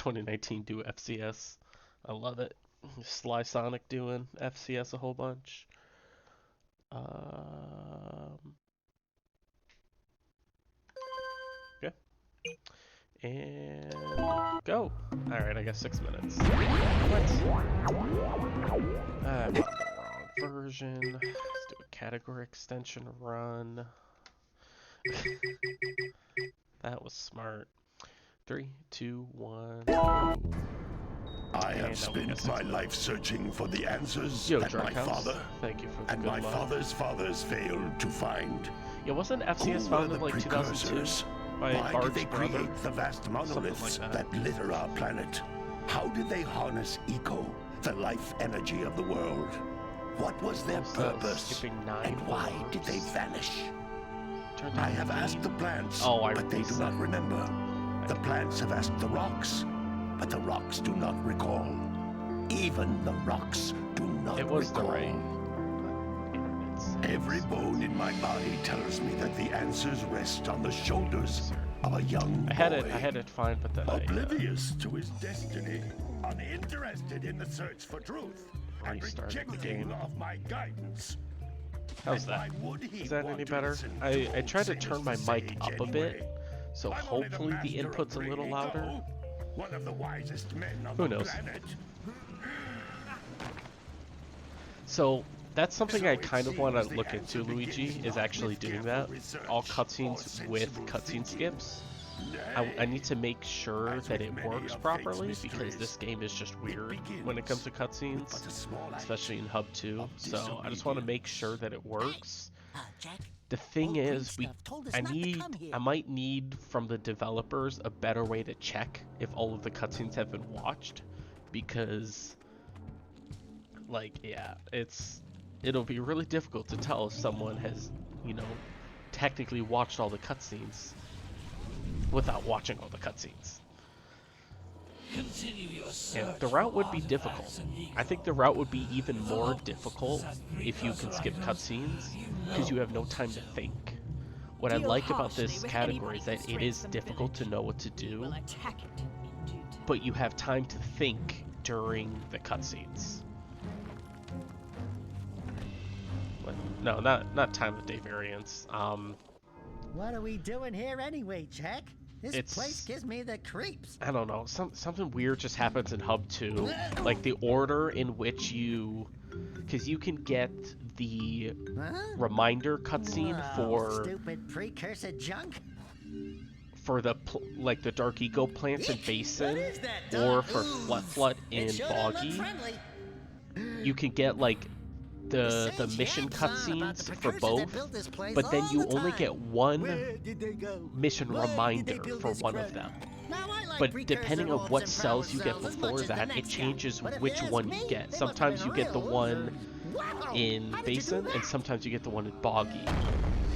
2019 do FCS. I love it. Sly Sonic doing FCS a whole bunch. Um, okay. And go. Alright, I got 6 minutes. What? I'm on the wrong version. Let's do a category extension run. That was smart. 3, 2, 1. I have spent my life searching for the answers Yo, that my father thank you for the and good my luck. father's fathers failed to find. Yeah, wasn't FCS Who founded were the like 2002 precursors? by Why Bard's did they brother? create the vast monoliths like that litter our planet? How did they harness eco, the life energy of the world? What was their purpose? And why did they vanish? I have asked the plants, but they do not remember. The plants have asked the rocks, but the rocks do not recall. Even the rocks do not recall. It was the rain. Every bone in my body tells me that the answers rest on the shoulders of a young boy. I had it fine, but then oblivious to his destiny, uninterested in the search for truth, and rejecting of my guidance. How's that? Is that any better? I tried to turn my mic up a bit, so hopefully the input's a little louder. One of the wisest men on Who the knows? planet. So that's something I kind of want to look into, Luigi, is actually doing that. All cutscenes with cutscene skips. I need to make sure that it works properly, because this game is just weird when it comes to cutscenes, especially in Hub 2. So I just want to make sure that it works. The thing is, I might need from the developers a better way to check if all of the cutscenes have been watched, because, like, yeah, it'll be really difficult to tell if someone has, you know, technically watched all the cutscenes without watching all the cutscenes. And the route would be difficult. I think the route would be even more difficult if you can skip cutscenes, because you have no time to think. What I like about this category is that it is difficult to know what to do, but you have time to think during the cutscenes. No, not time of day variance. What are we doing here anyway, Jack? This place gives me the creeps. I don't know. Something weird just happens in Hub 2. Like the order in which because you can get the reminder cutscene for stupid precursor junk. For the the Dark Eco plants in Basin, or for Flut in Boggy. You can get like the mission cutscenes for both, but then you only get one mission reminder for one of them. But depending on what cells you get before that, it changes which one you get. Sometimes you get the one in Basin, and sometimes you get the one in Boggy.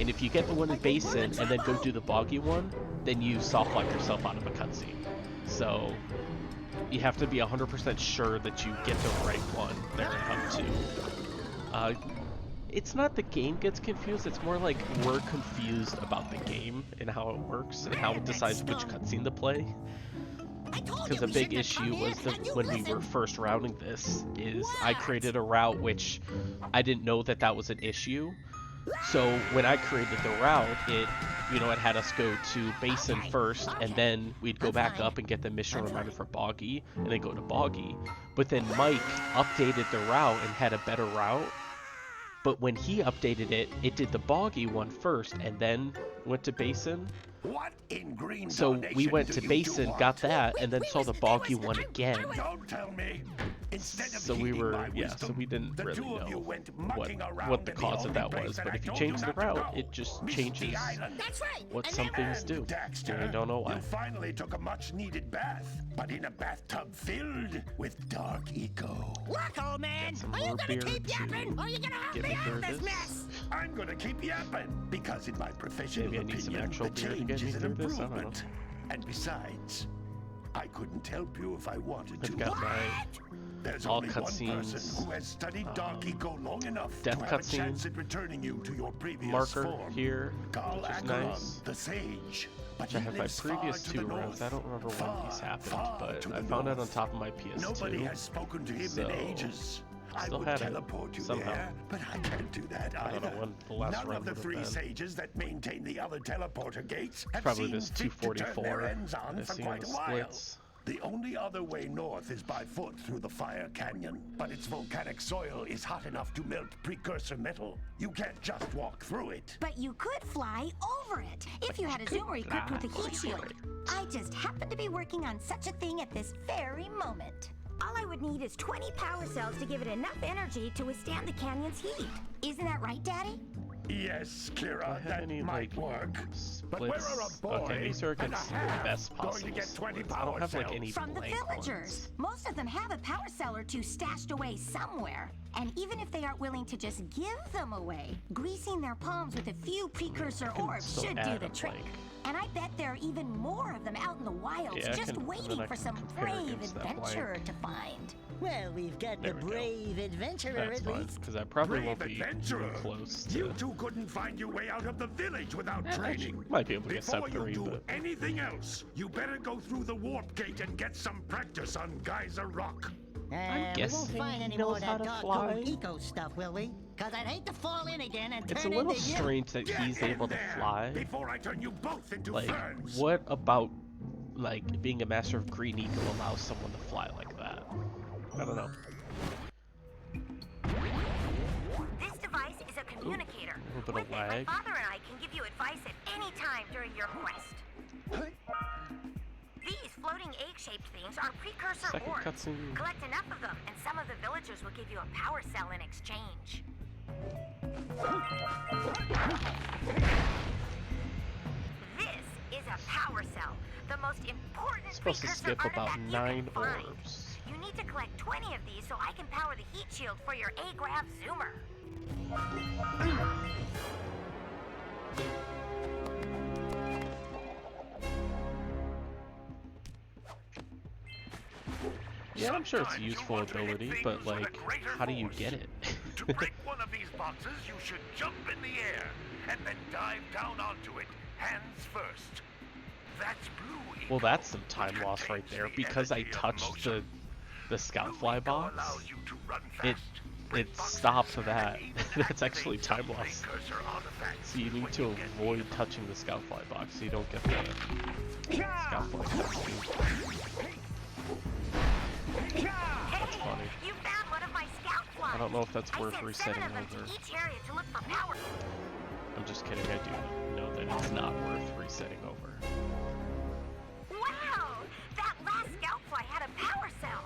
And if you get the one in Basin and then go do the Boggy one, then you soft-lock yourself out of a cutscene. So you have to be 100% sure that you get the right one there in Hub 2. It's not the game gets confused, it's more like we're confused about the game and how it works and how it decides which cutscene to play. Because a big issue was when we were first routing this, is I created a route which I didn't know that was an issue. So when I created the route, it had us go to Basin first, and then we'd go back up and get the mission reminder for Boggy, and then go to Boggy. But then Mike updated the route and had a better route. But when he updated it, it did the Boggy one first, and then went to Basin. What in green So we went to Basin, got that, and then saw the Boggy one again. Don't tell me. So we didn't really know what the cause of that was. But if you change the route, it just changes what some things do. And I don't know why. You finally took a much-needed bath, but in a bathtub filled with dark eco. Look, old man, are you gonna keep yapping, or are you gonna help me out of this mess? I'm gonna keep yapping, because in my professional Maybe I need some opinion, actual the beer to change get me is an through this. I don't know. improvement. And besides, I couldn't help you if I wanted to. I've got my There's all only one cutscenes, person who has studied Dark Eco long enough death to have a cutscene, chance at returning you to your previous marker form. here, Carl which is Acheron, nice. the sage. But I he have my lives far previous to 2 the runs. I north. don't remember when these happened, Far but to I the found it on north. top of my PS2. Nobody has spoken to him so in ages. I still would had it teleport you somehow. there, but I can't do that I either. don't know when the last None run of the would have 3 been. sages that maintain the other teleporter gates have Probably seen this fit to turn 244 their ends on I for see quite on a the while. splits. The only other way north is by foot through the Fire Canyon, but its volcanic soil is hot enough to melt precursor metal. You can't just walk through it. But you could fly over it if you had a zoomer equipped with a heat shield. I just happen to be working on such a thing at this very moment. All I would need is 20 power cells to give it enough energy to withstand the canyon's heat. Isn't that right, Daddy? Yes, Do I Kira, have that any, might like, work. But where splits? are a boy Okay, these are and a against the half best going possible to get 20 splits. I power don't have like cells? any From the blank villagers. ones. Most of them have a power cell or 2 stashed away somewhere. And even if they aren't willing to just give them away, greasing their palms with a few precursor orbs still should add do the them, trick. like- And I bet there are even more of them out in the wilds, Yeah, I just can- and then waiting I for can some compare brave against that adventurer blank. to find. Well, we've got There the we go. brave adventurer That's at fine, least. because I probably Brave won't be adventurer. close You to... two couldn't find your way out of the village without I training. might be able to get Before sub you 3, do but... anything else, you better go through the warp gate and get some practice on Geyser Rock. We won't guessing find he any more knows of how that to dark fly. code eco stuff, will we? Cause I'd hate to fall in again and It's a turn little into you. strange that Get he's in able to there fly. before I turn you both into Like, ferns. what about, like, being a master of green eco allows someone to fly like that? I don't know. This device is a communicator. A little bit With of it, my lag. father and I can give you advice at any time during your quest. These floating egg-shaped things are precursor Second orbs. cutscene. Collect enough of them, and some of the villagers will give you a power cell in exchange. This is a power cell, the most important I'm supposed to precursor skip about artifact you 9 can find. orbs. You need to collect 20 of these so I can power the heat shield for your A-Grav zoomer. Yeah, I'm sure it's a Sometimes you useful want to hit ability, things but with a like, greater how do you force. get it? To break one of these boxes, you should jump in the air and then dive down onto it, hands first. That's blue eco, Well, that's some time which loss right contains there. the Because I energy of touched motion. the scout Blue fly eco box, allows you to run it fast, break it boxes, stopped and that. even That's actually activate time some loss. precursor artifacts So you need when to you get avoid near. touching the scout fly box so you don't get the scout fly cutscene. That's funny. You found one of my scout flies. I don't know if that's I worth sent resetting 7 of them over. to each area to look for power. I'm just kidding, I do know that it's not worth resetting over. Wow! That last scout fly had a power cell.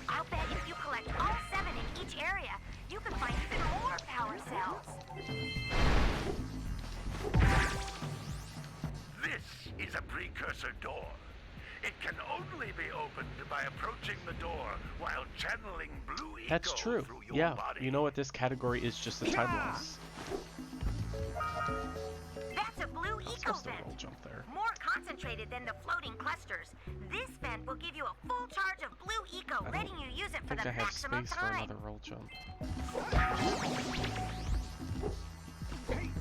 I'll bet if you collect all 7 in each area, you can find even more power cells. This is a precursor door. It can only be opened by approaching the door while channeling blue eco That's true. through your Yeah, body. you know what? This category is just a time loss. That's a blue I'm eco supposed to vent. roll jump there. More concentrated than the floating clusters. This vent will give you a full charge of blue eco, I letting you use it I for think the I have maximum space for time. another roll jump. Nice.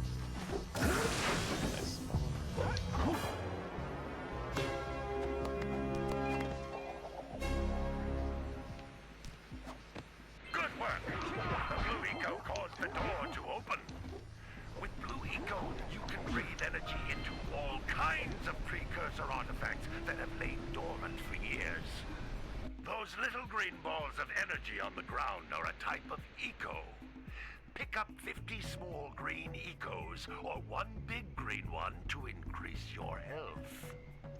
Good work. Blue eco caused the door to open. With blue eco, you can breathe energy into all kinds of precursor artifacts that have lain dormant for years. Those little green balls of energy on the ground are a type of eco. Pick up 50 small green ecos or one big green one to increase your health.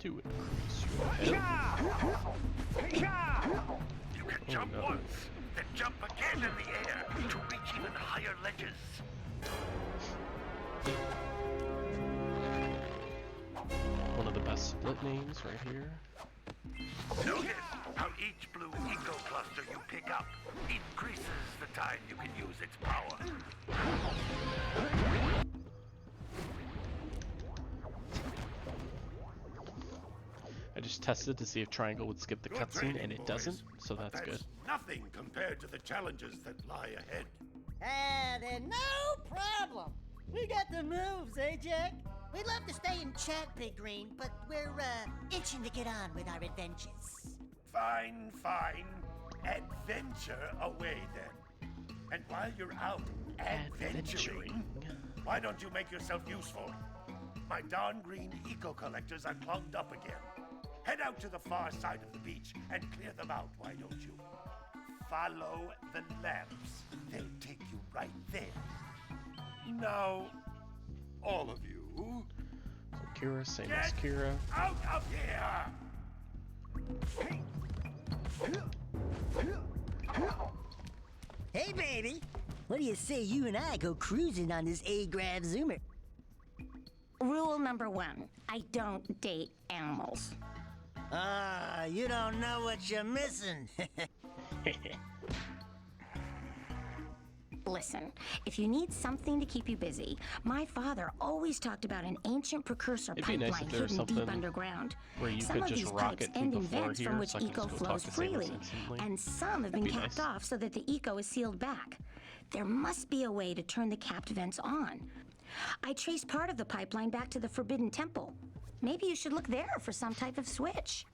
To increase your health. You can jump no. once, then jump again in the air to reach even higher ledges. One of the best split names right here. Notice how each blue eco cluster you pick up increases the time you can use its power. I just tested to see if triangle would skip the cutscene, and it doesn't, so that's good. Nothing compared to the challenges that lie ahead. Then no problem. We got the moves, eh, Jack? We'd love to stay and chat, Big Green, but we're, itching to get on with our adventures. Fine, fine. Adventure away, then. And while you're out adventuring, why don't you make yourself useful? My darn green eco-collectors are clogged up again. Head out to the far side of the beach and clear them out, why don't you? Follow the lamps. They'll take you right there. Now, all of you... So Kira, same as Kira. Out of here! Hey, baby. What do you say you and I go cruising on this A-Grav Zoomer? Rule number 1, I don't date animals. You don't know what you're missing. Listen, if you need something to keep you busy, my father always talked about an ancient precursor It'd be nice pipeline if there was hidden deep something underground. where you Some could of just these rocket pipes through end the in floor vents here, from which so I can eco just go flows talk to Samus freely, instantly. and some have been That'd be capped nice. off so that the eco is sealed back. There must be a way to turn the capped vents on. I traced part of the pipeline back to the Forbidden Temple. Maybe you should look there for some type of switch.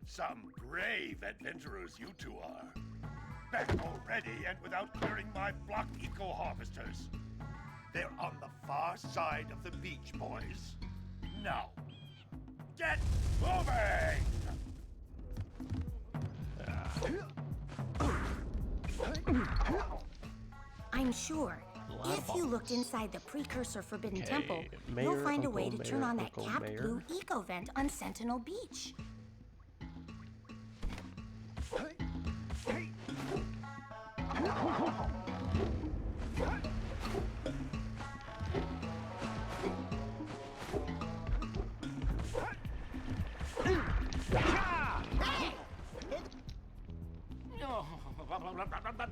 Some brave adventurers you two are. Back already and without clearing my blocked eco-harvesters. They're on the far side of the beach, boys. Now, get moving! I'm sure, lot of if you looked bombs. inside the precursor Forbidden Okay, Temple, Mayor, you'll find a way Uncle to turn Mayor, on that Uncle capped Mayor. blue eco vent on Sentinel Beach.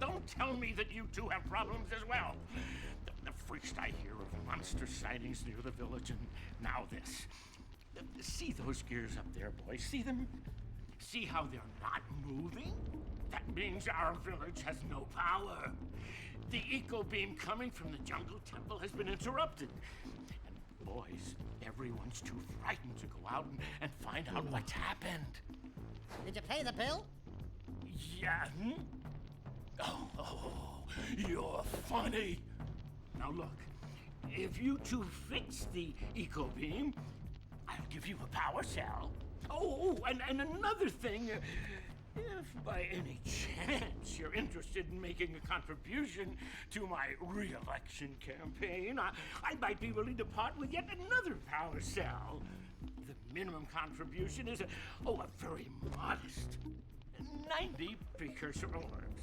Don't tell me that you two have problems as well. The first I hear of monster sightings near the village, and now this. See those gears up there, boys? See them? See how they're not moving? That means our village has no power. The eco beam coming from the jungle temple has been interrupted. And boys, everyone's too frightened to go out and find out what's happened. Did you pay the bill? Yeah. Oh, you're funny. Now look, if you two fix the eco beam, I'll give you a power cell. Oh, and another thing, if by any chance you're interested in making a contribution to my re-election campaign, I might be willing to part with yet another power cell. The minimum contribution is a very modest 90 precursor orbs.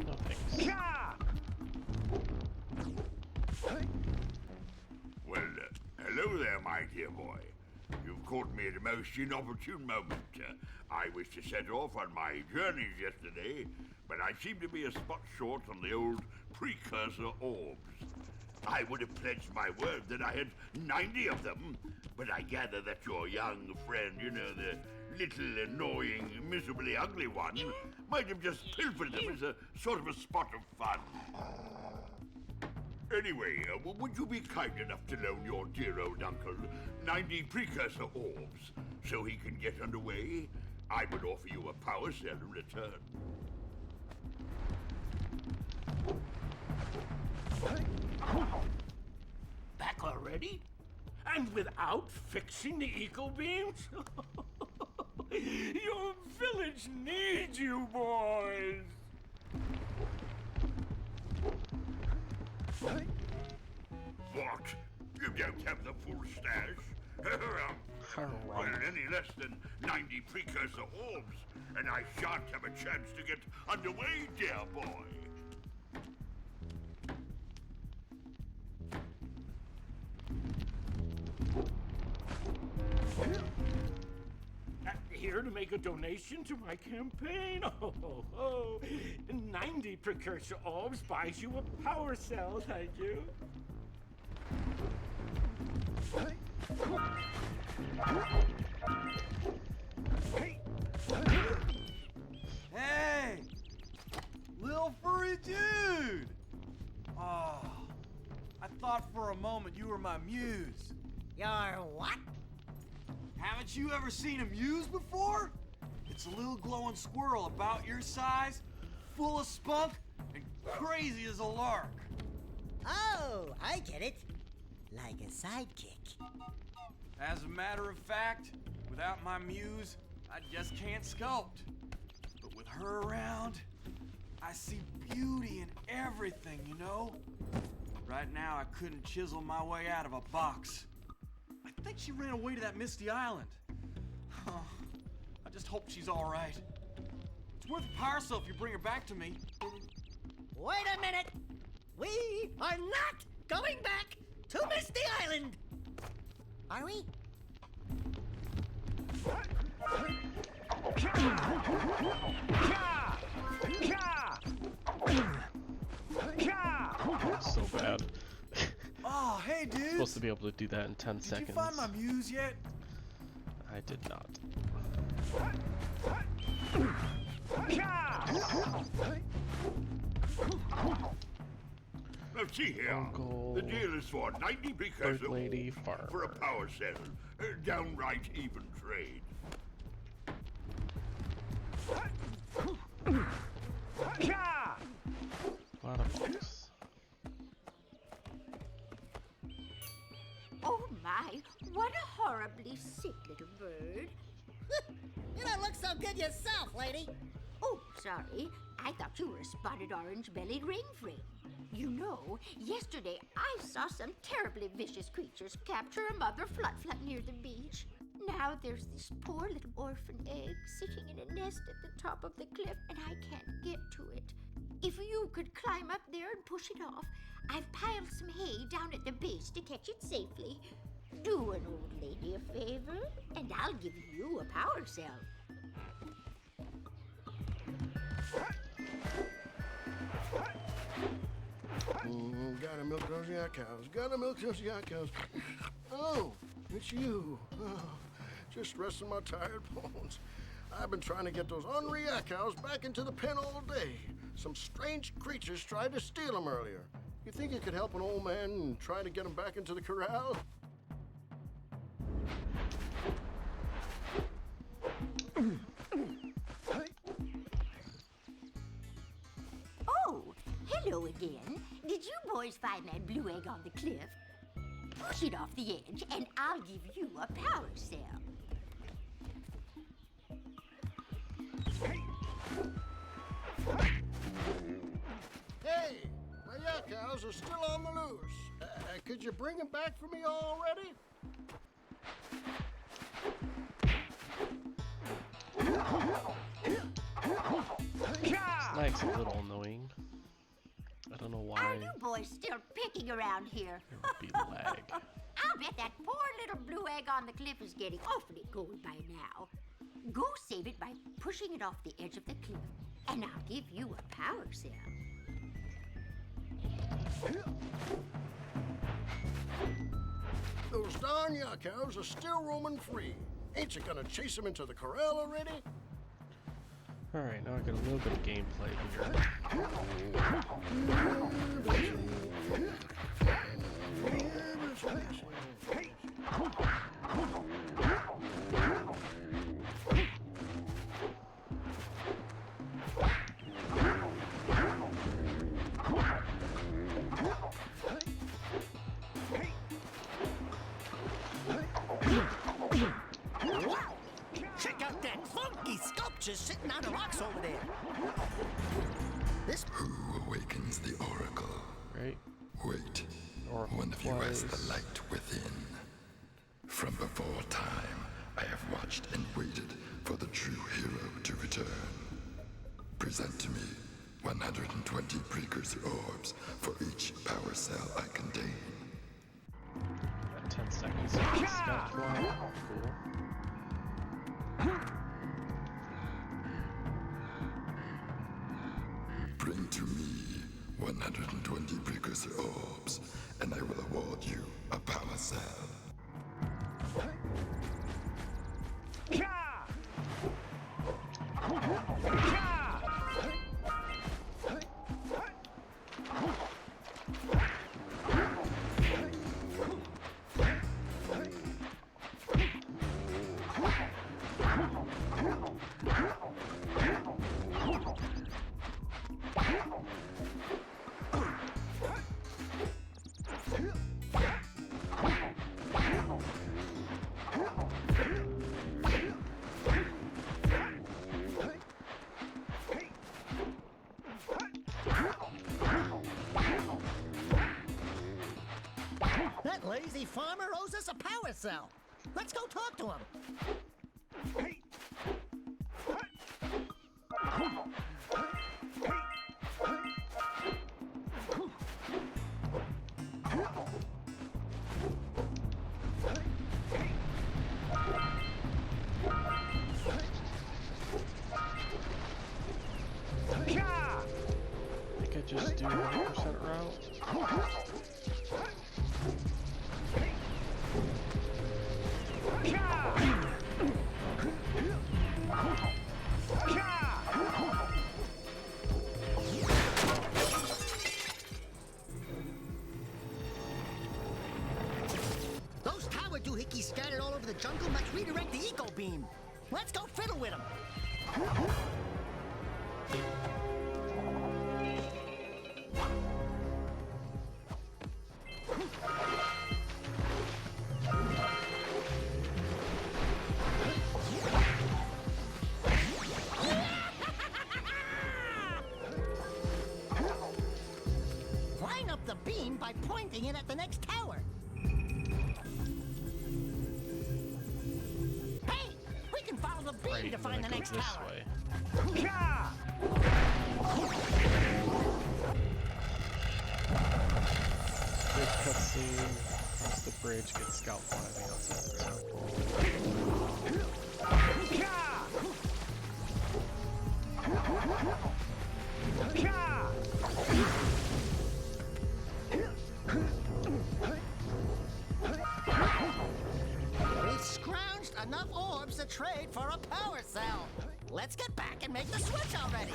No thanks. Well, hello there, my dear boy. You've caught me at a most inopportune moment. I was to set off on my journeys yesterday, but I seem to be a spot short on the old precursor orbs. I would have pledged my word that I had 90 of them, but I gather that your young friend, you know, the little annoying, miserably ugly one, might have just pilfered them as a sort of a spot of fun. Anyway, would you be kind enough to loan your dear old uncle 90 precursor orbs so he can get underway? I would offer you a power cell in return. Back already? And without fixing the eco beams? Your village needs you, boys! What? You don't have the full stash? Well, any less than 90 precursor orbs, and I shan't have a chance to get underway, dear boy. here to make a donation to my campaign. Oh. 90 precursor orbs buys you a power cell, thank you. Hey! Little furry dude! Oh, I thought for a moment you were my muse. Your what? Haven't you ever seen a muse before? It's a little glowing squirrel about your size, full of spunk, and crazy as a lark. Oh, I get it. Like a sidekick. As a matter of fact, without my muse, I just can't sculpt. But with her around, I see beauty in everything, you know? Right now, I couldn't chisel my way out of a box. I think she ran away to that misty island. I just hope she's all right. It's worth a power cell if you bring her back to me. Wait a minute. We are not going back to Misty Island. Are we? So bad. Oh, hey, dude. Supposed to be able to do that in 10 seconds. Did you find my muse yet? I did not. Now see here. Uncle, the deal is for 90 precursor Bird Lady, orbs Farmer. for a power cell. Downright even trade. A lot of bucks. Oh my, what a horribly sick little bird. You don't look so good yourself, lady. Oh, sorry. I thought you were a spotted orange-bellied rainframe. You know, yesterday I saw some terribly vicious creatures capture a mother flut-flut near the beach. Now there's this poor little orphan egg sitting in a nest at the top of the cliff, and I can't get to it. If you could climb up there and push it off, I've piled some hay down at the base to catch it safely. Do an old lady a favor, and I'll give you a power cell. Gotta milk those yak cows. Gotta milk those yak cows. Oh, it's you. Oh, just resting my tired bones. I've been trying to get those ornery yak cows back into the pen all day. Some strange creatures tried to steal them earlier. You think you could help an old man and try to get them back into the corral? Oh, hello again. Did you boys find that blue egg on the cliff? Push it off the edge, and I'll give you a power cell. Hey, my yak cows are still on the loose. Could you bring them back for me already? Snag's a little annoying. I don't know why. Are you boys still picking around here? There would be lag. I'll bet that poor little blue egg on the cliff is getting awfully cold by now. Go save it by pushing it off the edge of the cliff, and I'll give you a power cell. Those darn yak cows are still roaming free. Ain't you gonna chase them into the corral already? Alright, now I got a little bit of gameplay here. Wow! Check out that funky sculpture sitting on the rocks over there. This Who awakens the oracle? Right? Wait. Oracle One of you has twice. the light within. From before time, I have watched and waited for the true hero to return. Present to me 120 precursor orbs for each power cell I contain. Got 10 seconds. Scout fly. Cool. 120 precursor orbs, and I will award you a power cell. That lazy farmer owes us a power cell. Let's go talk to him. I think I just do 100% route. Those tower doohickeys scattered all over the jungle must redirect the eco beam. Let's go fiddle with them. Line up the beam by pointing it at the next tower. Hey, we can follow the beam Right, to and find then the I next go this tower. way. Big cutscene. Once the bridge gets scalped by the outside the temple. We've scrounged enough orbs to trade for a power cell. Let's get back and make the switch already.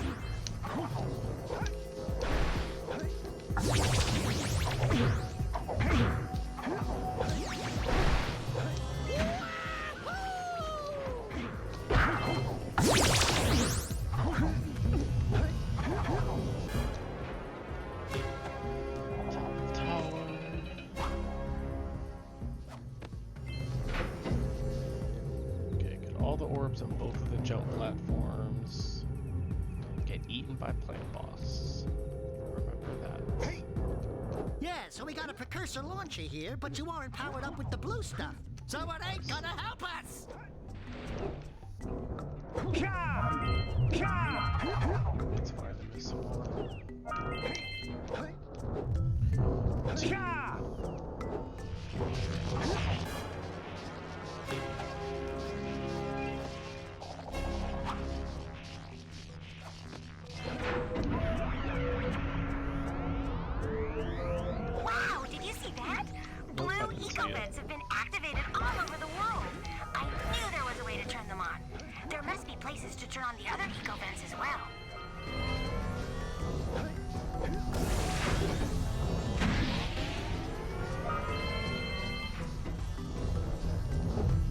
Top tower. Okay, get all the orbs on both of the jump platforms. Get eaten by plant boss. Remember that. Yeah, so we got a precursor launcher here, but you aren't powered up with the blue stuff. So it ain't gonna help us! Let's find the missing one. Wow, did you see that? Blue I didn't see eco it. vents have been activated all over the world. I knew there was a way to turn them on. There must be places to turn on the other eco vents as well.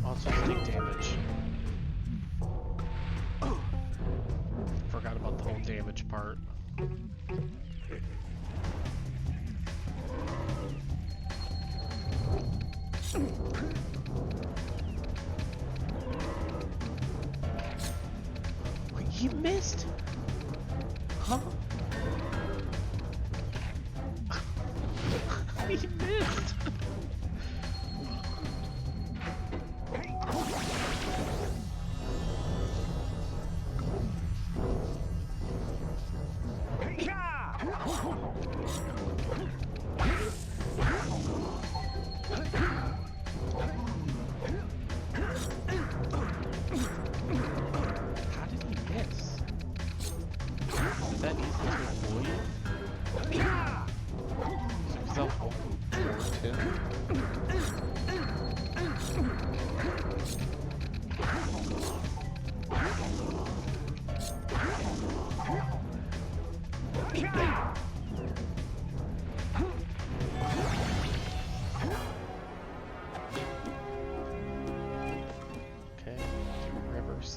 Monsters take damage. Forgot about the whole damage part. Wait, he missed? Huh? He missed! How did he miss? Is that easy to avoid?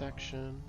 section.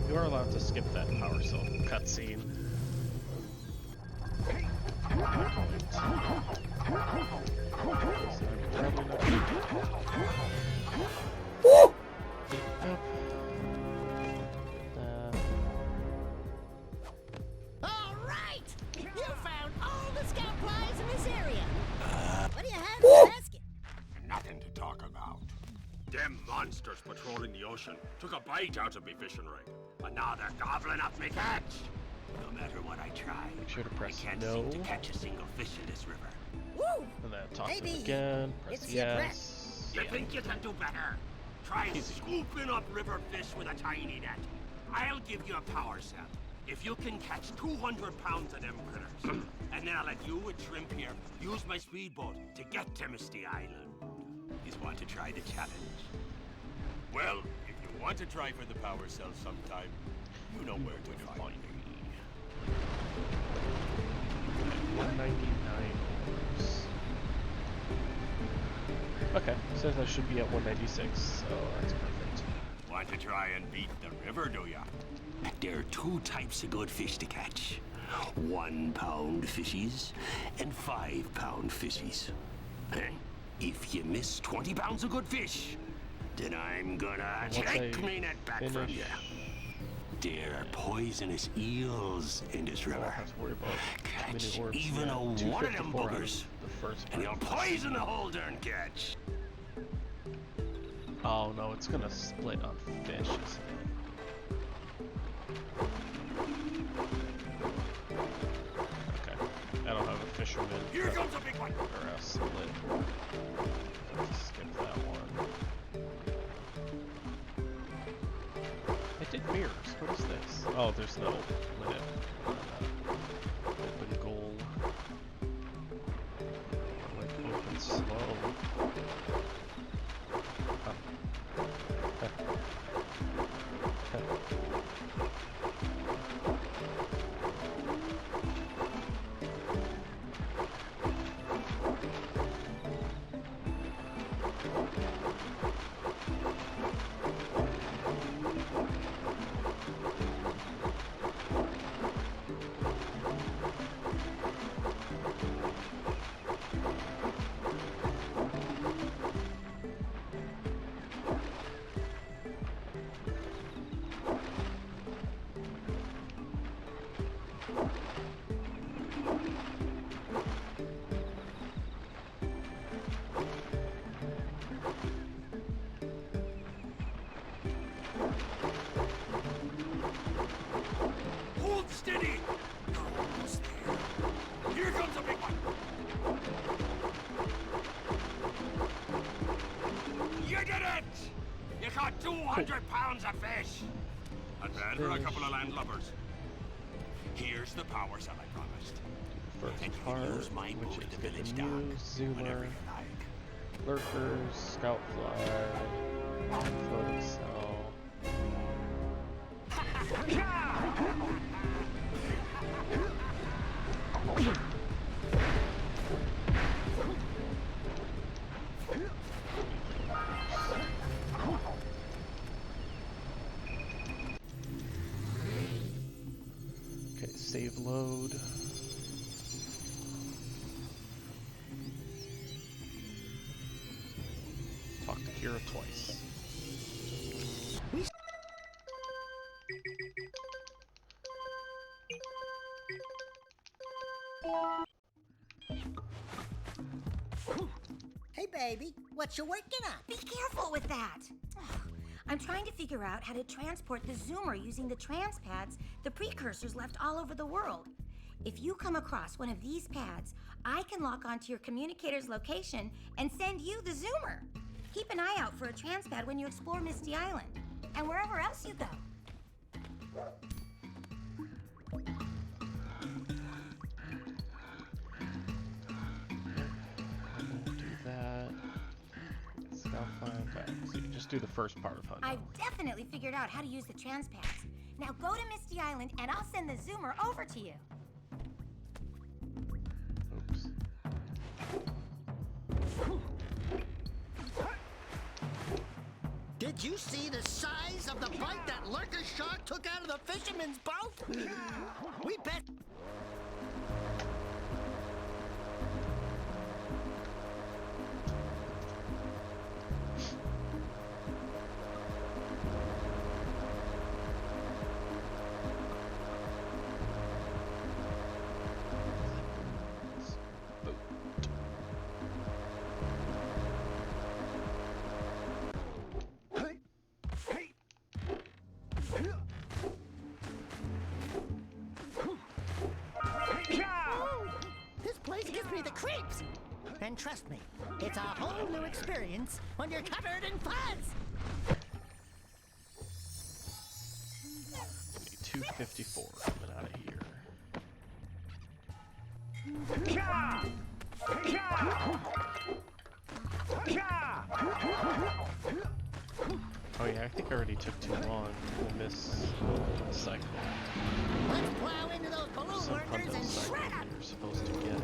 You are allowed to skip that power cell cutscene. All right! You found all the scout pliers in this area. What do you have in the basket? Nothing to talk about. Them monsters patrolling the ocean took a bite out of me fishing rig. And now they're gobbling up me catch. No matter what I try, Make sure to press I can't no. seem to catch a single fish in this river. Woo! And then talk to Maybe them again. Press it's your breath. yes. You think you can do better? Try Easy. scooping up river fish with a tiny net. I'll give you a power cell if you can catch 200 pounds of them critters. And then I'll let you and Shrimp here use my speedboat to get to Misty Island. You want to try the challenge? Well, if you want to try for the power cell sometime, you know where to find me. 199 ores. Okay, says I should be at 196, so that's perfect. Want to try and beat the river, do ya? There are two types of good fish to catch. 1 pound fishies and 5 pound fishies. If you miss 20 pounds of good fish, then I'm gonna take me net back from you. There are poisonous eels in this river. Catch even a one of them buggers, and you'll poison the whole darn catch. Oh no, it's gonna split on fish, isn't it? Okay, I don't have a fisherman. Here comes a big one. Or a split. Let's skip that one. It did mirrors. What is this? Oh, there's no limit on OpenGOAL. Like open slow. Hold steady. Almost there. Here comes a big one. You did it! You caught 200 pounds of fish. Not bad for a couple of landlubbers. Here's the power cell I promised. First part, which is get the new zoomer, lurkers, scout fly, floating cell. Save load. Talk to Kira twice. Hey, baby, what you working on? Be careful with that. I'm trying to figure out how to transport the zoomer using the trans pads, the precursors left all over the world. If you come across one of these pads, I can lock onto your communicator's location and send you the zoomer. Keep an eye out for a trans pad when you explore Misty Island, and wherever else you go. So you just do the first part of Hunt. I've definitely figured out how to use the trans pads. Now go to Misty Island and I'll send the zoomer over to you. Oops. Did you see the size of the bite that lurker shark took out of the fisherman's boat? We bet. Creeps! And trust me, it's a whole new experience when you're covered in fuzz! 254 coming out of here. Oh yeah, I think I already took too long. We'll miss a cycle. Let's plow into those balloon Some workers and shred them! you're supposed to get.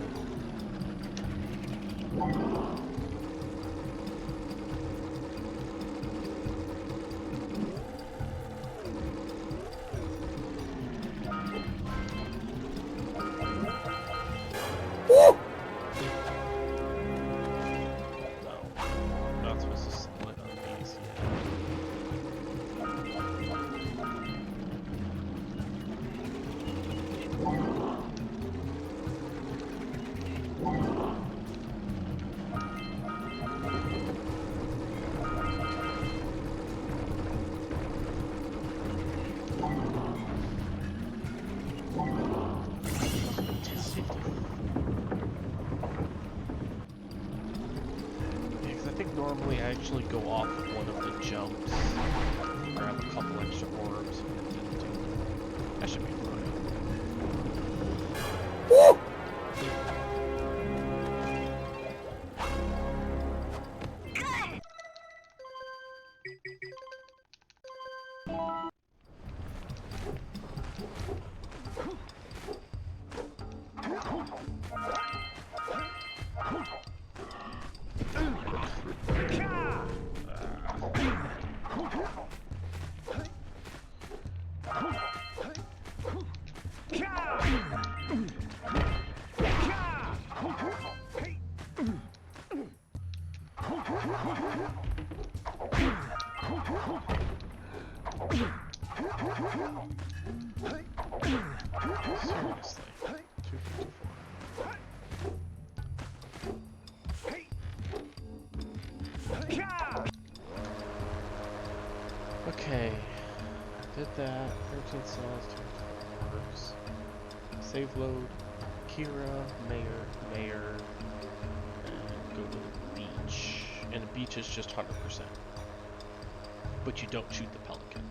Normally I actually go off of one of the jumps, grab a couple extra orbs, and it didn't do that. That should be fine. Okay, did that. 13 cells, 2 works. Save load, Kira, Mayor, and go to the beach. And the beach is just 100%. But you don't shoot the pelican.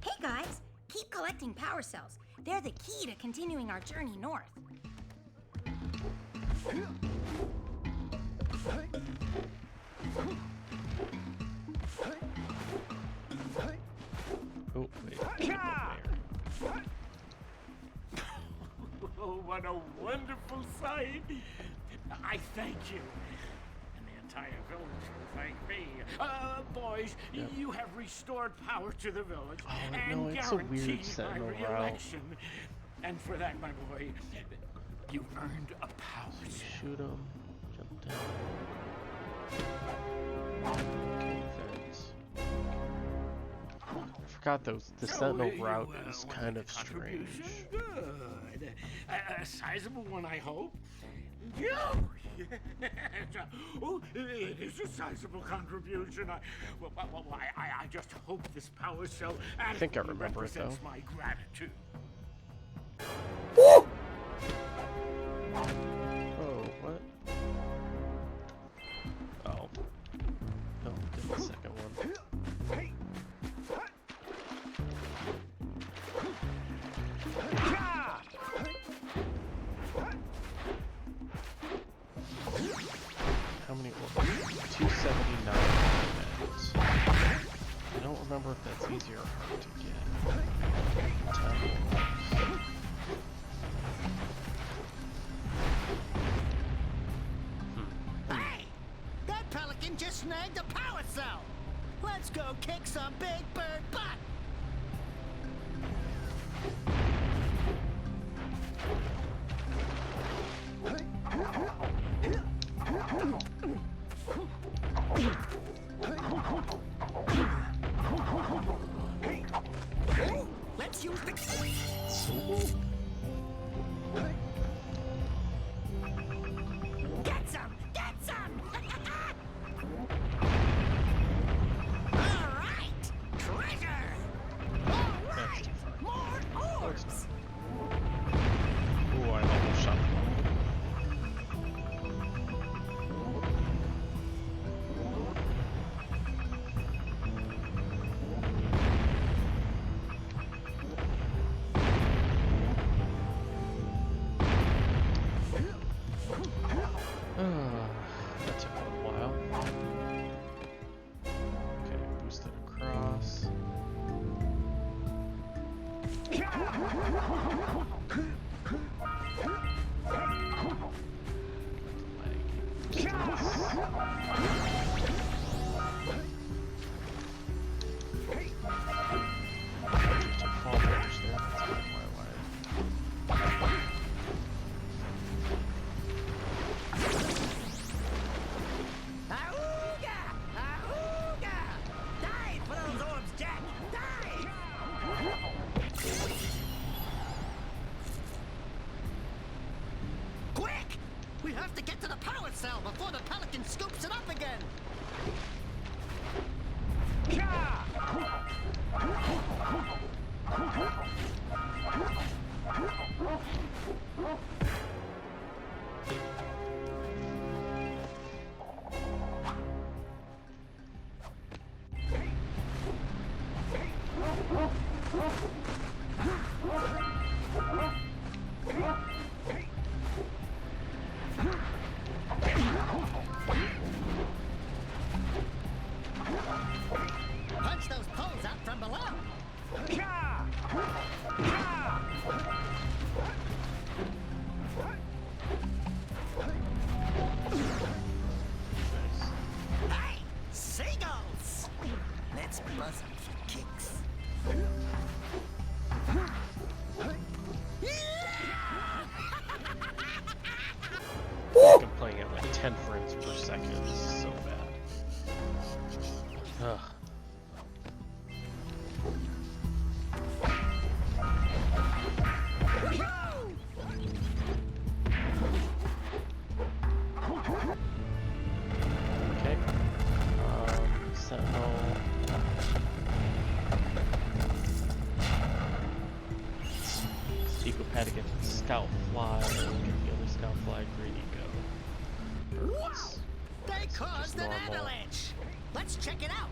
Hey guys, keep collecting power cells. They're the key to continuing our journey north. Oh, wait. what a wonderful sight. I thank you. And the entire village will thank me. Boys, you have restored power to the village and it's a weird guaranteed my Sentinel route. re-election. And for that, my boy, you earned a power cell. Shoot him. Jump down. Okay, thanks. I forgot the Sentinel route is kind of strange. Good. A sizable one, I hope. Yes. Oh, it is a sizable contribution. I just hope this power cell I think I remember it, though. represents my gratitude. Oh, what? Oh. No, did the second one. How many orbs? 279 events. I don't remember if that's easy or hard to get. 10 orbs. Hey! That pelican just snagged a power cell! Let's go kick some big bird butt! Let's use the... Get some! Get some! All right! Treasure! All right! More orbs! Ooh, I almost shot the that took a while. Okay, boosted across. Took fall damage there. That's kind of why. Ahooga! Ahooga! Dive for those orbs, Jack! Dive! Quick! We have to get to the power cell before the pelican scoops it up again! Punch those poles out from below! Hey! Seagulls! Let's buzz them for kicks. I'm playing at like 10 frames per second. This is so bad. Ugh. Okay. Sentinel. Ecopad against the Scout Fly. Get the other Scout Fly. Green Eco. Whoa! They caused an normal. avalanche! Let's check it out!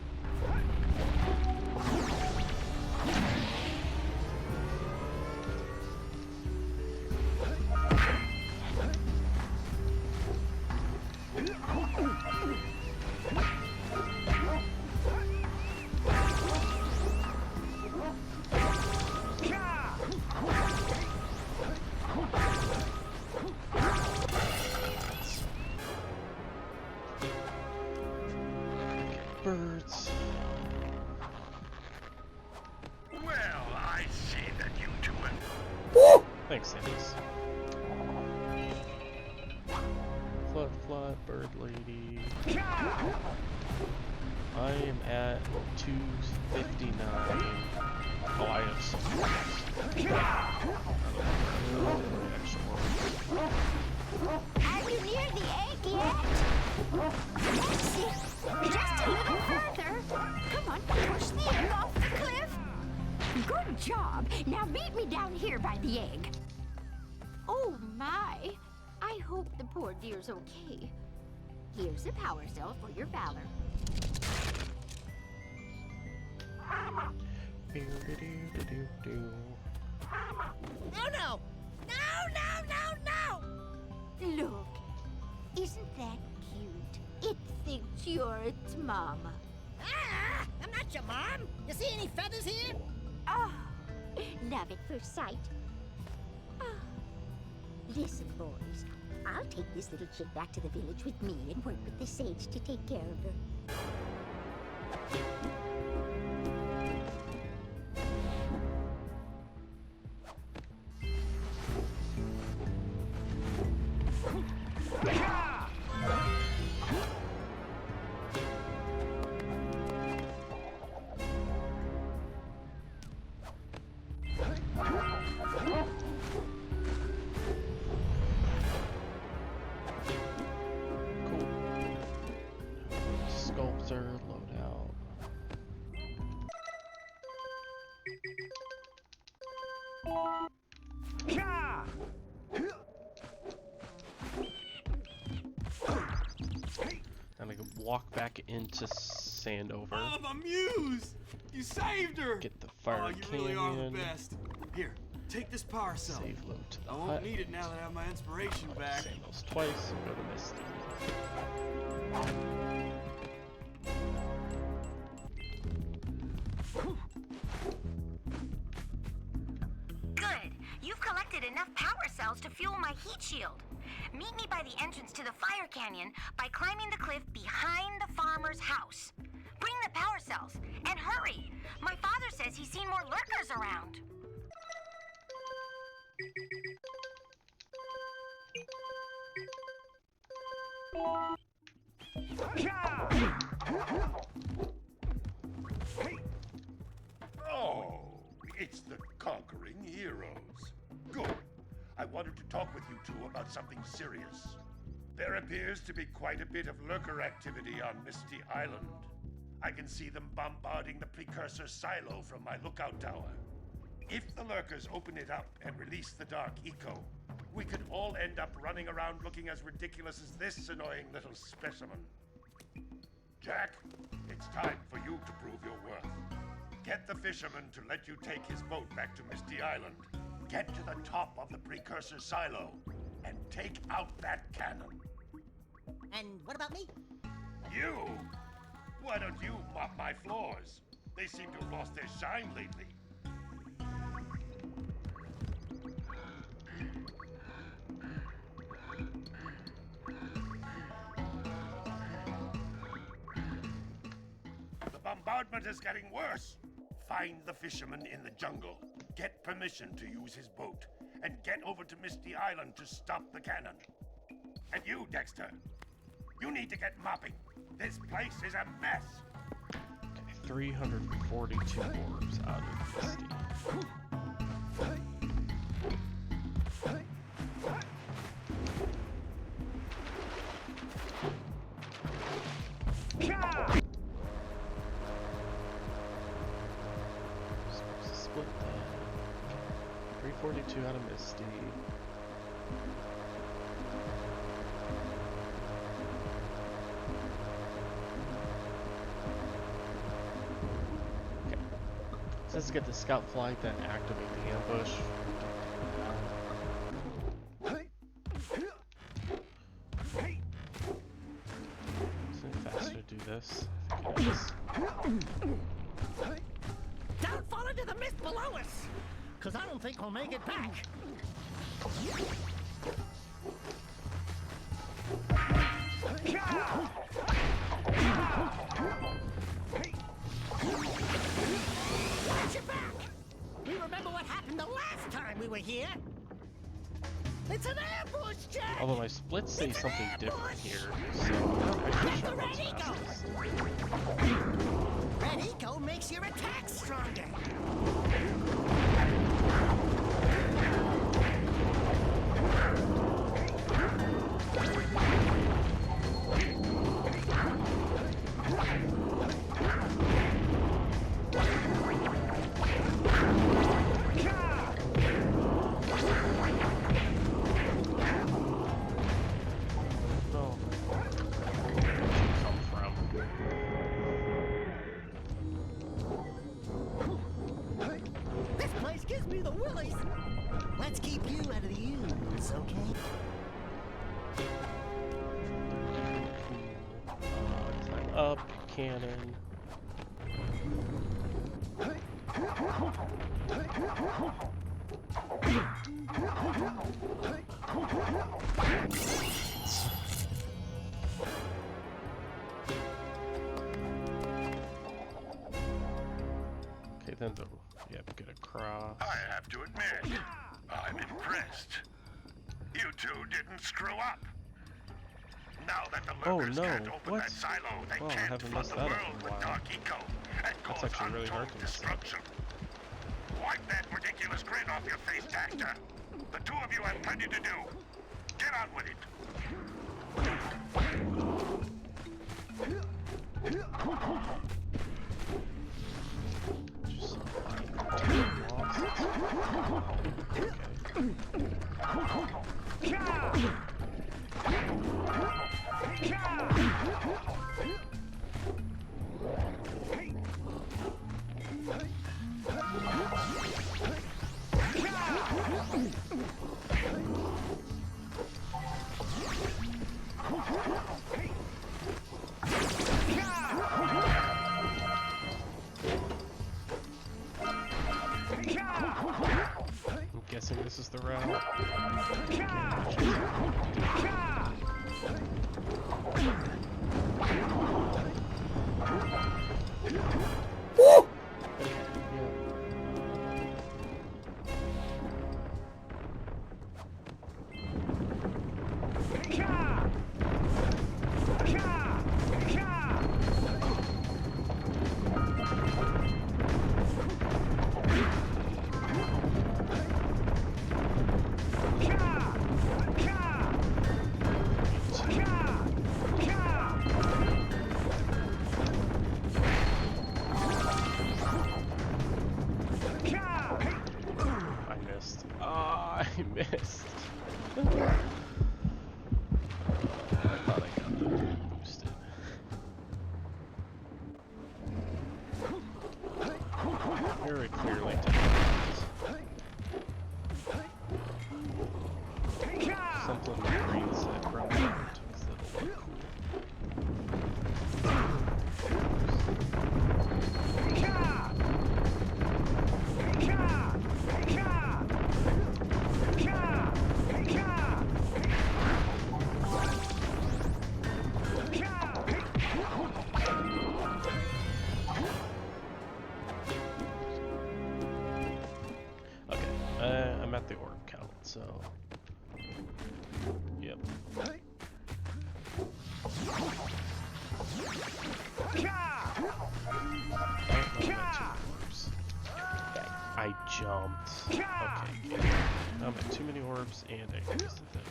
Thanks, Samus. Flood, bird lady. I am at 259. Oh, I have some. Are you near the egg yet? That's it. Just a little further. Come on, push the egg off the cliff. Good job. Now meet me down here by the egg. Oh my. I hope the poor dear's okay. Here's a power cell for your valor. No, no! No! Look, isn't that cute? It thinks you're its mama. Ah! I'm not your mom! You see any feathers here? Oh, love at first sight. Oh. Listen, boys. I'll take this little chick back to the village with me and work with the sage to take care of her. Sculptor loadout. And I can walk back into Sandover. Oh, my muse! You saved her! Get the fire Oh, you really are the canyon. best. Here, take this power cell. Save load to the I hut. won't need it now that I have my inspiration back. Sandals twice and go to Misty. Good. You've collected enough power cells to fuel my heat shield. Meet me by the entrance to the fire canyon by climbing the cliff behind the farmer's house. Bring the power cells, and hurry! My father says he's seen more lurkers around. Oh, it's the conquering heroes. Good. I wanted to talk with you two about something serious. There appears to be quite a bit of lurker activity on Misty Island. I can see them bombarding the precursor silo from my lookout tower. If the lurkers open it up and release the Dark Eco, we could all end up running around looking as ridiculous as this annoying little specimen. Jack, it's time for you to prove your worth. Get the fisherman to let you take his boat back to Misty Island. Get to the top of the precursor silo and take out that cannon. And what about me? You? Why don't you mop my floors? They seem to have lost their shine lately. The bombardment is getting worse. Find the fisherman in the jungle. Get permission to use his boat. And get over to Misty Island to stop the cannon. And you, Dexter, you need to get mopping. This place is a mess. Okay, 342 orbs out of Misty. Supposed to split that. 342 out of Misty. Okay. So let's get the scout flag, then activate the ambush. Isn't it faster to do this? I think it is. Don't fall into the mist below us! Because I don't think we'll make it back. Watch your back! We remember what happened the last time we were here. It's an ambush, Jack! Although my splits say something different here, so I'm not quite sure what's fastest. Red Eco makes your attack stronger. Gives me the willies. Let's keep you out of the ooze, okay? Climb up, cannon. Okay, then the get across. I have to admit, I'm impressed. You two didn't screw up. Now that the lurkers can't open that silo, they can't flood the world with Dark Eco and cause actually really hard to mess up. destruction. Wipe that ridiculous grin off your face, Daxter. The two of you have plenty to do. Get on with it. Just I'm guessing this is the route. I missed. I thought I got them boosted. Very clearly something the green said probably takes that look cool. I'm at the orb count, so yep. I jumped. Okay, good. I'm at too many orbs and I used it.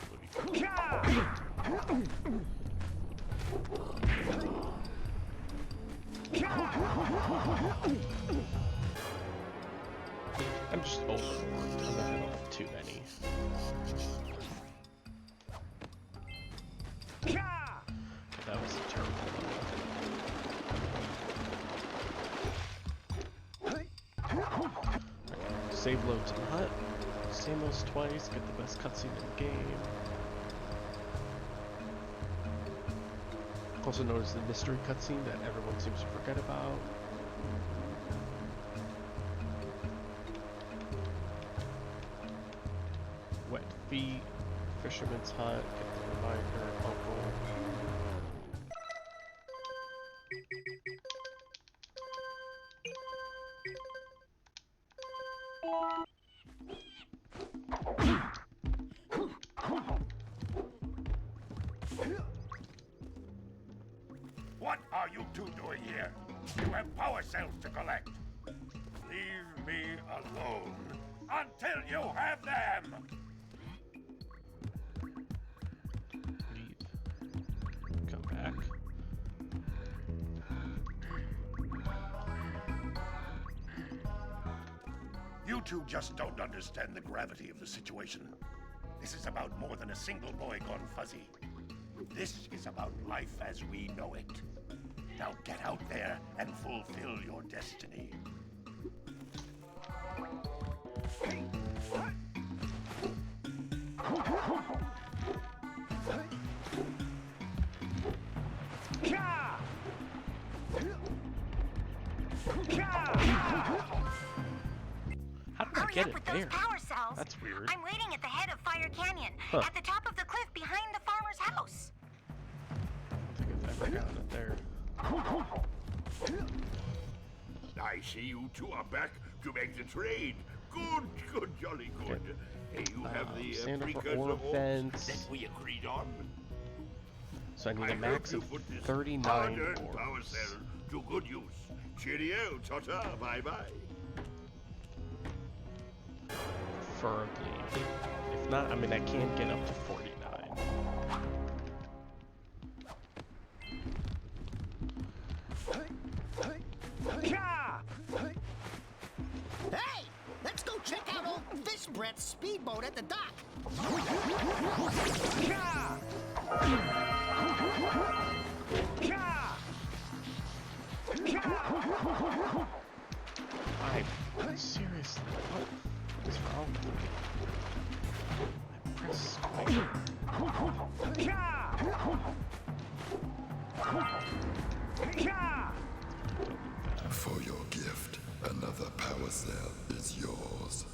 I'm just overworked. I don't have too many. Okay, that was a terrible one. Save loads in the hut. Same those twice. Get the best cutscene in the game. Also notice the mystery cutscene that everyone seems to forget about. Wet feet, fisherman's hut, get the reminder, uncle. here. You have power cells to collect. Leave me alone until you have them. Leave. Come back. You two just don't understand the gravity of the situation. This is about more than a single boy gone fuzzy. This is about life as we know it. Now get out there and fulfill your destiny. How did I Hurry get up it with there? those power cells. That's weird. I'm waiting at the head of Fire Canyon, Huh. at the top of the cliff behind the farmer's house. I don't think I've ever gotten it there. I see you two are back to make the trade. Good, jolly good. Okay. Hey, you have the stand over precursor ore ores vents. that we agreed on. So I need I a max hope of you put this 39 hard-earned power ores. cell to good use. Cheerio, ta-ta, bye-bye. Preferably. If not, I mean, I can get up to 49. Hey, let's go check out old Fish Brett's speedboat at the dock. Seriously, what is wrong with me? I press square. For your gift, another power cell is yours.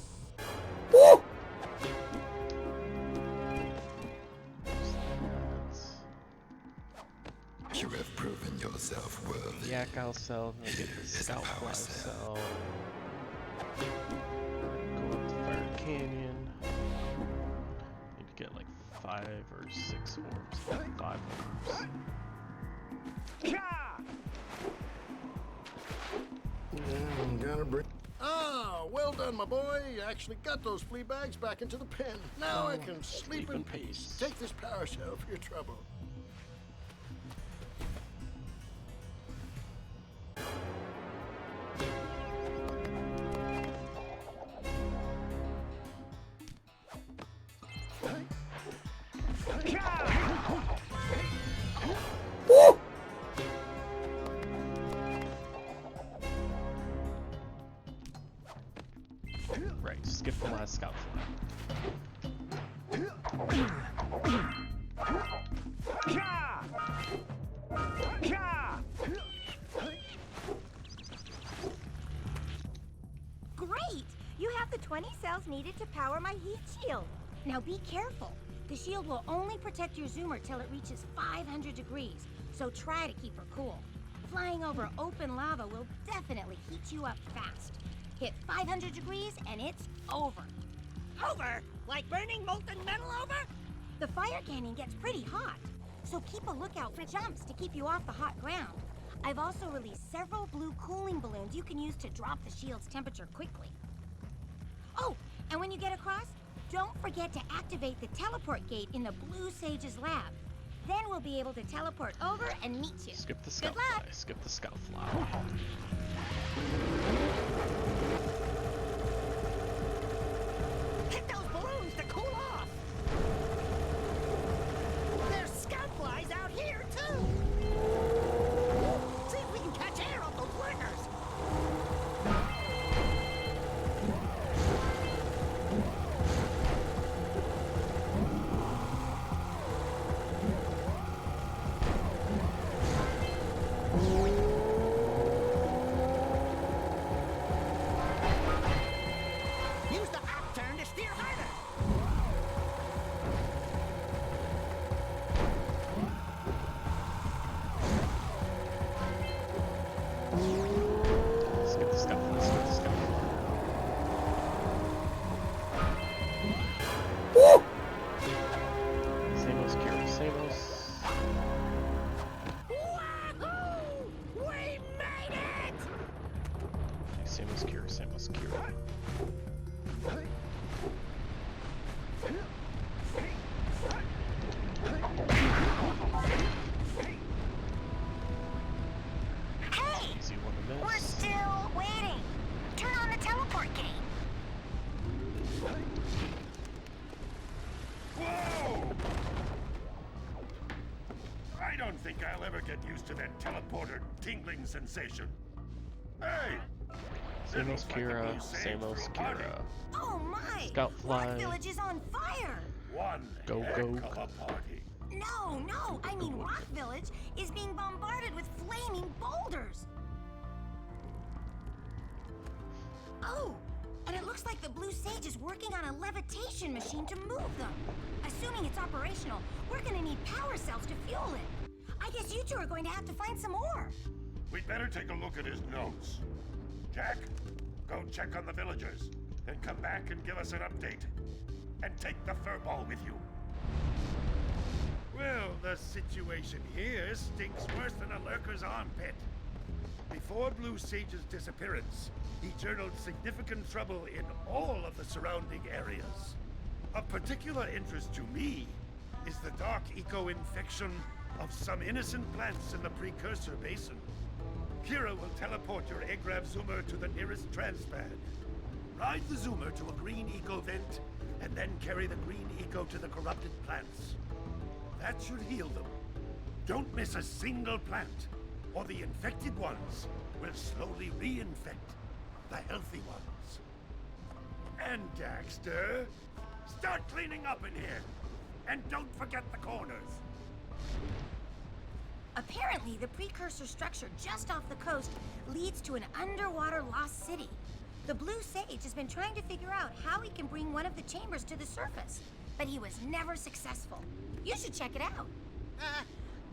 You have proven yourself worthy. Yak I'll sell, I get the Here is a Scout power Fly cell. cell. Go up to Fire Canyon. Need to get like 5 or 6 orbs. 5 orbs. Gotta bring. Ah, well done, my boy. You actually got those flea bags back into the pen. Now I can sleep in peace. Take this power cell for your trouble. Right, skip the last Scout Fly. Great! You have the 20 cells needed to power my heat shield. Now be careful. The shield will only protect your zoomer till it reaches 500 degrees, so try to keep her cool. Flying over open lava will definitely heat you up fast. Hit 500 degrees and it's over. Over? Like burning molten metal over? The fire canyon gets pretty hot, so keep a lookout for jumps to keep you off the hot ground. I've also released several blue cooling balloons you can use to drop the shield's temperature quickly. Oh, and when you get across, don't forget to activate the teleport gate in the Blue Sage's lab. Then we'll be able to teleport over and meet you. Skip the Scout Good luck. Fly. Skip the Scout Fly. Hit those balloons to cool off. There's scout flies out here, too. See if we can catch air off those workers. think I'll ever get used to that teleporter tingling sensation. Hey! Samos Kira, Samos Kira. Oh my! Scout fly. Rock Village is on fire! One Go, heck go. of a party. No, I mean Rock Village is being bombarded with flaming boulders. Oh, and it looks like the Blue Sage is working on a levitation machine to move them. Assuming it's operational, we're gonna need power cells to fuel it. I guess you two are going to have to find some more. We'd better take a look at his notes. Jack, go check on the villagers, then come back and give us an update. And take the furball with you. Well, the situation here stinks worse than a lurker's armpit. Before Blue Sage's disappearance, he journaled significant trouble in all of the surrounding areas. Of particular interest to me is the dark eco-infection of some innocent plants in the precursor basin. Kira will teleport your Agrav Zoomer to the nearest transpad. Ride the Zoomer to a green eco vent, and then carry the green eco to the corrupted plants. That should heal them. Don't miss a single plant, or the infected ones will slowly reinfect the healthy ones. And Daxter, start cleaning up in here, and don't forget the corners. Apparently, the precursor structure just off the coast leads to an underwater lost city. The Blue Sage has been trying to figure out how he can bring one of the chambers to the surface, but he was never successful. You should check it out.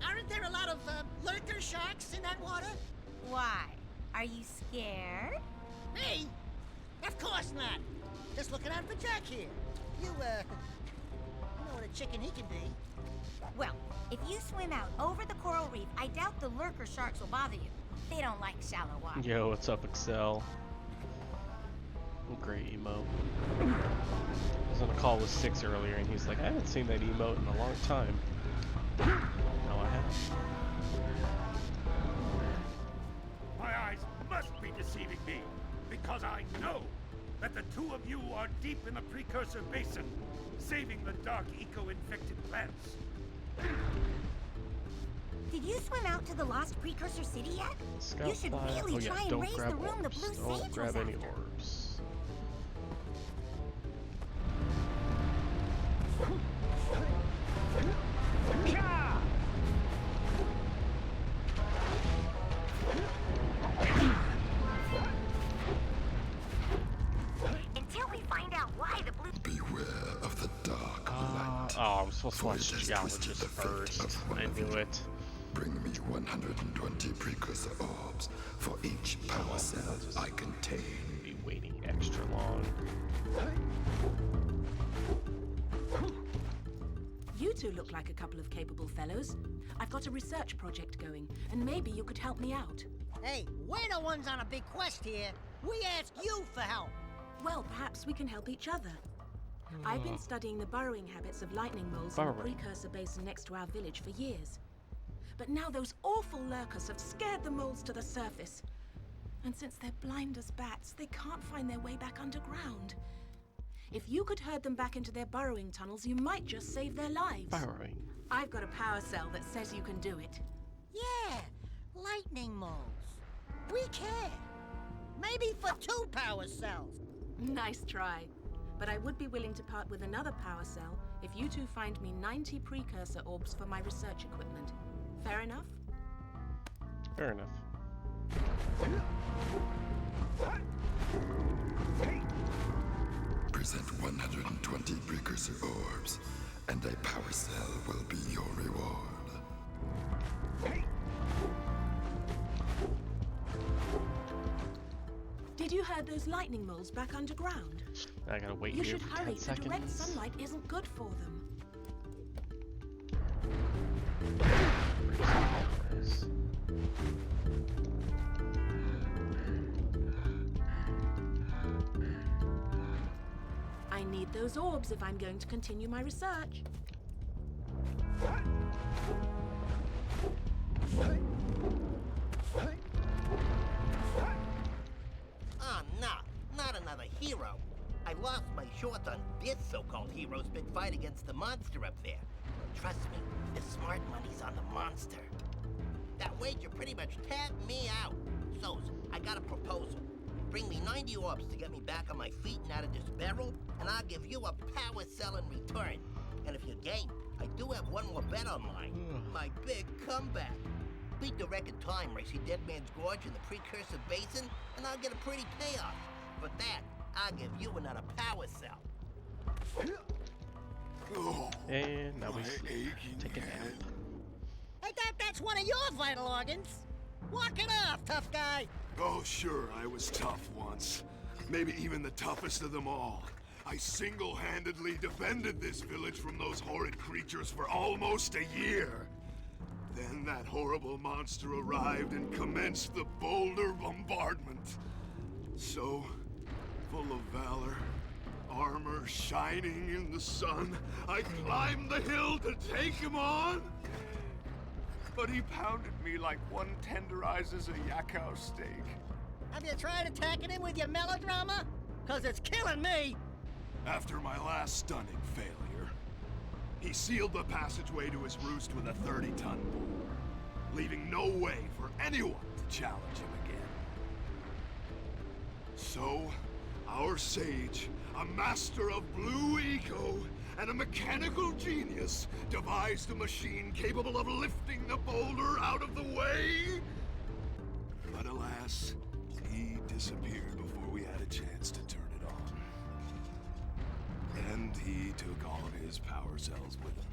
Aren't there a lot of lurker sharks in that water? Why? Are you scared? Me? Of course not. Just looking out for Jack here. You know what a chicken he can be. Well, if you swim out over the coral reef, I doubt the lurker sharks will bother you. They don't like shallow water. Yo, what's up, Excel? Great emote. I was on a call with Six earlier, and he's like, I haven't seen that emote in a long time. No, I haven't. My eyes must be deceiving me, because I know that the two of you are deep in the precursor basin, saving the dark eco-infected plants. Did you swim out to the lost precursor city yet? Scout You should fly. really try and don't raise grab the room the orbs. Blue Don't Sage grab was any after. orbs. Until we find out why the Blue... Beware of the dark light. Oh, I'm supposed to For watch it has twisted Geologist the fate first. of one I of knew you. it. Bring me 120 precursor orbs for each power cell I contain. Be waiting extra long. You two look like a couple of capable fellows. I've got a research project going, and maybe you could help me out. Hey, we're the ones on a big quest here. We ask you for help. Well, perhaps we can help each other. I've been studying the burrowing habits of lightning moles in the precursor basin next to our village for years. But now those awful lurkers have scared the moles to the surface. And since they're blind as bats, they can't find their way back underground. If you could herd them back into their burrowing tunnels, you might just save their lives. Burrowing. I've got a power cell that says you can do it. Yeah, lightning moles. We care. Maybe for 2 power cells. Nice try. But I would be willing to part with another power cell if you two find me 90 precursor orbs for my research equipment. Fair enough? Fair enough. Present 120 precursor orbs, and a power cell will be your reward. Did you herd those lightning moles back underground? I gotta wait You here should for hurry. 10 The seconds. direct sunlight isn't good for them. I need those orbs if I'm going to continue my research. Oh, no, not another hero. I lost my shorts on this so-called hero's big fight against the monster up there. Trust me, the smart money's on the monster. That wager pretty much tapped me out. So, I got a proposal. Bring me 90 orbs to get me back on my feet and out of this barrel, and I'll give you a power cell in return. And if you're game, I do have one more bet online. My big comeback. Beat the record time racing Dead Man's Gorge in the Precursor Basin, and I'll get a pretty payoff. For that, I'll give you another power cell. And now we take a nap. I thought that's one of your vital organs. Walk it off, tough guy. Oh, sure, I was tough once. Maybe even the toughest of them all. I single-handedly defended this village from those horrid creatures for almost a year. Then that horrible monster arrived and commenced the boulder bombardment. So, full of valor, armor shining in the sun, I climbed the hill to take him on. But he pounded me like one tenderizes a yakao steak. Have you tried attacking him with your melodrama? 'Cause it's killing me. After my last stunning failure, he sealed the passageway to his roost with a 30-ton boulder, leaving no way for anyone to challenge him again. So, our sage, a master of blue eco, and a mechanical genius devised a machine capable of lifting the boulder out of the way. But alas, he disappeared before we had a chance to turn it on. And he took all of his power cells with him.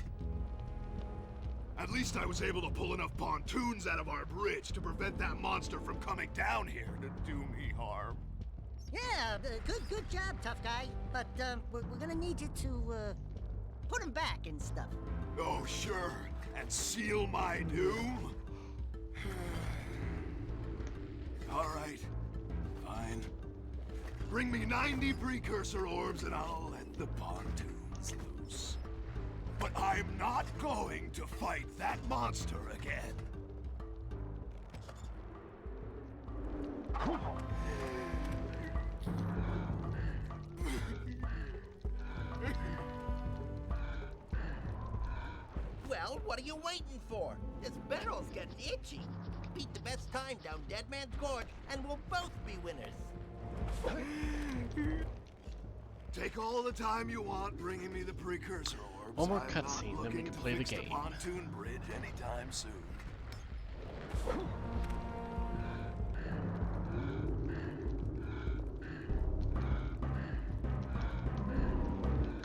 At least I was able to pull enough pontoons out of our bridge to prevent that monster from coming down here to do me harm. Yeah, good job, tough guy. But we're gonna need you to put him back and stuff. Oh, sure. And seal my doom? All right. Fine. Bring me 90 precursor orbs and I'll let the pontoons loose. But I'm not going to fight that monster again. Well, what are you waiting for? This barrel's getting itchy. Beat the best time down Dead Man's Gorge, and we'll both be winners. Take all the time you want bringing me the precursor orbs. One more I'm cutscene, not then we looking can to play the fix game. Pontoon bridge anytime soon.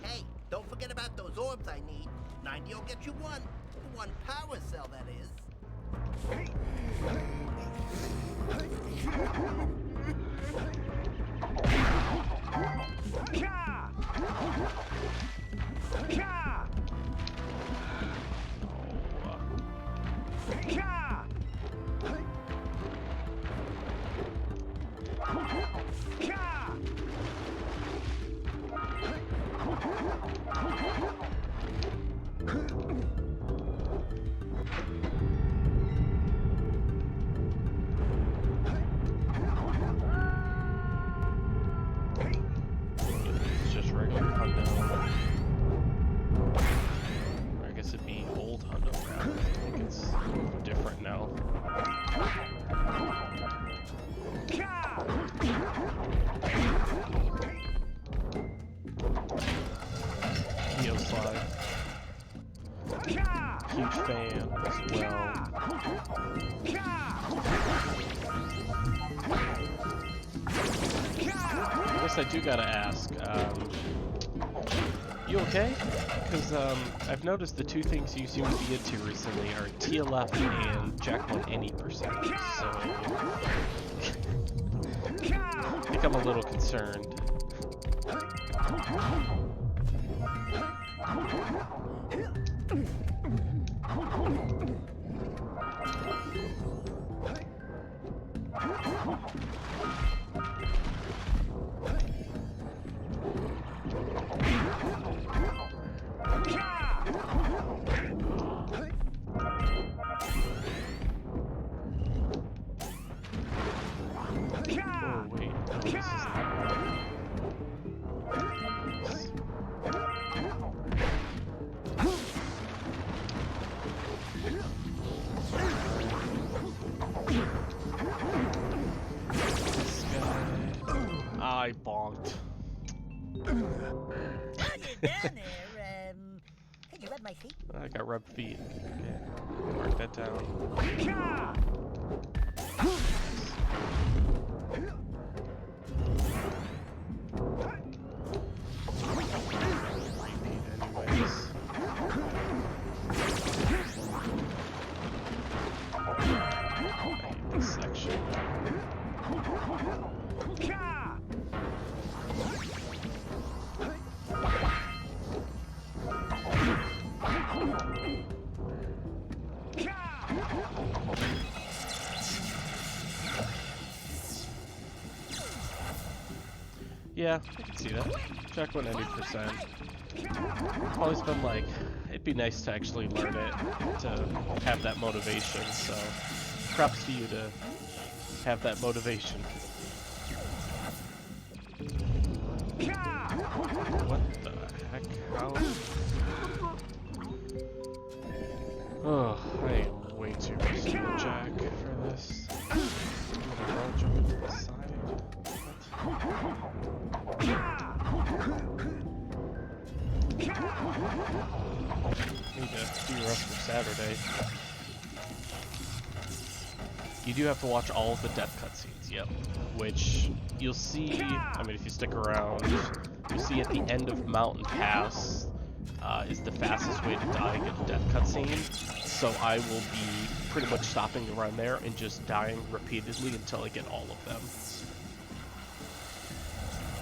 Hey, don't forget about those orbs I need. 90 will get you one. One power cell, that is. It's just regular Hundo. Or I guess it'd be old Hundo now. I think it's different now. Neo Slide. Huge fan as well. I guess I do gotta ask, you okay? Because I've noticed the two things you seem to be into recently are TLF and Jack 1 any percentage, so I think I'm a little concerned. Oh wait, no, this is not right. bonked. While you're down there, could you rub my feet? I got rubbed feet. Okay. Mark that down. Anyways. I hate this section. Yeah, I can see that. Check 190%. Always been like, it'd be nice to actually learn it, to have that motivation, so props to you to have that motivation. What the heck? How? Oh, I am way too risky with Jack for this. I'm gonna roll jump into the side. Need to do rest for Saturday. You do have to watch all of the death cutscenes, yep. Which you'll see, I mean if you stick around, you'll see at the end of Mountain Pass is the fastest way to die in a death cutscene. So I will be pretty much stopping around there and just dying repeatedly until I get all of them.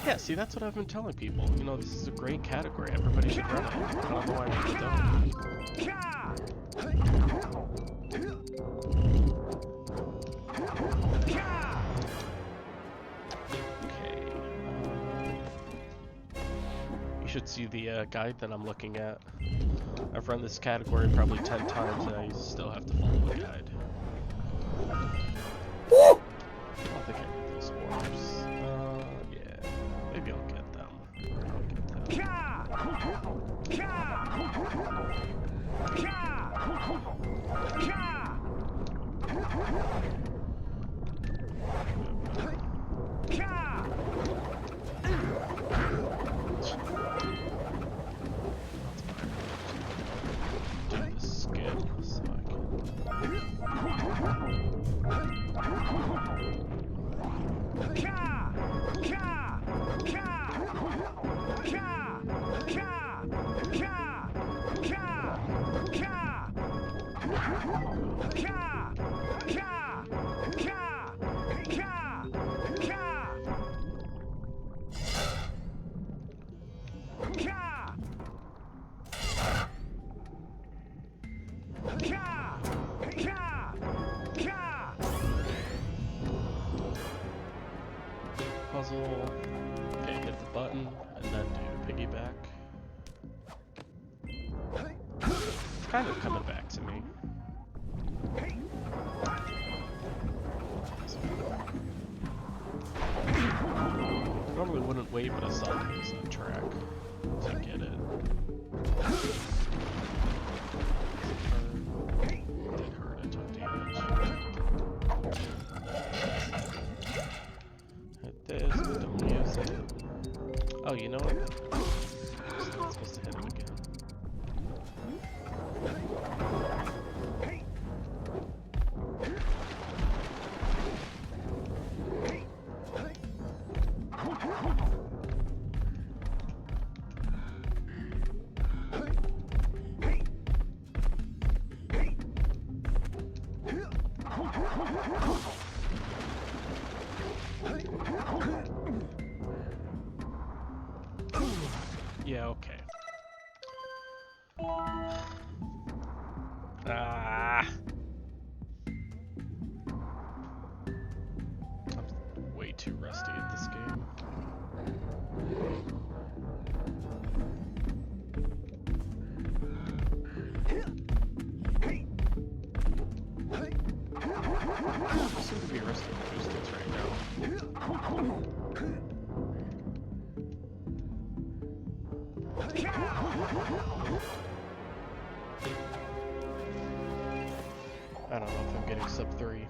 Yeah, see, that's what I've been telling people. You know, this is a great category. Everybody should run it. I don't know why people don't. Okay. You should see the guide that I'm looking at. I've run this category probably 10 times and I still have to follow the guide. I don't think I need those orbs. Yeah. Maybe I'll get them. Do the skip so I puzzle. Okay, hit the button and then do piggyback. It's kind of coming back to me. Normally wouldn't wait, but I saw to use that track to get it. Did hurt, I took damage. Hit this, but don't use it. Oh, you know what? I'm not supposed to hit him again. Yeah, okay. Ah. I'm way too rusty at this game. I seem to be rusty at joysticks right now. I don't know if I'm getting sub 3.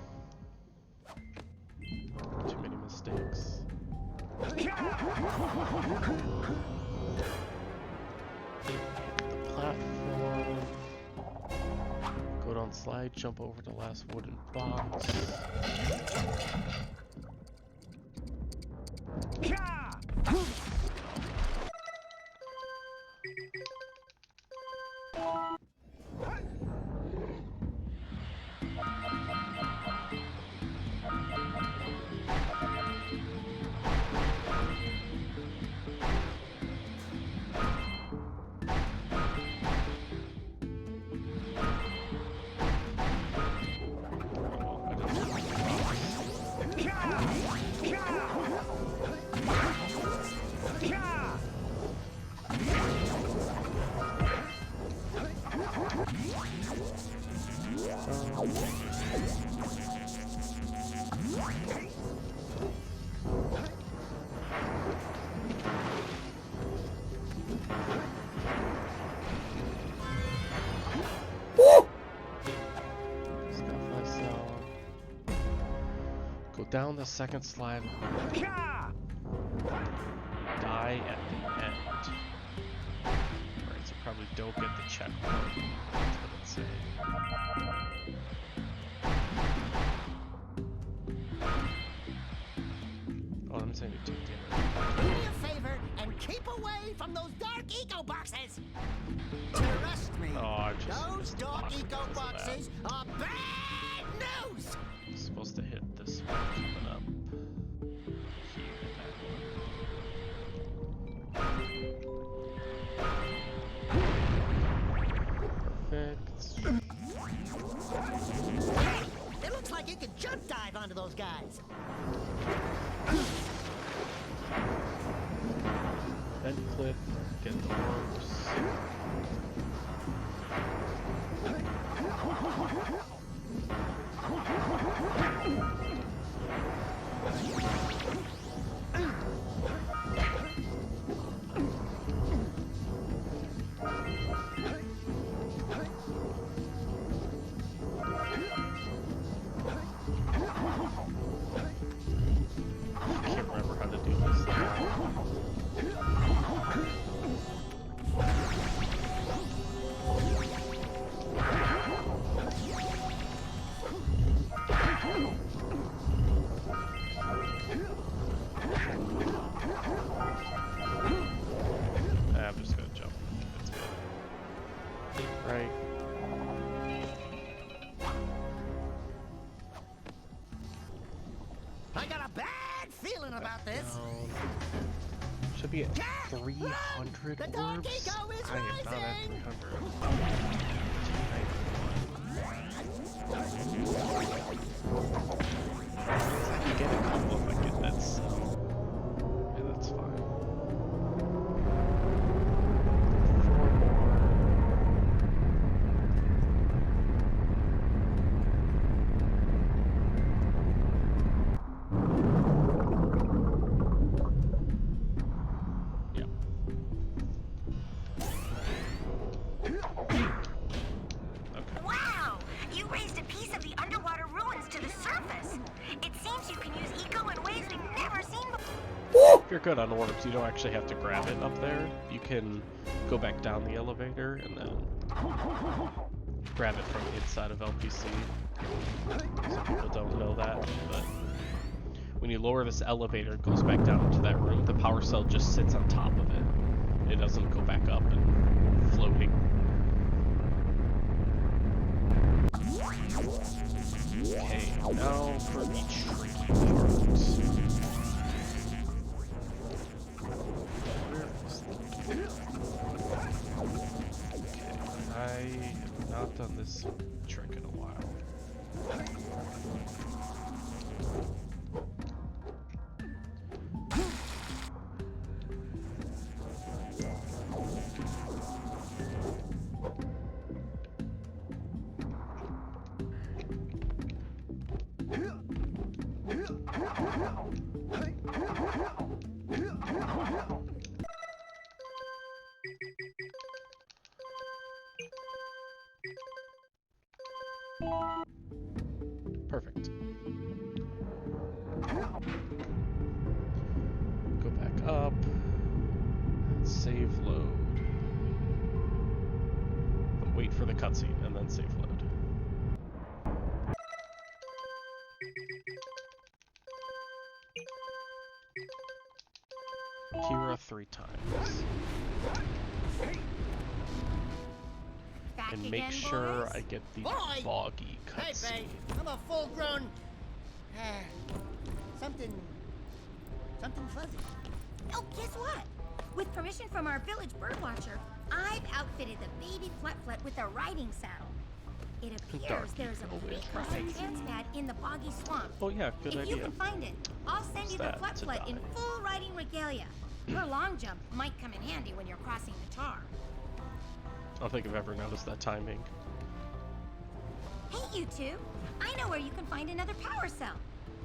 Too many mistakes. The platform. Go down slide, jump over the last wooden box. Down the second slide. Die at the end. Alright, so probably don't get the checkpoint. That's what it's saying. Oh, I'm saying to take damage. Do me a favor and keep away from those dark eco boxes! Trust me, those dark eco boxes are bad news! I'm supposed to hit this one coming up here, that one. Perfect. Hey, it looks like you could jump dive onto those guys. Then clip, get the orbs. About this. Should be at 300 the dark orbs. eco is I am not at rising. 300. I can get a couple if I get that cell. Yeah, that's fine. 4 more. If you're good on orbs, you don't actually have to grab it up there. You can go back down the elevator and then grab it from inside of LPC. Some people don't know that, but when you lower this elevator, it goes back down into that room. The power cell just sits on top of it. It doesn't go back up and floating. Okay, now for the tricky parts. I have not done this trick in a while. Perfect. up. Save load. Wait for the cutscene and then save load. Kira 3 times. And make again, sure boys? I get the Boy! boggy Hey, cutscene. babe, I'm a full-grown... something fuzzy. Oh, guess what? With permission from our village birdwatcher, I've outfitted the baby Flet-Flet with a riding saddle. It appears there's a precursor transpad in the boggy swamp. Oh yeah, good If idea. you can find it, I'll send you the Flet-Flet in full riding regalia. Her long jump might come in handy when you're crossing the tar. I don't think I've ever noticed that timing. Hey, you two! I know where you can find another power cell.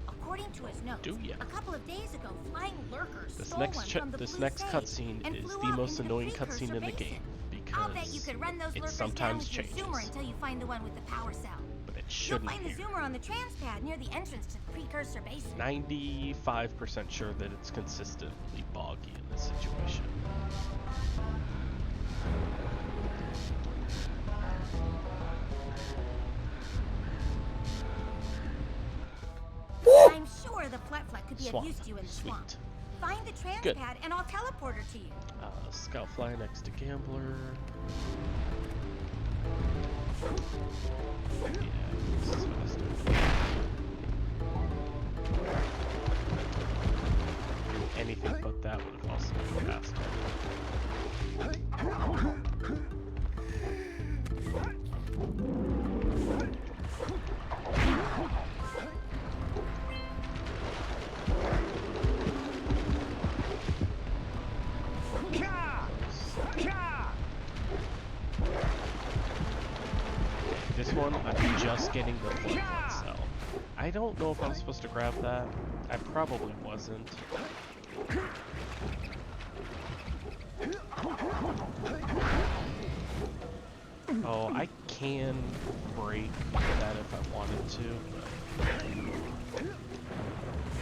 According to his notes, Do ya? a couple of days ago, flying lurkers This stole next one from the Blue next Sage cutscene and is flew the off most into the annoying precursor cutscene in the basin. game I'll bet you because could run those it lurkers down sometimes with your changes. zoomer until you find the one with the power cell. But it You'll shouldn't find the here. zoomer on the transpad near the entrance to the precursor basin. 95% sure that it's consistently boggy in this situation. I'm sure the Flet-Flet could be Swamp. of use to you in the Sweet. swamp. Find the Good. transpad and I'll teleport her to you. Scoutfly next to Gambler. Yeah, this is faster. Anything but that would have also been faster. This one, I'm just getting the Flet-Flet cell. I don't know if I'm supposed to grab that. I probably wasn't. Oh, I can break that if I wanted to, but...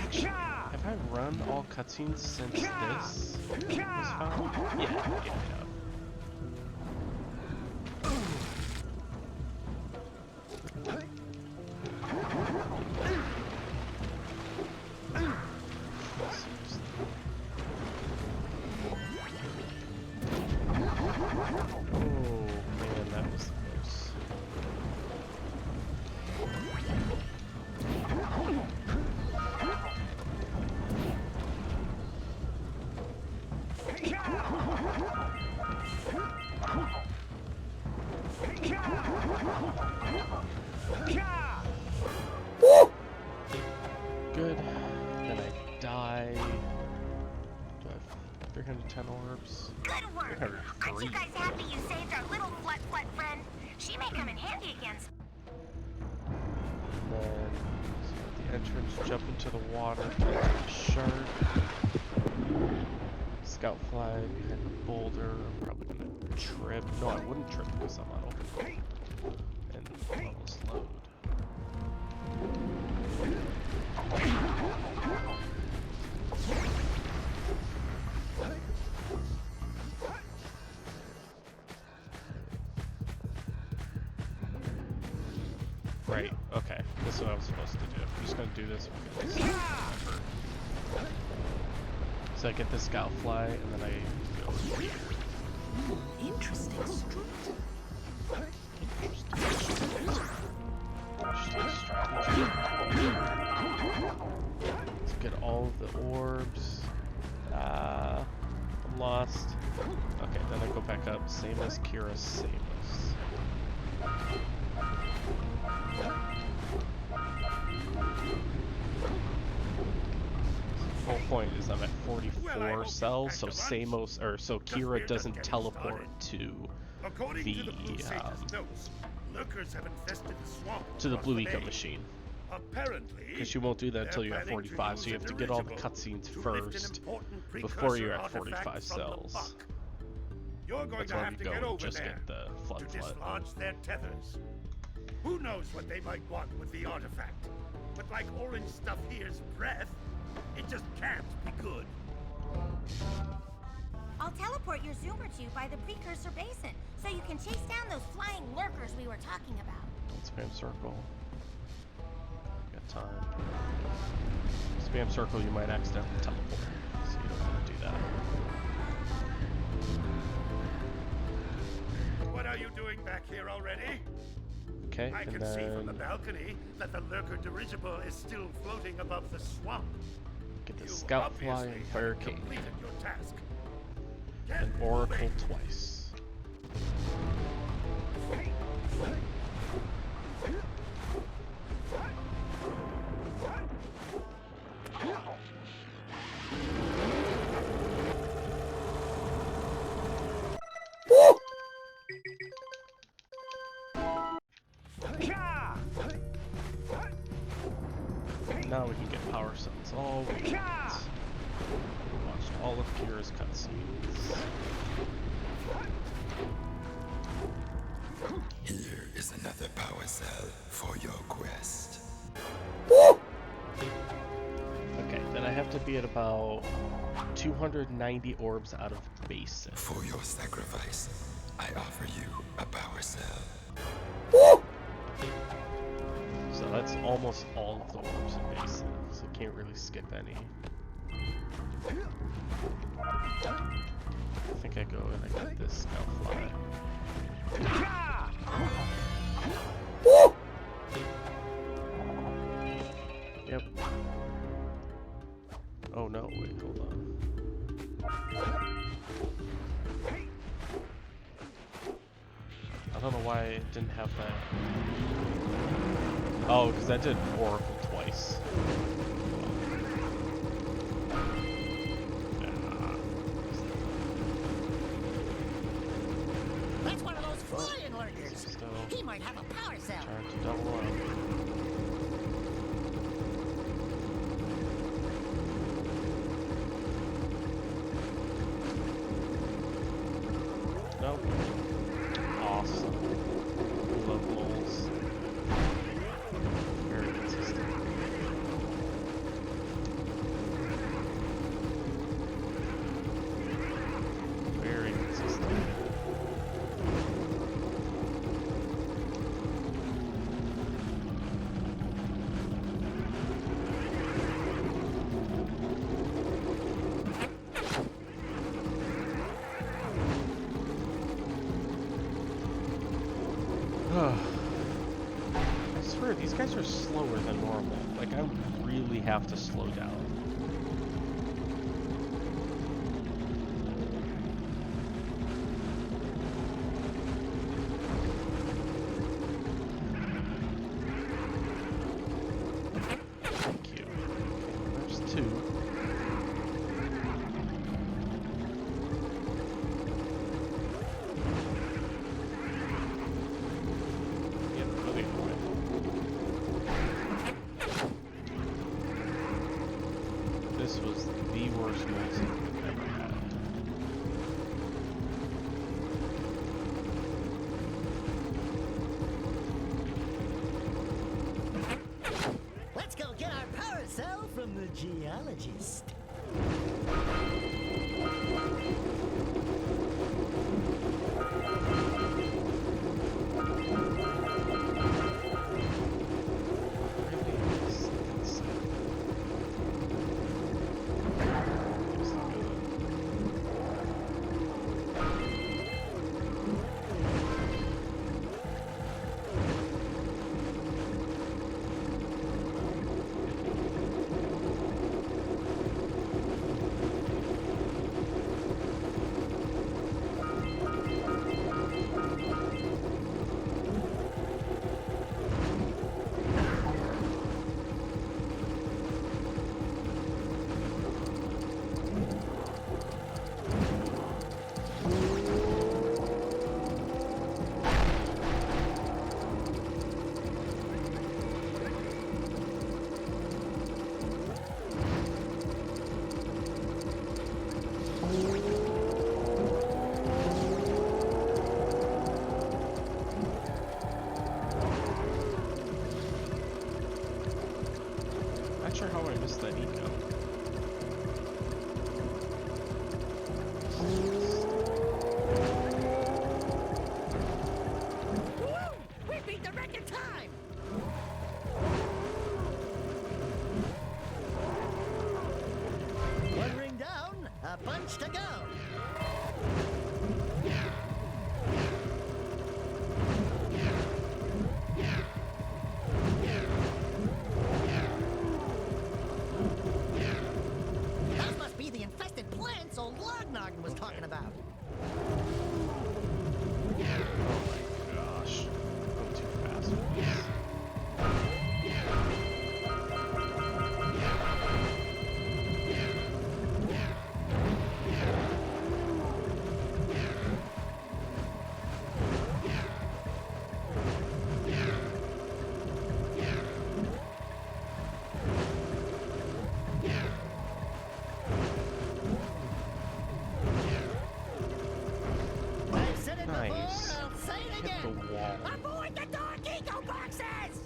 Actually, have I run all cutscenes since this was found? Yeah, I have. Oh man, that was close. Good. Then I die. Do I have 310 orbs? Good work! Aren't you guys happy you saved our little Flet-Flet friend? She may come in handy against... And then so at the entrance, jump into the water, get to the shark. Scout fly behind the boulder. I'm probably gonna trip. No, I wouldn't trip because I'm on OpenGOAL. And levels load. Right, okay. This is what I was supposed to do. I'm just gonna do this because I remember. So I get the scout fly and then I go here. Interesting street. Interesting strategy. Let's get all of the orbs. I'm lost. Okay, then I go back up. Same as Kira, same as. Whole point is I'm at 44 cells, so Samos or so Kira doesn't teleport to the lurkers have infested the swamp to the across Blue the Eco bay. machine. Apparently, Because you won't do that until you're at they're planning to 45, so you use have to a get all the dirigible cutscenes to lift an first important before you're precursor at 45 artifact from the cells. buck. You're going That's to why have we to go get and over just there get the to Flet-Flet. dislodge their tethers. Who knows what they might want with the artifact? But like orange stuff here's breath, it just can't be good. I'll teleport your zoomer to you by the precursor basin, so you can chase down those flying lurkers we were talking about. Don't spam circle. Got time. Spam circle, you might accidentally teleport. So you don't want to do that. What are you doing back here already? Okay, I can see from the balcony that the lurker dirigible is still floating above the swamp. Get the You scout fly obviously and haven't barricade. completed your task. And oracle twice. Now we can get power cells all we want. Watch all of Kira's cutscenes. Here is another power cell for your quest. Okay, then I have to be at about 290 orbs out of basin. For your sacrifice, I offer you a power cell. So that's almost all of the orbs in basin, so I can't really skip any. I think I go and I get this scout fly. Yep. Oh no, wait, hold on. I don't know why it didn't have that. Oh, because I did Oracle twice. That's one of those flying lurkers. He might have a power cell. Trying to double up. Nope. Awesome. We love moles. Very consistent. Very consistent. I swear, these guys are slower than normal. Like, I really have to slow down. Thank you. Okay, there's two. Yep, go the other way. This was the worst music I've ever had. Let's go get our power cell from the geologist. Not sure how I missed that eco. Nice. Hit the wall. Avoid the dark eco boxes!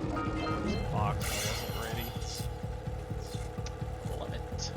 There's a box, I wasn't ready. Love it.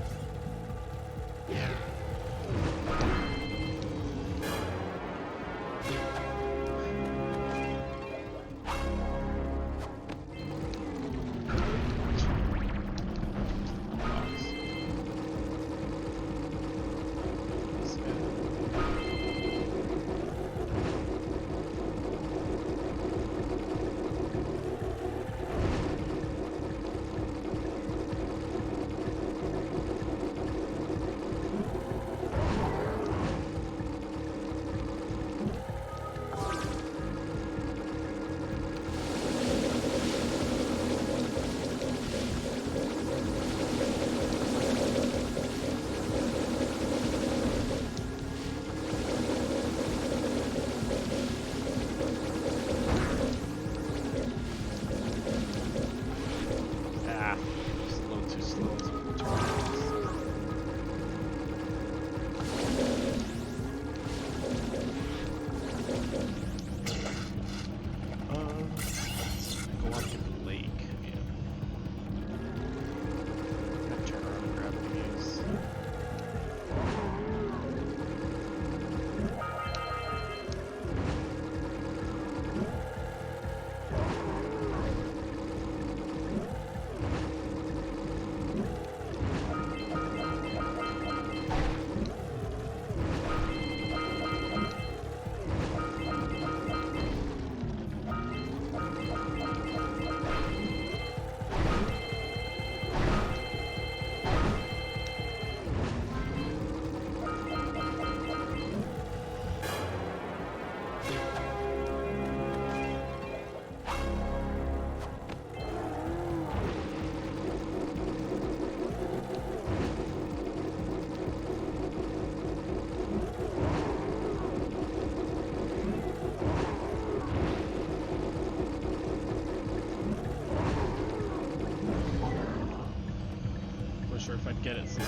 Sure if I'd get it since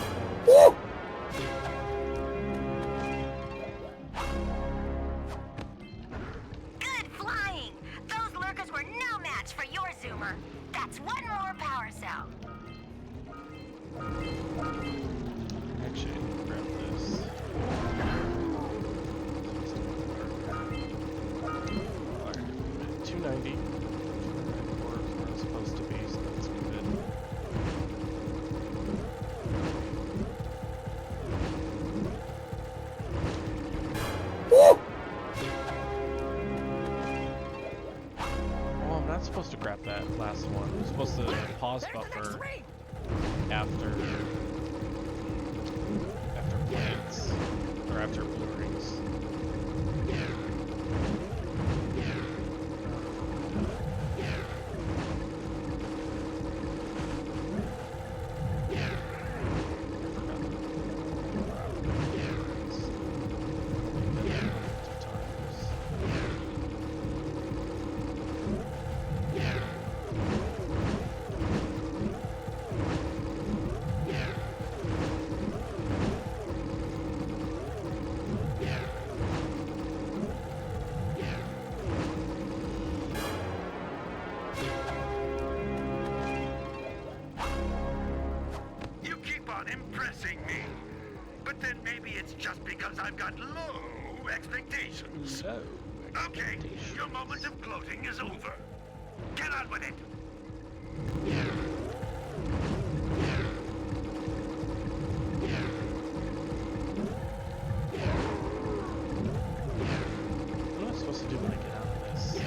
Good flying! Those lurkers were no match for your zoomer. That's one more power cell. actually I need to grab this. Alright, 290. 294 is where it's supposed to be, so that's good. Supposed to grab that last one. I'm supposed to pause buffer after plants or after blue rings. Impressing me. But then maybe it's just because I've got low expectations. Low okay, your moment of gloating is over. Get on with it. What am I supposed to do when I get out of this?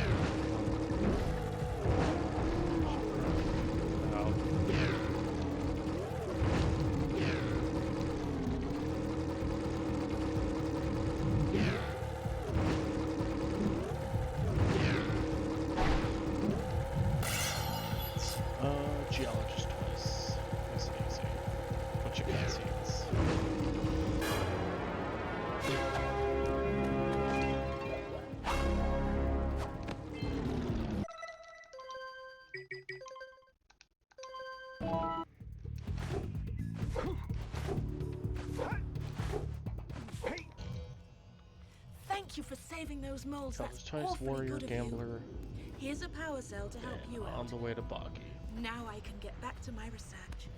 Thank you for saving those moles. That's Chinese awfully warrior, good of gambler. you. Here's a power cell to help you On out. the way to Boggy. Now I can get back to my research.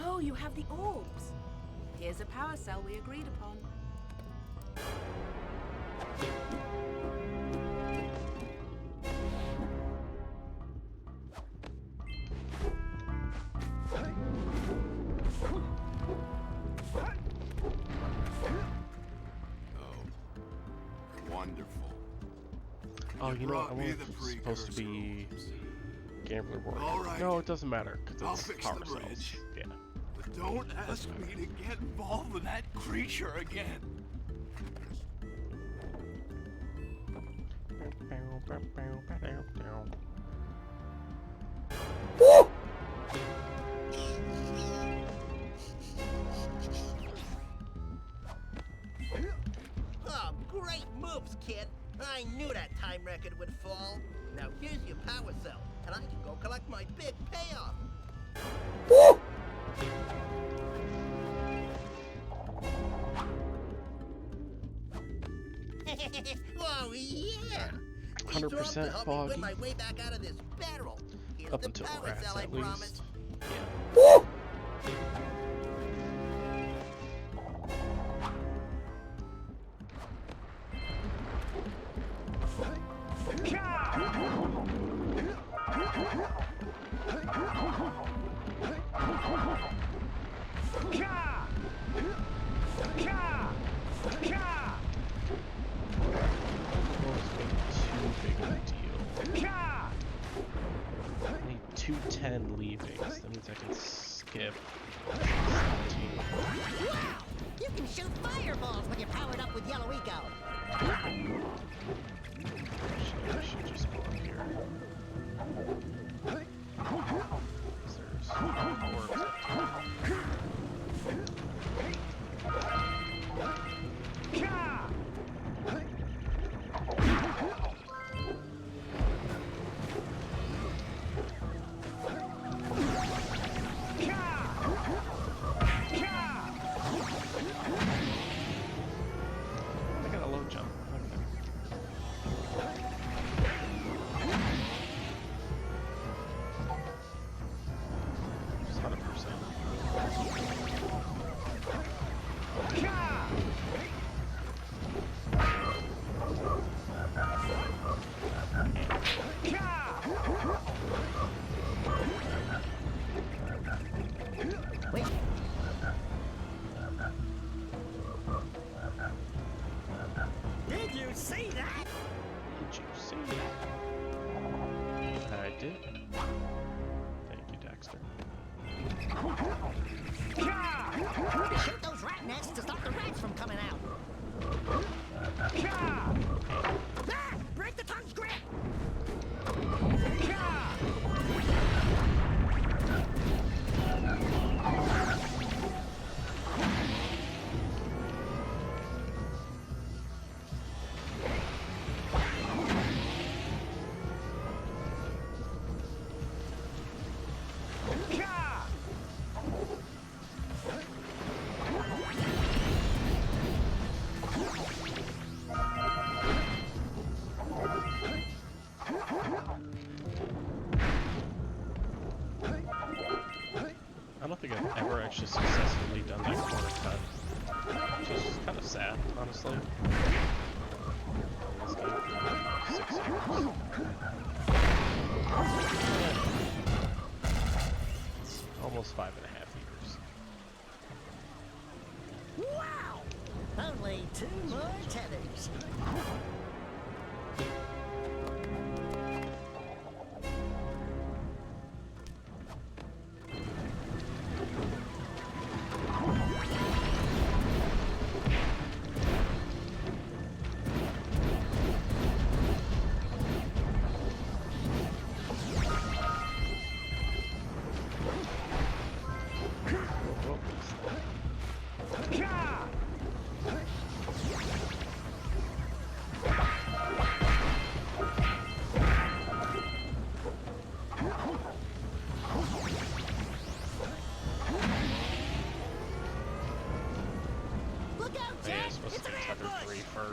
Oh, you have the orbs. Here's a power cell we agreed upon. Wonderful. Oh, you know what? I brought me want the supposed to be Gambler Warrior. All right. No, it doesn't matter because I'll it's fix power the cells. bridge. Yeah. But don't ask me to get involved with that creature again. Oh, great moves, kid. I knew that time record would fall. Now here's your power cell, and I can go collect my big payoff. Oh, yeah! 100% Boggy. Boggy. My way back out of this barrel. Here's Up the until power rats, cell I at least. promised. Yeah. I need 210 leavings. That means I can skip. Wow! You can shoot fireballs when you're powered up with Yellow Eco. I should just go up here. There's orbs. I got a low jump. Just 100%. Wait. Did you see that? Did you see that? I did. Thank you, Dexter. Shoot those rat nests to stop the rats from coming out. There! Break the tongue's grip! I don't think I've ever actually successfully done that corner cut. Which is kind of sad, honestly. This game for 6 years. It's almost 5.5 years. Wow! Only 2 more tethers.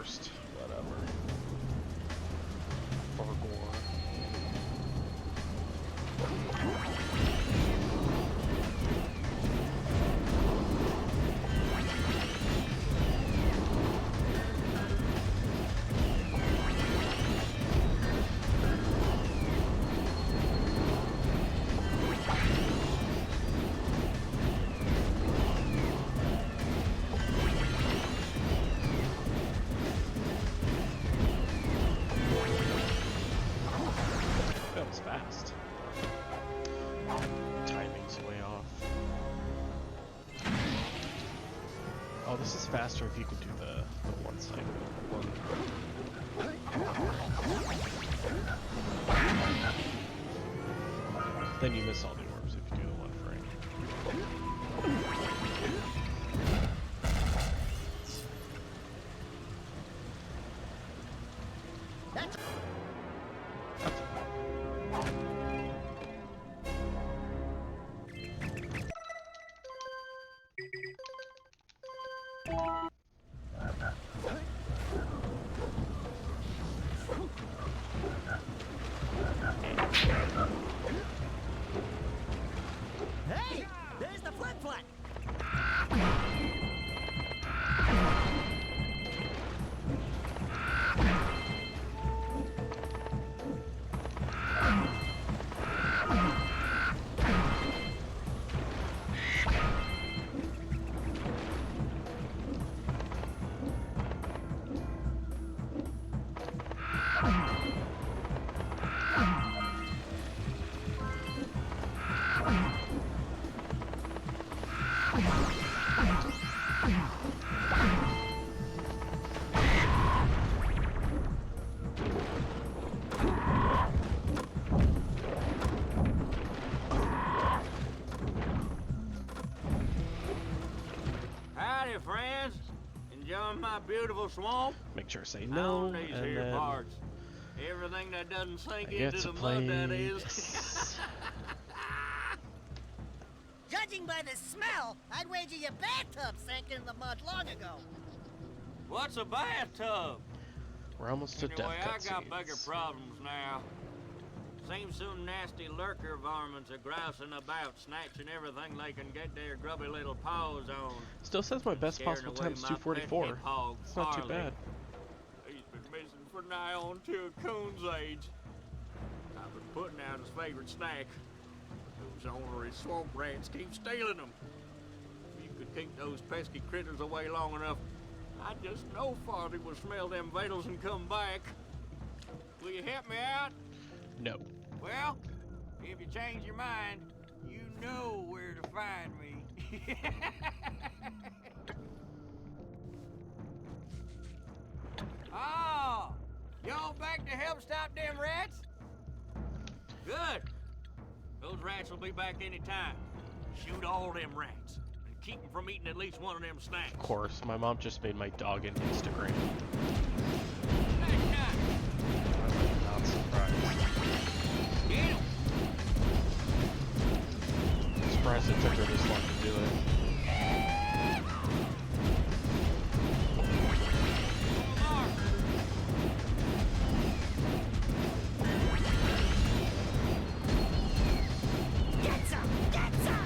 first. Whatever. Or gore. That was fast. Timing's way off. Oh, this is faster if you can do the one cycle. Then you miss all the orbs if you do the one frame. That's Hey, there's the flip-flap. Howdy, friends. Enjoying my beautiful swamp? Make sure to say no, On these and here then parts. Everything that doesn't sink I get into to the play. mud, that is. Judging by the smell, I'd wager your bathtub sank in the mud long ago. What's a bathtub? We're almost to Anyway, death I got bigger cutscenes. problems now. Seems some nasty lurker varmints are grousing about, snatching everything they can get their grubby little paws on. Still says my best Scaring possible away time's my 244. pesky hog, It's not too Harley. bad. He's been missing for nigh on to a coon's age. I've been putting out his favorite snack. Those ornery swamp rats keep stealing them. If you could keep those pesky critters away long enough, I just know Farley will smell them vitals and come back. Will you help me out? No. Well, if you change your mind, you know where to find me. Oh, y'all back to help stop them rats? Good. Those rats will be back any time. Shoot all them rats and keep them from eating at least one of them snacks. Of course, my mom just made my dog an Instagram. I'm not surprised. Get him. Surprised it took her this long to do it. Get some! Get some!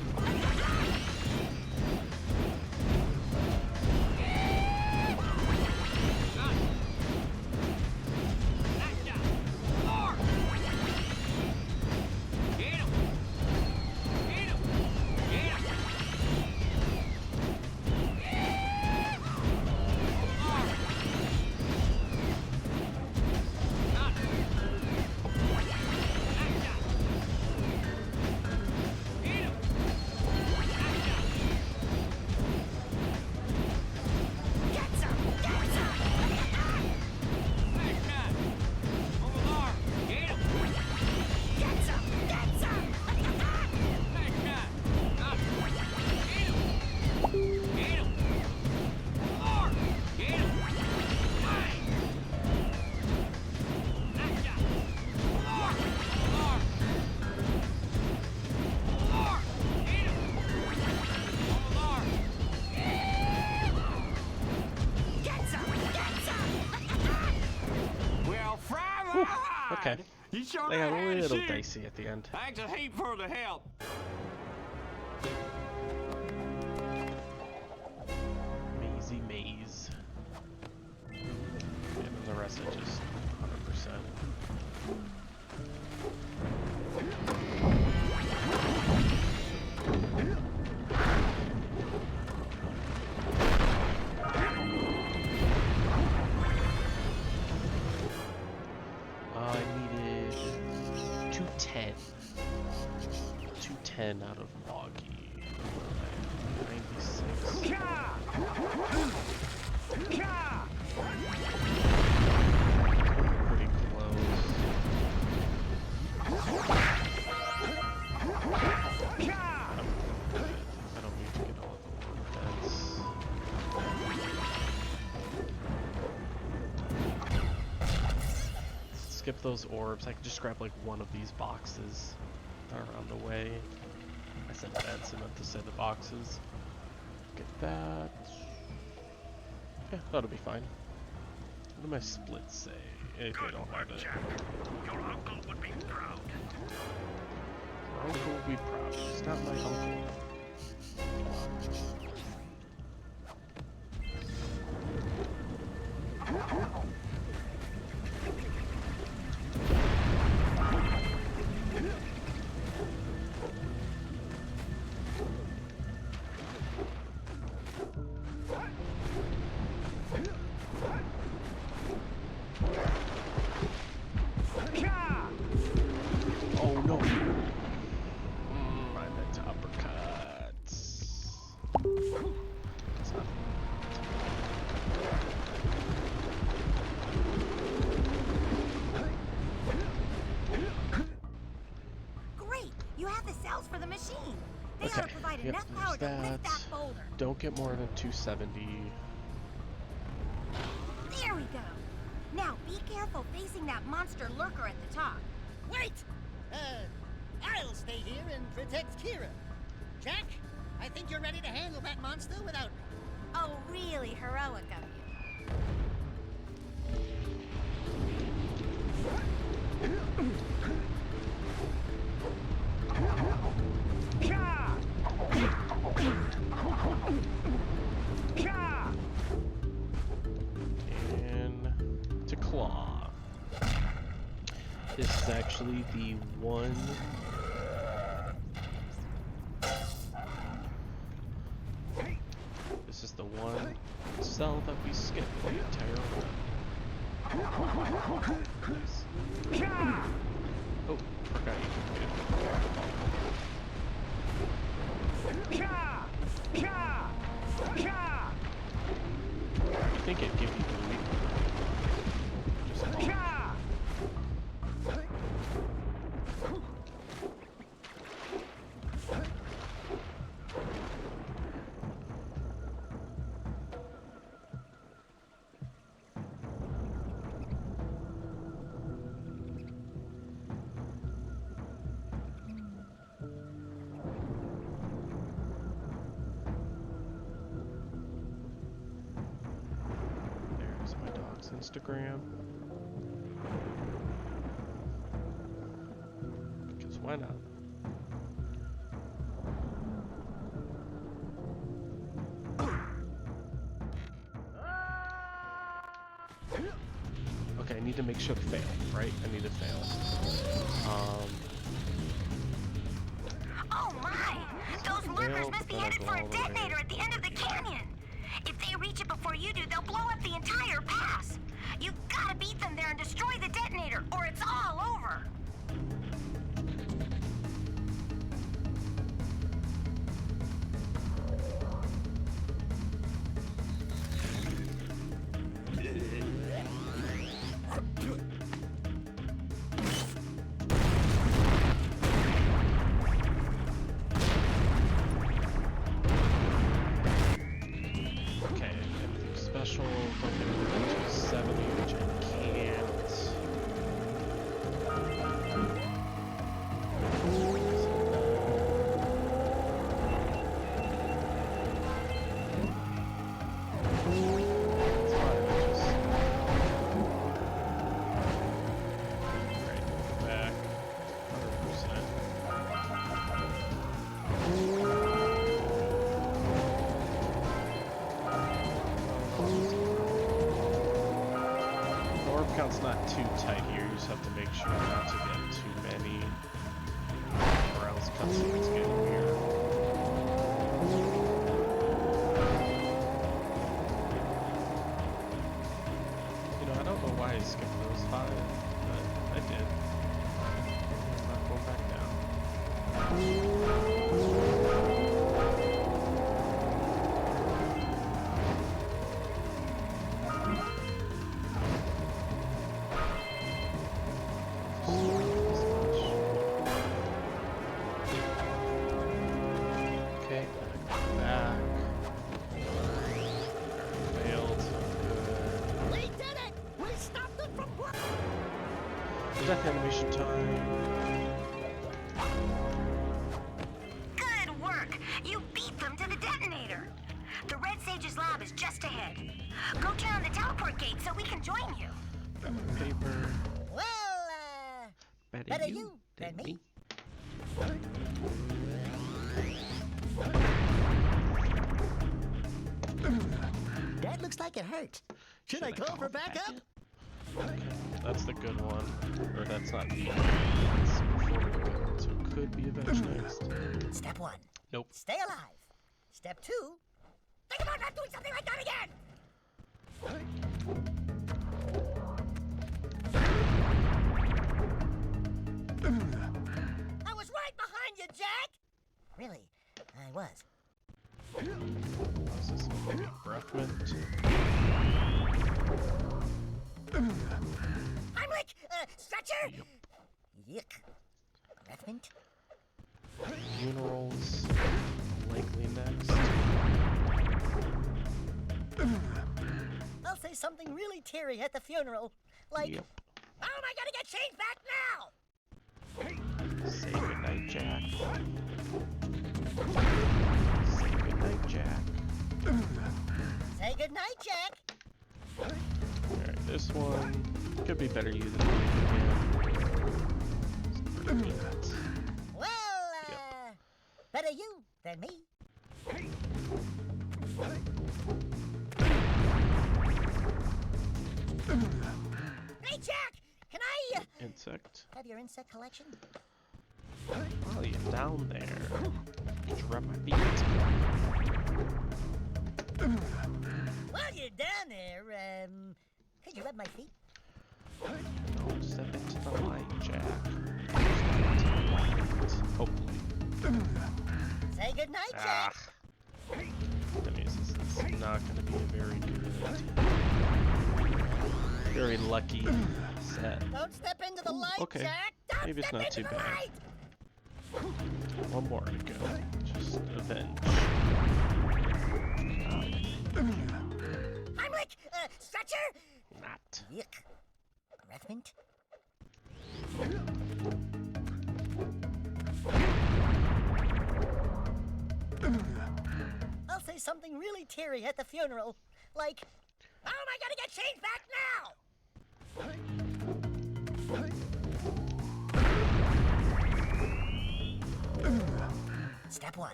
Okay. You sure They got had a little shit. dicey at the end. Thanks a heap for the help. Mazy maze. And the rest are just 100%. I needed 210. 210 out of Loggy. 96. Pretty close. I don't need to get all the orb vents. Skip those orbs. I can just grab like one of these boxes that are on the way. I said vents, I meant to say the boxes. Get that. Yeah, that'll be fine. What do my splits say? If they don't have it. Your uncle would be proud. Your uncle would be proud. He's not my uncle. Oh no! I meant to uppercuts. That's not Great! You have the cells for the machine. They ought okay. to provide Yep, enough there's power to lift that. that boulder. Don't get more than 270. There we go. Now be careful facing that monster lurker at the top. Wait! I'll stay here and protect Kira. Jack, I think you're ready to handle that monster without me. Oh, really heroic of you. And to claw. This is actually the one. This is the one cell that we skipped the entire run. Nice. Oh, forgot you could I think it'd give you the weak. Just there's my dog's Instagram. Because why not? Okay, I need to make sure to fail, right? I need to fail. Oh my! Those lurkers must be headed for a detonator at the end of the canyon. If they reach it before you do, they'll blow up the entire pass. You've got to beat them there and destroy the detonator, or it's all over. Okay, anything special? Don't get more than 270, which I can't. count's not too tight here. You just have to make sure not to get too many, or else cutscenes get weird. You know, I don't know why I skipped those 5, but I did. I'm not going back down. Okay, back. Failed. We did it! We stopped them from what? Death animation time. Good work! You beat them to the detonator. The Red Sage's lab is just ahead. Go turn on the teleport gate so we can join you. Got my paper. Well, better you than me. That looks like it hurt. Should I call for backup? Okay, that's the good one. Or that's not the that's before the good one, so it could be Avenge next. Step 1. Nope. Stay alive. Step 2. Think about not doing something like that again! I was right behind you, Jack! Really, I was. This is a big breath mint. Heimlich! Stretcher! Yep. Yuck. Breath mint? Funerals. Likely next. I'll say something really teary at the funeral. Like, Yep. how am I gonna get changed back now? Say goodnight, Jack. Say goodnight, Jack. Say goodnight, Jack. Alright, this one could be better you than me again. It's pretty neat. Well, Yep. better you than me. Hey, Jack! Can I, Insect. have your insect collection? While you're down there, could you rub my feet? While you're down there, could you rub my feet? Don't step into the light, Jack. Step into the light. Hopefully. Say goodnight, Ah. Jack. That means this is not going to be a very good, very lucky set. Don't step into the light, okay. Jack. Don't Maybe it's step not into too the bad. light. One more to go. Just avenge. Heimlich! Stretcher! Not. Yuck. Breath mint? I'll say something really teary at the funeral. Like, how am I gonna get changed back now? Step 1.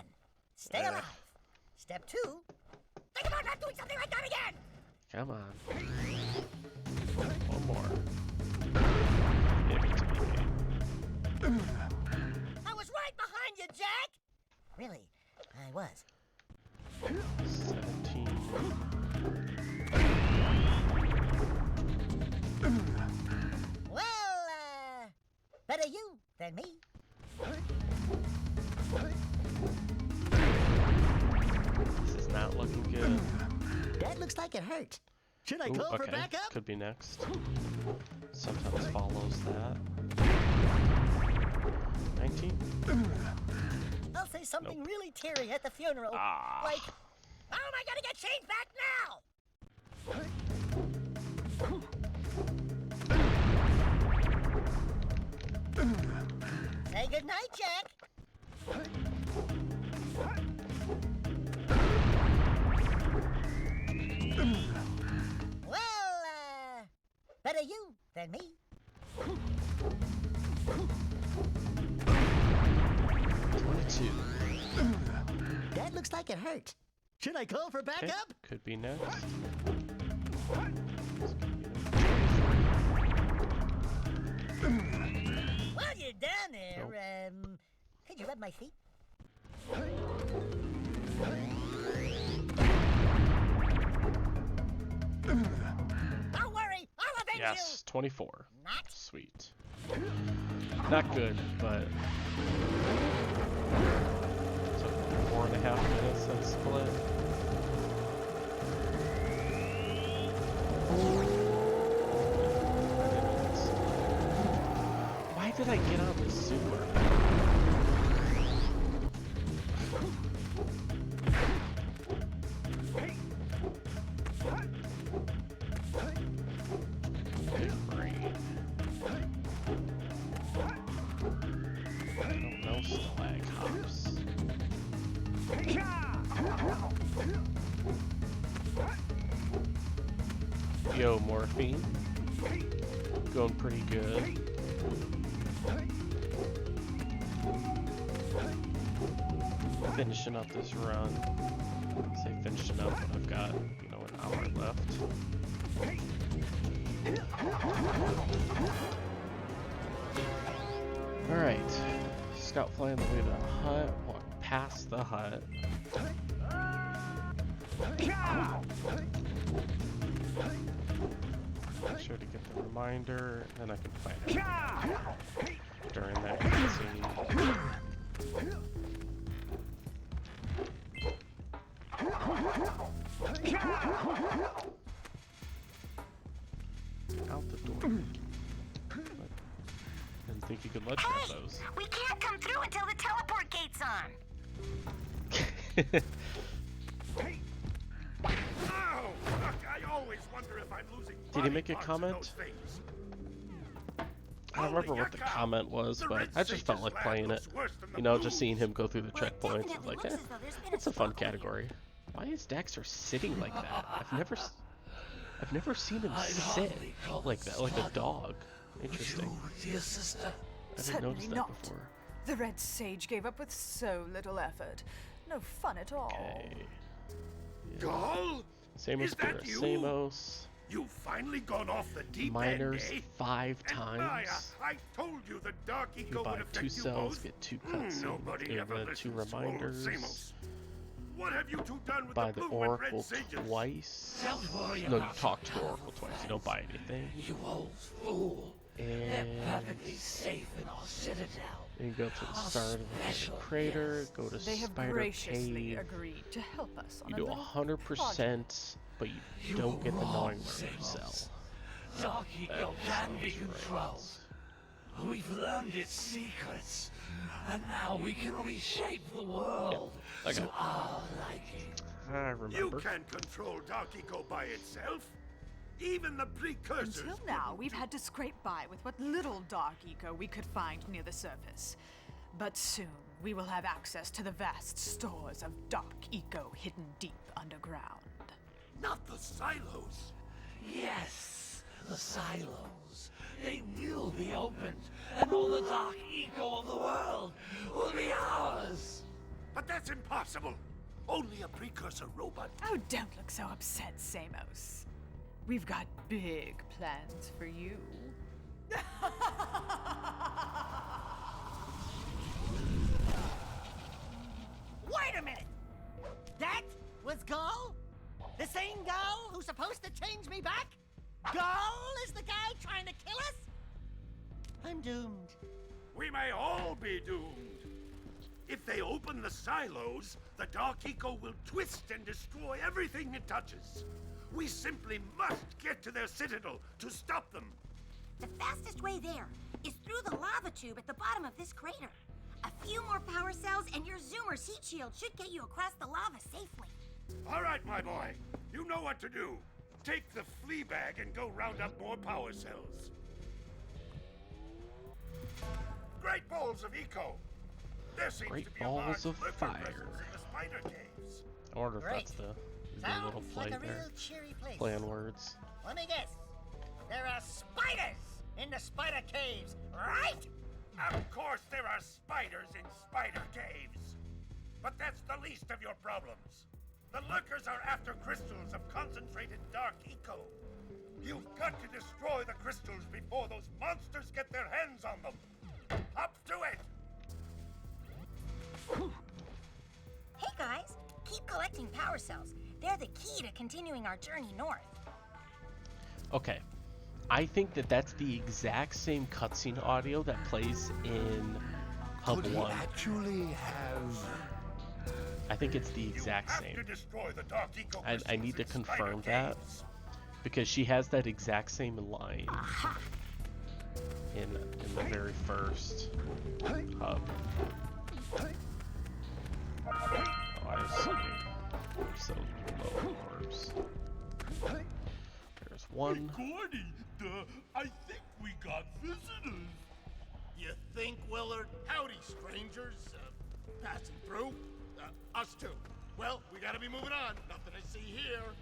Stay alive. Step 2. Think about not doing something like that again! Come on. One more. Give it to me, game. I was right behind you, Jack! Really, I was. 17. Well, better you than me. This is not looking good. That looks like it hurt. Should I Ooh, call for okay. backup? Could be next. Sometimes follows that. 19? I'll say something really teary at the funeral. Ah. Like, how am I gonna get changed back now? Say goodnight, Jack. Well, better you than me. 22. That looks like it hurt. Should I call for backup? Okay. Could be next. This could be number 23. While you're down there, could you rub my feet? Don't worry, I'll avenge you! Yes, 24. Sweet. Not good, but... So 4.5 minutes that's split. Why did I get on this sewer? Yo, morphine. Going pretty good. Finishing up this run. Say finishing up when I've got, you know, an hour left. Alright. Scout flying the way to the hut. Walk past the hut. Make sure to get the reminder, and I can plant it during that cutscene. Out the door. Didn't think you could let grab those. We can't come through until the teleport gate's on. Oh, look, I always wonder if I'm losing. Did he make a comment? I don't remember what the comment was, but I just felt like playing it. You know, just seeing him go through the checkpoints. It's like, eh, it's a fun category. Why is Daxter sitting like that? I've never seen him sit like that, like a dog. Interesting. I didn't notice that before. The Red Sage gave up with so little effort. No fun at all. Okay. Gall? Samos, Samos. You've finally gone off the deep Miners end, eh? 5 And Maya, times. I told you the dark You eco buy would 2 affect you cells, both. get 2 cuts. Nobody ever the 2 listens to old reminders. Samos. What have you two done with Buy the the blue and red Oracle sages? twice. Don't worry No, you about talk to the Oracle twice. You don't buy anything. You old fool. They're And perfectly safe in our citadel. you go to the start of the crater, go to They have Spider graciously Cave. agreed to help us on You a do little 100%, but you don't get the gnawing worm Samos. cell. Dark Eco can be sounds right. controlled. We've learned its secrets, and now we can reshape the world Yeah, to okay. our liking. I You remember. can't control dark eco by itself. Even the precursors. Until now, we've had to scrape by with what little dark eco we could find near the surface. But soon, we will have access to the vast stores of dark eco hidden deep underground. Not the silos. Yes, the silos. They will be opened, and all the dark eco of the world will be ours. But that's impossible. Only a precursor robot. Oh, don't look so upset, Samos. We've got big plans for you. Wait a minute! That was Gall? The same Gall who's supposed to change me back? Gall is the guy trying to kill us? I'm doomed. We may all be doomed. If they open the silos, the dark eco will twist and destroy everything it touches. We simply must get to their citadel to stop them. The fastest way there is through the lava tube at the bottom of this crater. A few more power cells and your Zoomer's heat shield should get you across the lava safely. All right, my boy. You know what to do. Take the flea bag and go round up more power cells. Great balls of eco. There seems Great to be a balls large of lurker fire. presence in the spider caves. I wonder if Great. that's the Sounds little play like a there. real cheery place. Play on words. Let me guess. There are spiders in the spider caves, right? Of course there are spiders in spider caves. But that's the least of your problems. The lurkers are after crystals of concentrated dark eco. You've got to destroy the crystals before those monsters get their hands on them. Up to it! Hey guys, keep collecting power cells. They're the key to continuing our journey north. Okay. I think that that's the exact same cutscene audio that plays in Hub Could 1. he actually have... I think it's the exact same. To destroy the dark eco I need to confirm that because she has that exact same line in the very first hub. Oh, I see. So low orbs. There's one. Hey, Gordy, I think we got visitors. You think, Willard? Howdy, strangers. Passing through? Us too. Well, we gotta be moving on. Nothing I see here.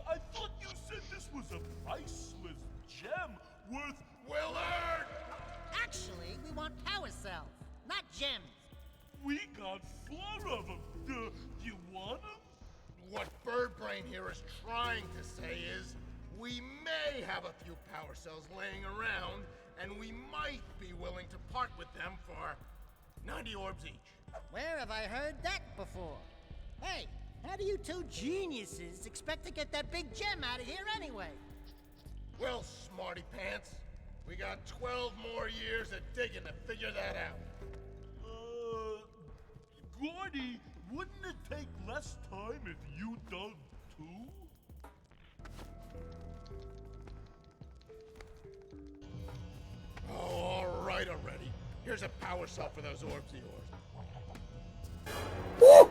I thought you said this was a priceless gem worth... Willard! Actually, we want power cells, not gems. We got 4 of them. Do you want them? What Birdbrain here is trying to say is, we may have a few power cells laying around, and we might be willing to part with them for 90 orbs each. Where have I heard that before? Hey, how do you two geniuses expect to get that big gem out of here anyway? Well, smarty pants, we got 12 more years of digging to figure that out. Gordy, wouldn't it take less time if you dug too? Oh, all right already. Here's a power cell for those orbs of yours. Oh,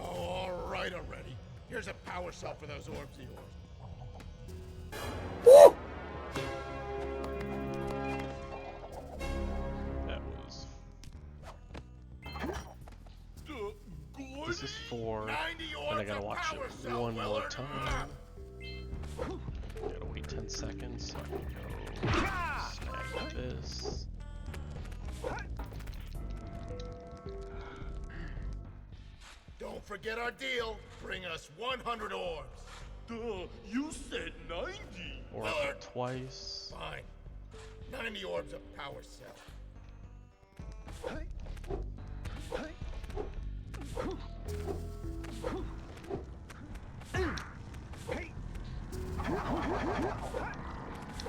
all right already. Here's a power cell for those orbs of yours. That was. This is 4, and I gotta watch it one more time. Gotta wait 10 seconds so I can go snag this. Don't forget our deal. Bring us 100 orbs. You said 90. Or twice. Fine. 90 orbs of power cell.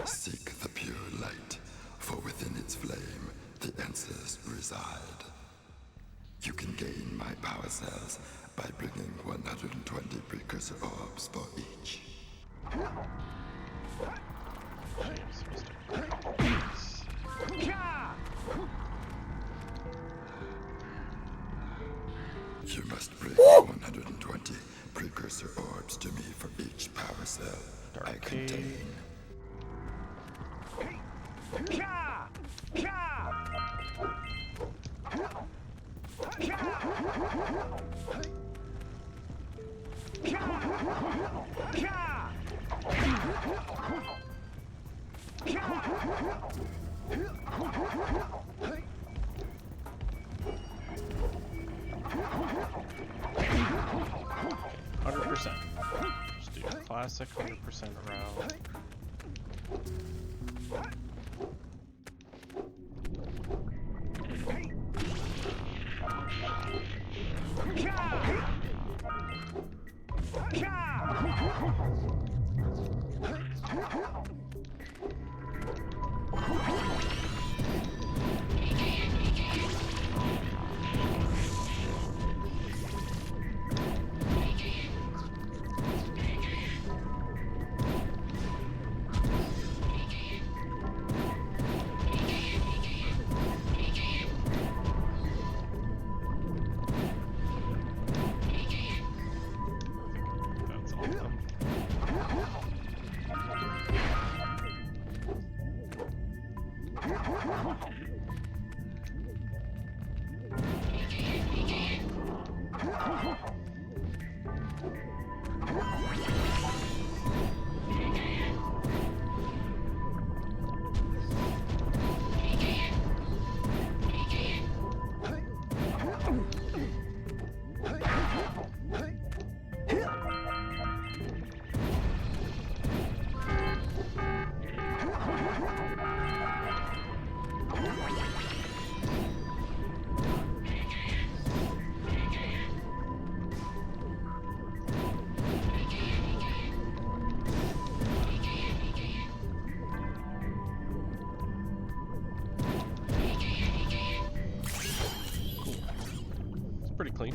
Seek the pure light, for within its flame the answers reside. You can gain my power cells by bringing 120 precursor orbs for each. You must bring 120 precursor orbs to me for each power cell I contain. Just do classic 100% around. clean.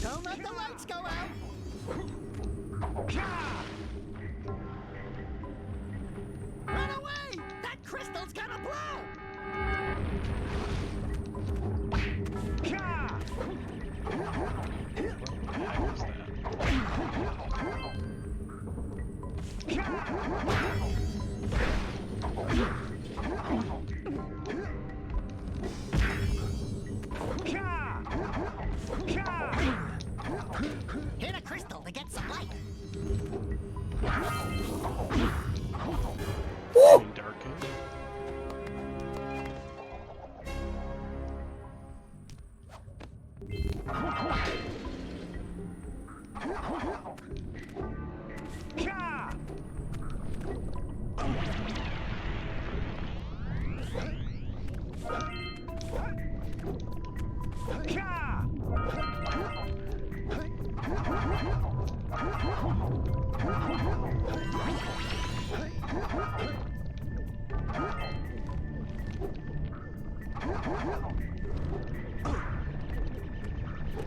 Don't let the lights go out. Run away! That crystal's gonna blow! Hit a crystal to get some light. Darken.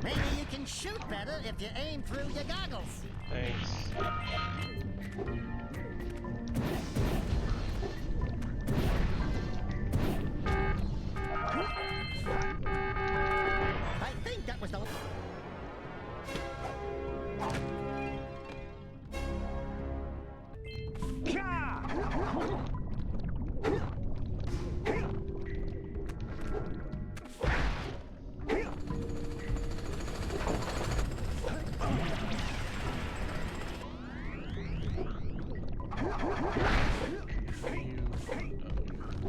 Maybe you can shoot better if you aim through your goggles. Thanks. I think that was the...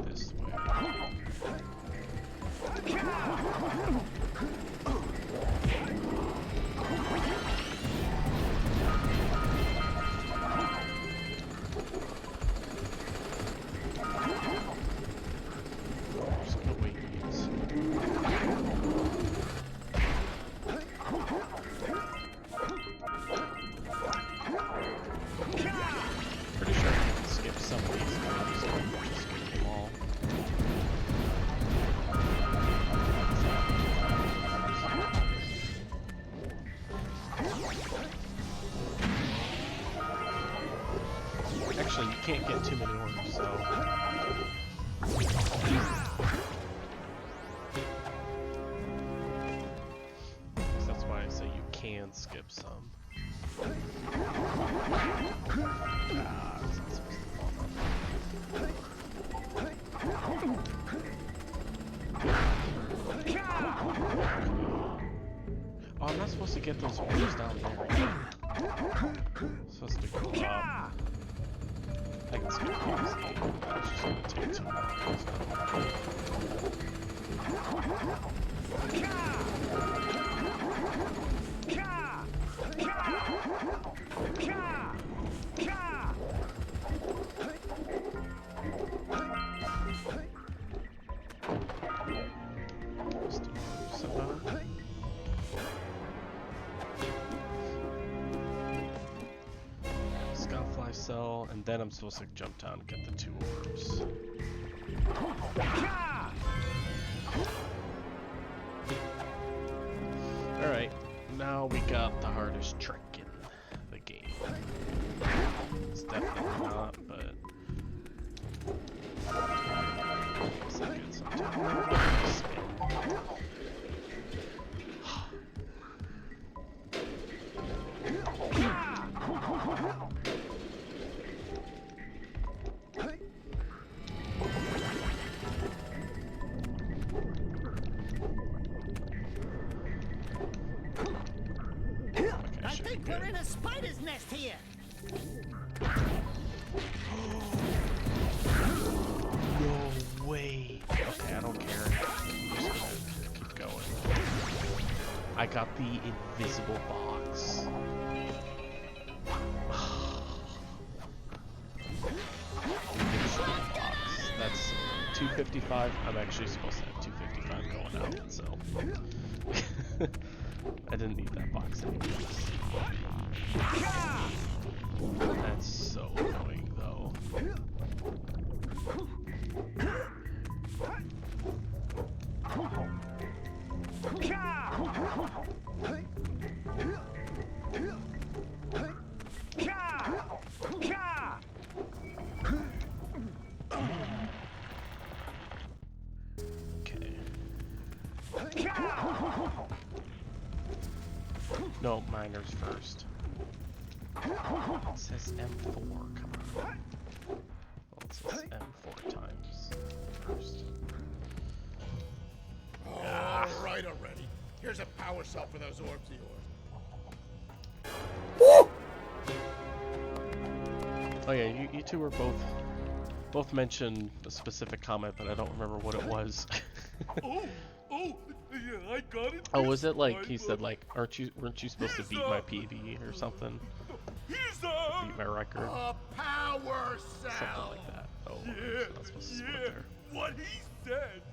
This way. Just gonna wait these. Pretty sure I can skip some of these moves, or just skip them all. Actually, you can't get too many orbs, so... So that's why I say you can skip some. It's not supposed to fall Oh, I'm not supposed to get those orbs down there. I'm supposed to go up. I can skip these. It's just gonna take too long. Scoutfly cell, and then I'm supposed to jump down and get the 2 orbs. Alright, now we got the hardest trick in the game. It's definitely not, but... It's not good sometimes. I think we're in a spider's nest here. No way. I got the invisible box. That's 255. I'm actually supposed to have 255 going out, so I didn't need that box anyways. That's so annoying though. No, miners first. It says M4, come on. Well, it says M4 times first. All right already. Here's a power cell for those orbs of yours. Oh yeah, you two were both mentioned a specific comment, but I don't remember what it was. Yeah, I got it. Oh, was it like he said like, weren't you supposed to beat my PB or something? Beat my record. A power cell. Something like that. Oh, Yeah, not supposed to split there. What he said.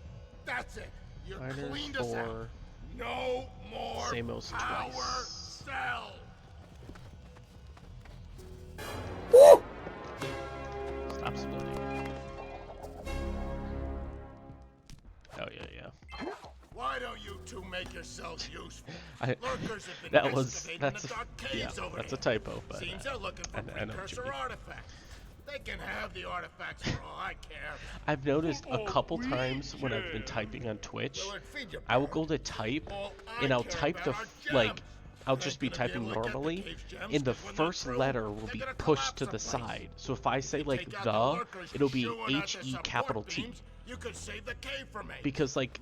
That's it. You're Miners cleaned us out. for No more Samos power twice. cell. Stop splitting. Oh yeah. Why don't you two make yourselves useful? That's the dark caves over that's a here. typo, but Seems they're looking for I know what you precursor mean. artifacts. They can have the artifacts for all I care. I've noticed a couple times when I've been typing on Twitch, I will go to type, and I'll type the I'll just be typing normally, and the first letter will be pushed to the side. So if I say like the, it'll be HE capital T. You could save the cave for me. Because like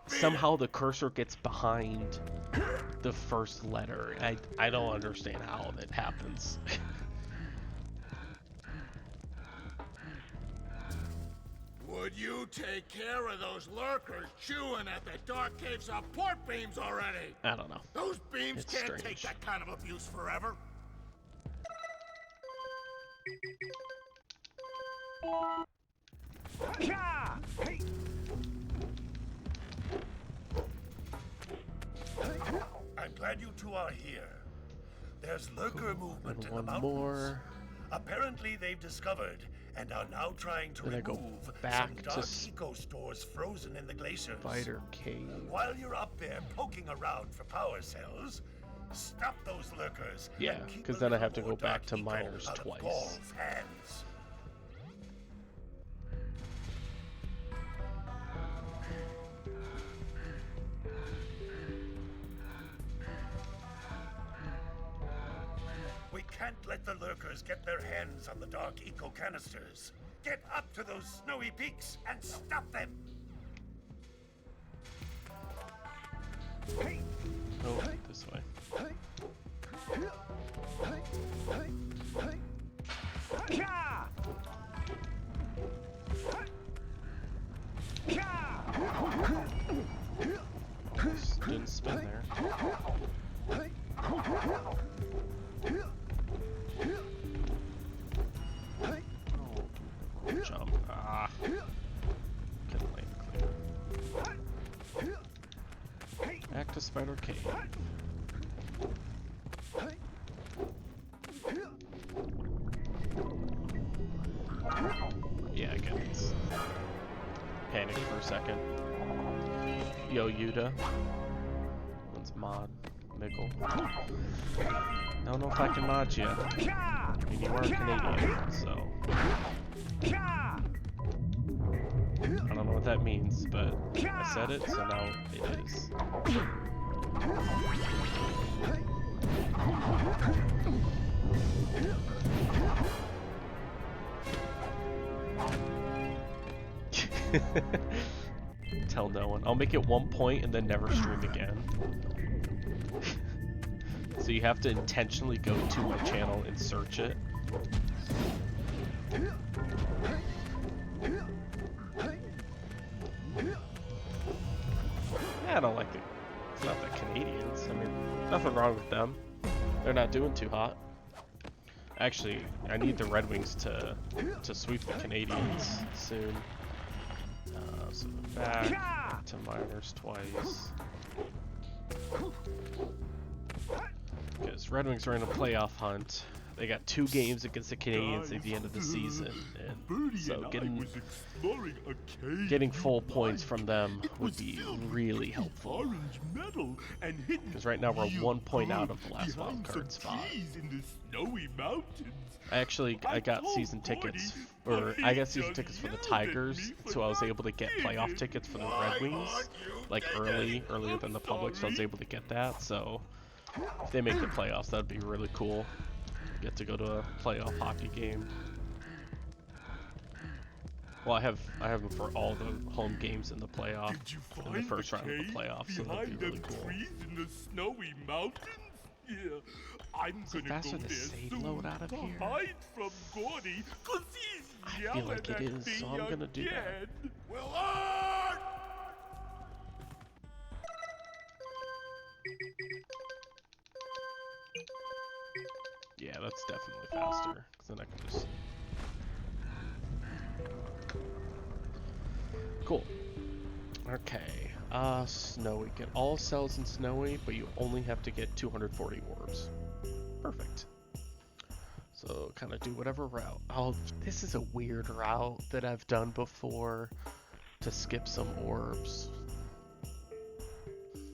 somehow the cursor gets behind the first letter. I don't understand how that happens. Would you take care of those lurkers chewing at the dark cave support beams already? I don't know. Those beams It's can't strange. take that kind of abuse forever. I'm glad you two are here. There's lurker movement in the one mountains. more. Apparently they've discovered and are now trying to Then I go remove back some to dark eco stores frozen in the glaciers. Spider cave. While you're up there poking around for power cells, stop those lurkers. Yeah, and keep because a then I little have to more go back dark to eco miners out of twice. Gaul's hands. We can't let the lurkers get their hands on the dark eco canisters. Get up to those snowy peaks and stop them! Oh, this way. Didn't spin there. Oh, jump. Ah. Couldn't land clear. Back to Spider Cave. Yeah, I get it. Panicked for a second. Yo, Yuda. One's mod. Mickle. I don't know if I can mod you. I mean, you are Canadian, so. I don't know what that means, but I said it, so now it is. Tell no one. I'll make it 1 point and then never stream again. So you have to intentionally go to my channel and search it. I don't like it. It's not the Canadians. Nothing wrong with them. They're not doing too hot. Actually, I need the Red Wings to sweep the Canadians soon. So back to minors twice. Because Red Wings are in a playoff hunt. They got 2 games against the Canadians at the end of the season, and so getting full points from them would be really helpful. Because right now we're 1 point out of the last wildcard spot. I got season tickets, or I got season tickets for the Tigers, so I was able to get playoff tickets for the Red Wings, like earlier than the public, so I was able to get that. So if they make the playoffs, that'd be really cool. Get to go to a playoff hockey game. Well, I have them for all the home games in the playoff, in the first round of the playoffs, so that'd be really cool. In the snowy mountains? Yeah, I'm Is it faster to save load out of here? hide from Gordy, 'cause he's I feel like it is, so I'm gonna do that. Willard! Yeah, that's definitely faster, because then I can just... Cool. Okay, Snowy. Get all cells in Snowy, but you only have to get 240 orbs. Perfect. So, kind of do whatever route. Oh, this is a weird route that I've done before to skip some orbs.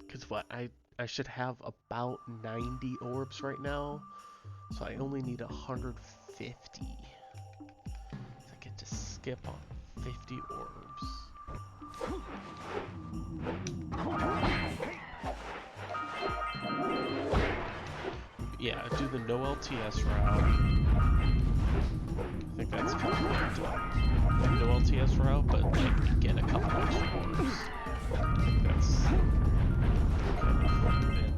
Because what, I should have about 90 orbs right now. So I only need 150. So I get to skip on 50 orbs. Yeah, do the no LTS route. I think that's kind of the no LTS route, but like get a couple extra orbs. I think that's kind of it.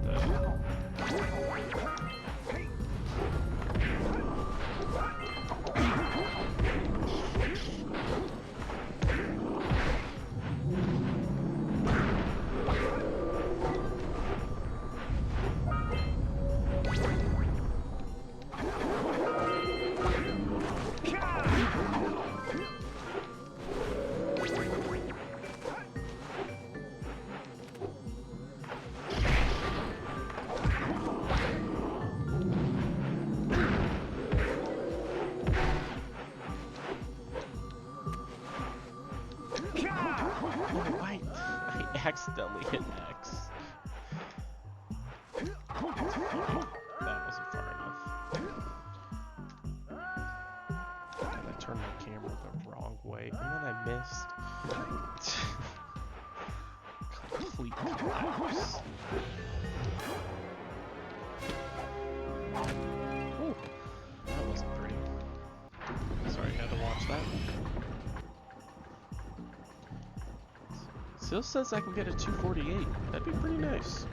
Accidentally hit X. That wasn't far enough. And I turned my camera the wrong way, and then I missed. Complete collapse. Ooh, that wasn't pretty. Sorry, I had to watch that. Still says I can get a 248. That'd be pretty nice.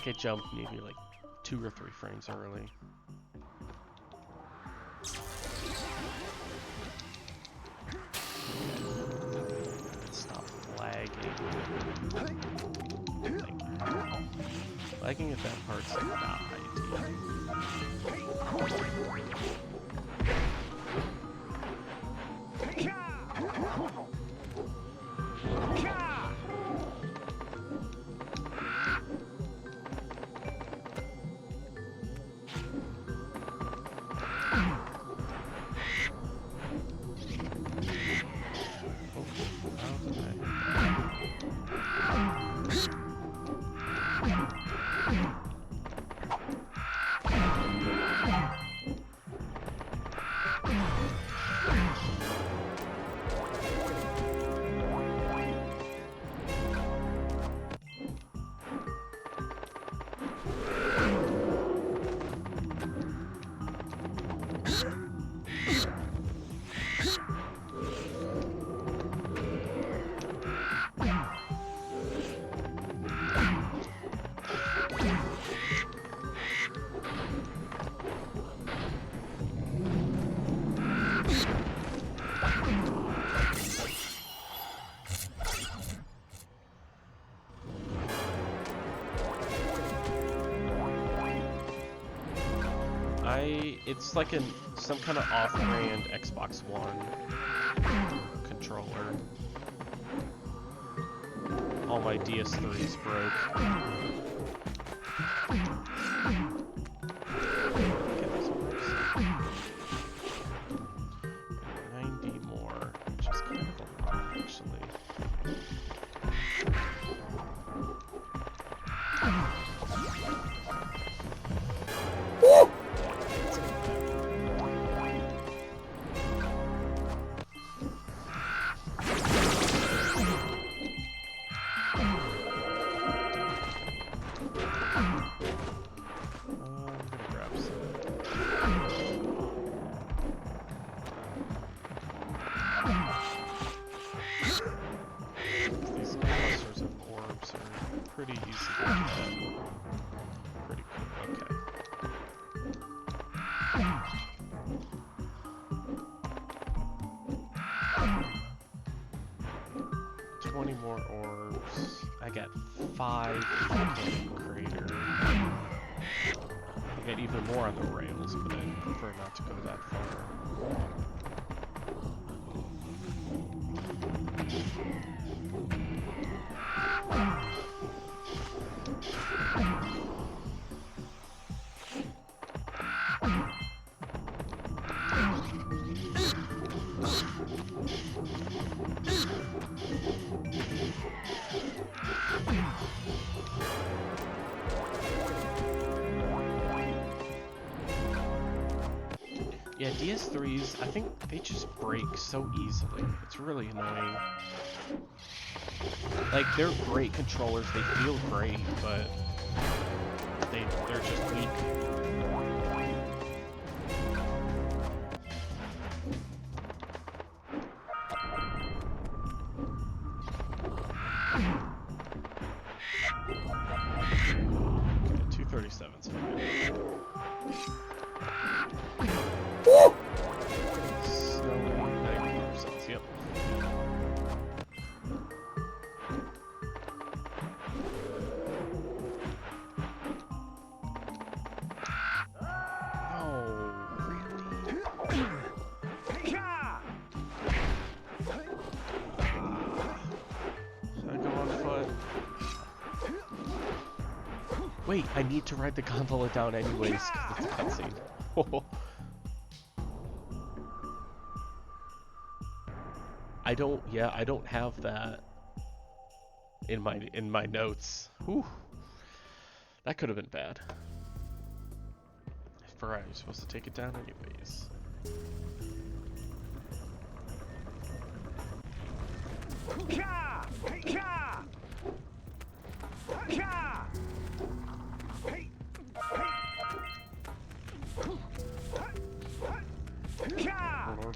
I jumped maybe like 2 or 3 frames early. Stop lagging. Lagging at that part's not ideal. It's like some kind of off-brand Xbox One controller. All my DS3s broke. Get those orbs. 90 more, which is kind of a lot, actually. Pretty easy to get. Pretty cool, okay. 20 more orbs. I got 5 in the crater. I get even more on the rails, but I prefer not to go that far. Yeah, DS3s, I think they just break so easily. It's really annoying. Like, they're great controllers, they feel great, but they're just weak. Okay, 237's fine. Snowy 90%, yep. Wait, I need to ride the gondola down anyways, because it's a cutscene. I don't have that in my notes. Whew. That could have been bad. For I was supposed to take it down anyways.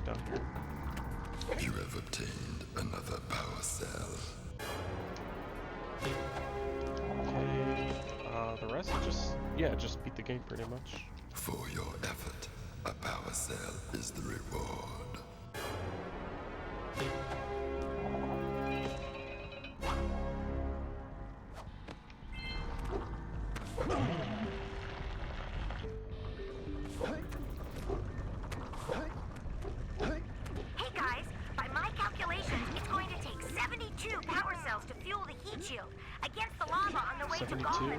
Down here. You have obtained another power cell. Okay. The rest just beat the game pretty much. For your effort, a power cell is the reward.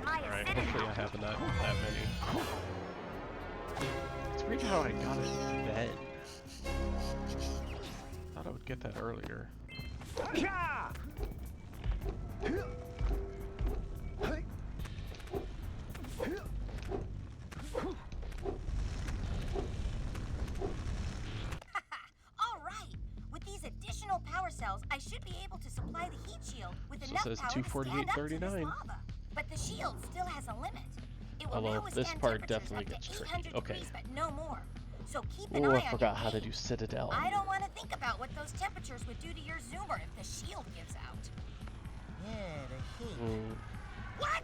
Alright, hopefully I have that many. It's weird how I got it then. Thought I would get that earlier. Alright! With these additional power cells, I should be able to supply the heat shield with enough So it says power to stand up to this 248.39. lava. But the shield still has a limit. It will Although now this withstand part temperatures definitely up gets to tricky. 800 Okay. degrees, but no more. So keep an Oh, eye I on forgot your how to gauge. do Citadel. I don't want to think about what those temperatures would do to your zoomer if the shield gives out. Yeah, the heat. What?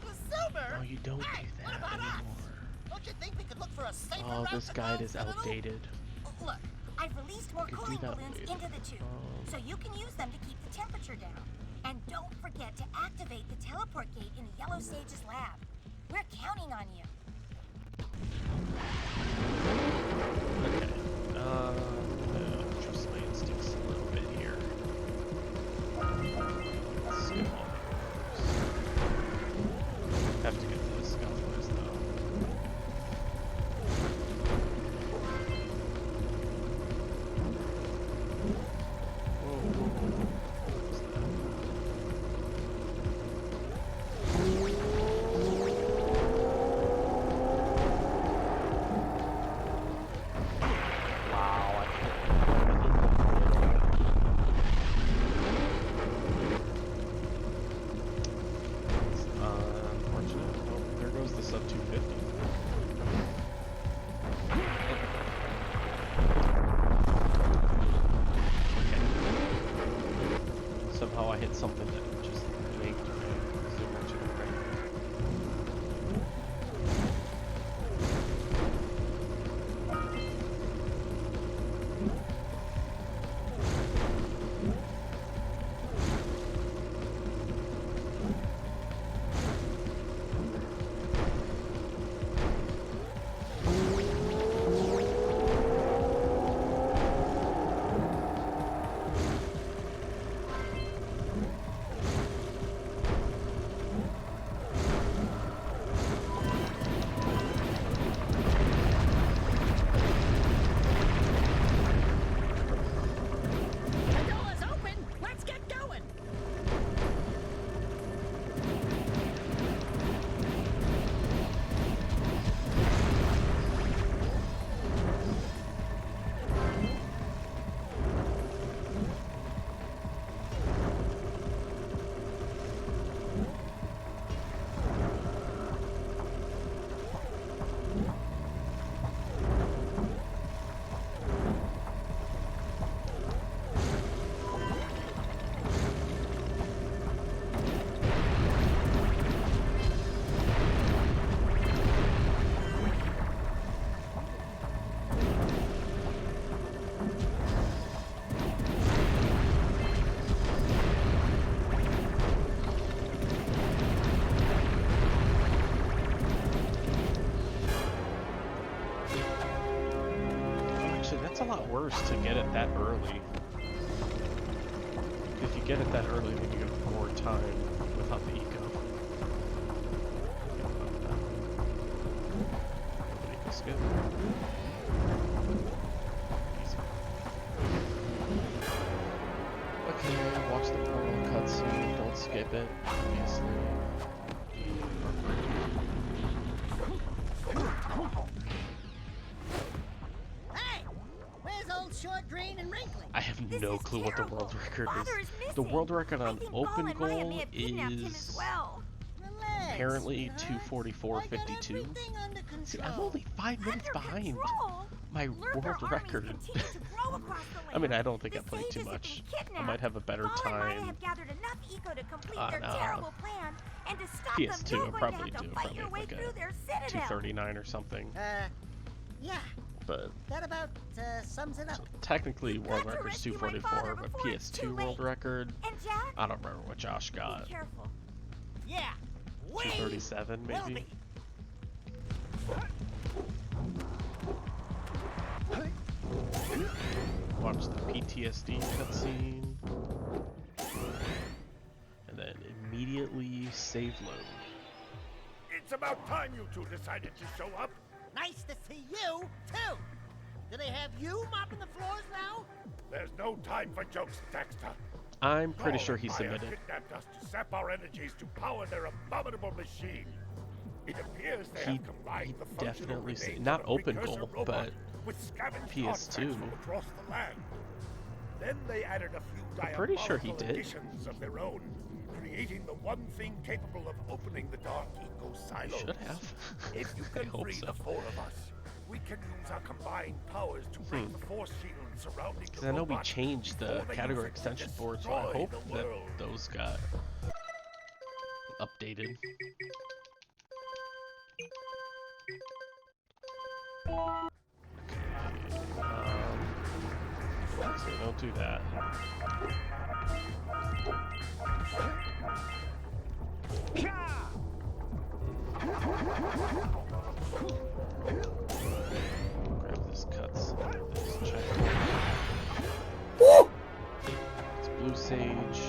The silver? Oh, you don't Hey, do what that about anymore. us? Don't you think we could look for a safer Oh, route this to guide Cloud is Citadel? outdated. Look, I've released more You can do cooling that balloons later. into the tube, so you can use them to keep the temperature down. And don't forget to activate the teleport gate in the Yellow Sage's lab. We're counting on you. hit something that just yanked me so much to the right. A lot worse to get it that early. If you get it that early, then you get more time without the eco. Eco skip. Okay, watch the portal cutscene. Don't skip it, obviously. Short, green, and wrinkly. I have no clue what the world record is. The world record on OpenGOAL is apparently 2:44:52. See, I'm only 5 minutes behind my world record. I mean, I don't think I played too much. I might have a better time on PS2. I probably do. Probably like a 2:39 or something. Yeah. But that about sums it up. So technically, world record's 2:44, but PS2 world record, I don't remember what Josh got. Yeah. 2:37 maybe. Watch the PTSD cutscene, and then immediately save load. It's about time you two decided to show up. Nice to see you, too! Do they have you mopping the floors now? There's no time for jokes, Dexter. I'm pretty sure he submitted. Kidnapped us to sap our energies to power their abominable machine. It appears they have combined the functional remains not of a precursor OpenGOAL, robot but with scavenged PS2. artifacts from across the land. Then they added a few I'm pretty sure he diabolical did. additions of their own, creating the one thing capable of opening the Dark Eco silos. Should have. If you can free the four of us, we can use our combined powers to break the force shield surrounding the Because I know we robot changed the before they category use it to extension board, so I destroy hope the that world. those got updated. So don't do that. Grab this cutscene, this checkpoint. It's Blue Sage.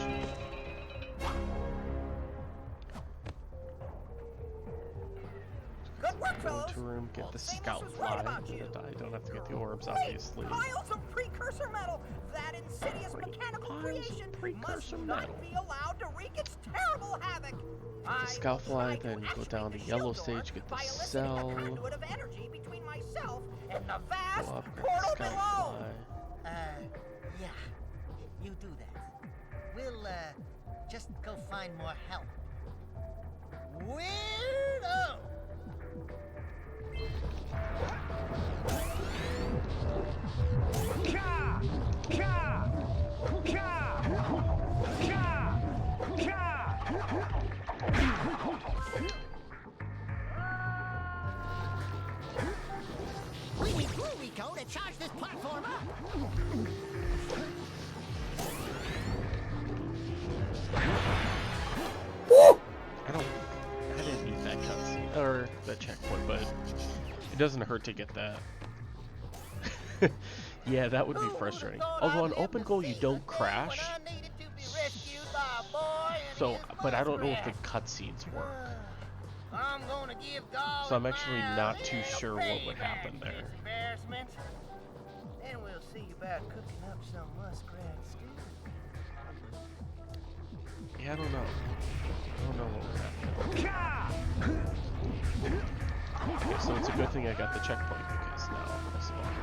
Good work, fellows. Into room, get the scout fly. I don't have to get the orbs, obviously. Piles of precursor metal! That insidious mechanical creation must not be allowed to wreak its terrible havoc! The scout fly, then go down the yellow stage, get the cell. Conduit of energy between myself and the vast Go up, grab the portal scout below! fly. Yeah. You do that. We'll, just go find more help. Weirdo! Blue Eco to charge this platform up. I didn't need that cutscene or that checkpoint, but it doesn't hurt to get that. Yeah, that would be frustrating. Although on OpenGOAL you don't crash. So, but I don't know if the cutscenes work. So I'm actually not too sure what would happen there. Then we'll see about cooking up some muskrat stew. Yeah, I don't know. I don't know what would happen. Okay, so it's a good thing I got the checkpoint because now I'll spawn.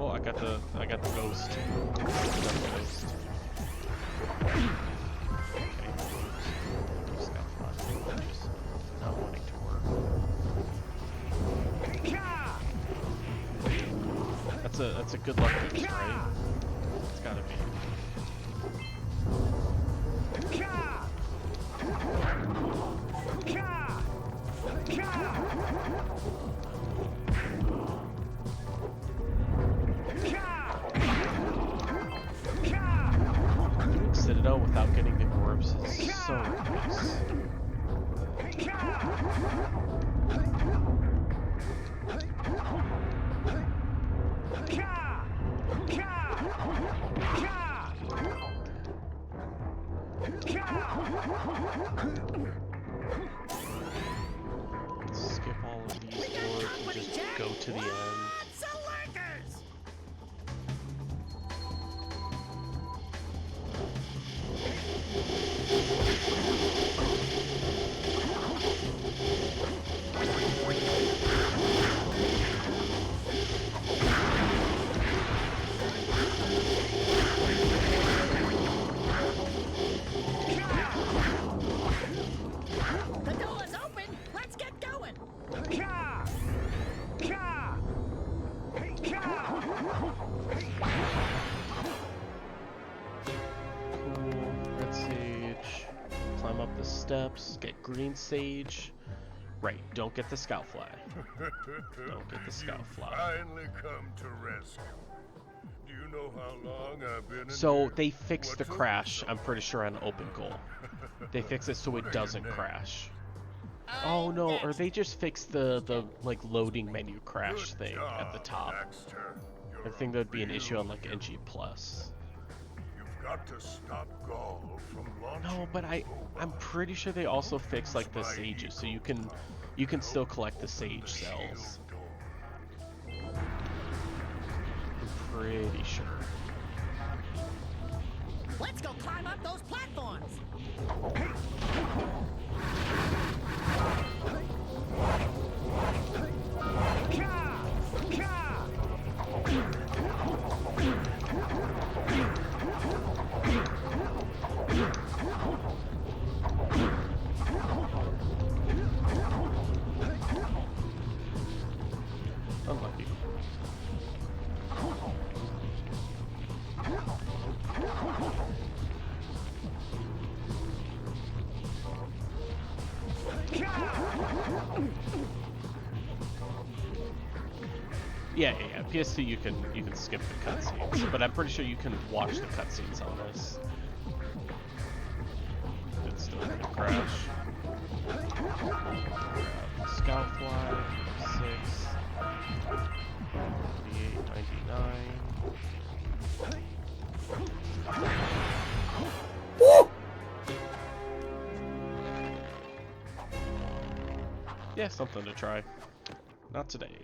Oh, I got the ghost. Not wanting to work. That's a good luck boost, right? It's gotta be. Citadel without getting the orbs is so nice. Skip all of these orbs and just go to the end. The door's open. Let's get going. Cool. Red sage. Climb up the steps. Get green sage. Right. Don't get the scout fly. Don't get the scout fly. Finally come to rescue. Do you know how long I've been in So here? they fixed the crash, I'm pretty sure, on OpenGOAL. They fixed it so it doesn't crash. Oh no, or they just fixed the like loading menu crash thing at the top. I think that would be an issue on like NG+. You've got to stop Gaul from launching. No, but I'm pretty sure they also fixed like the sages, so you can still collect the sage cells. I'm pretty sure. Let's go climb up those platforms. Unlucky. Yeah. PS2 you can skip the cutscenes, but I'm pretty sure you can watch the cutscenes on this. It's still gonna crash. Scoutfly 6, 28.99. Yeah, something to try. Not today.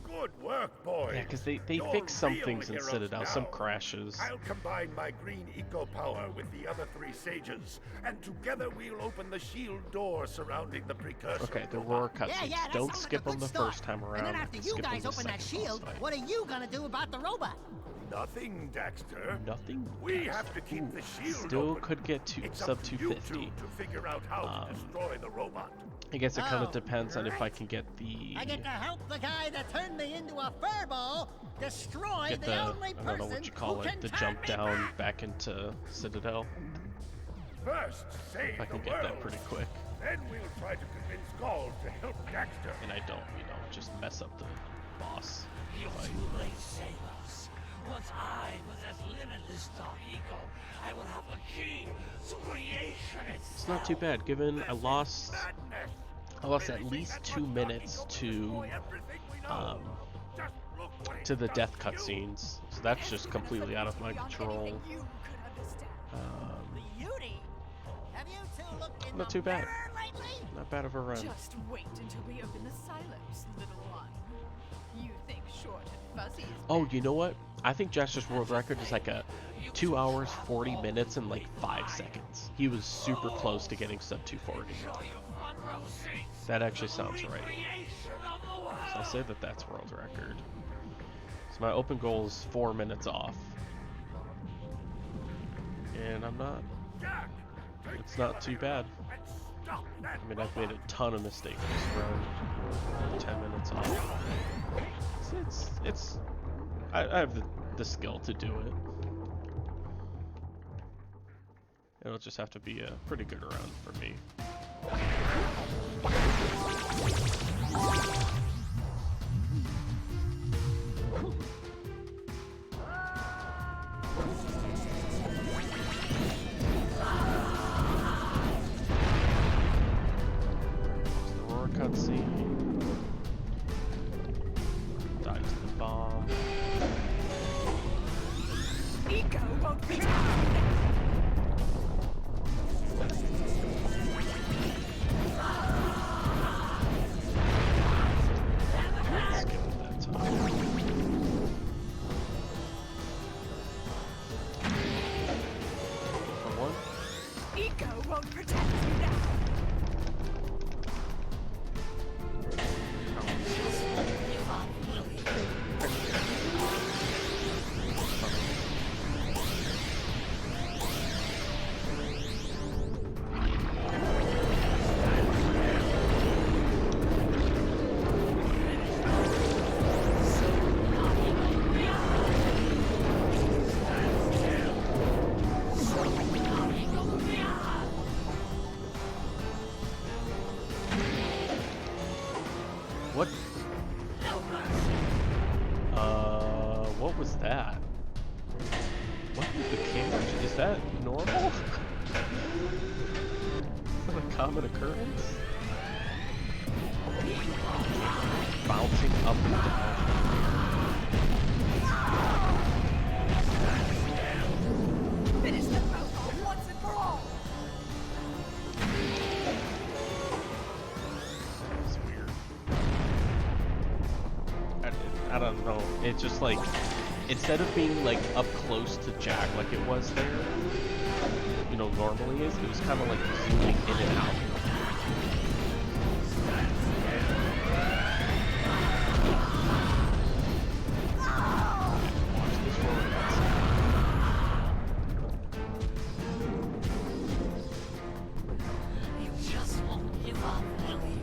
Good work, boys. Yeah, because they fixed some things in Citadel, some crashes. I'll combine my green eco power with the other three sages, and together we'll open the shield door surrounding the precursor. Okay, there were cutscenes. Don't skip them the first time around. And then after you guys open that shield, what are you gonna do about the robot? Nothing, Dexter. Nothing. We have to keep the shield Still open. could get to It's sub up to you 250. two to figure out how to destroy the robot. I guess it kind of Oh, depends on if I right. can get the. I get to help the guy that turned me into a furball destroy Get the the, only I don't person know what you call who it, can the turn jump me down back into Citadel. First, save If I can the get world. that pretty quick. Then we'll try to convince Gaul to help Dexter. And I don't, just mess up the boss. You're fight. too late, Salos. Once I possess limitless Dark Eco, I will have the key to creation itself. It's not too bad, given I lost at least 2 minutes to the death cutscenes, so that's just completely out of my control. Not too bad. Not bad of a run. Just wait until we open the silos, little one. You think short and fuzzy is Oh, you know what? I think Jester's world record is like a 2 hours, 40 minutes, and like 5 seconds. He was super close to getting sub 240. That actually sounds right. So I'll say that that's world record. So my open goal is 4 minutes off. And I'm not. It's not too bad. I mean, I've made a ton of mistakes this round. 10 minutes off. I have the skill to do it. It'll just have to be a pretty good round for me. Cutscene. Dives the bomb. Eco won't be Eco won't protect you now. What? What was that? What the camera? Is that normal? Is that a common occurrence? Bouncing up and down. Finish them both off once and for all. It's weird. I don't know. It's just like, instead of being like up close to Jack like it was there, normally is, it was kind of like zooming in and out. Watch this roller cutscene. You just won't give up, Lily.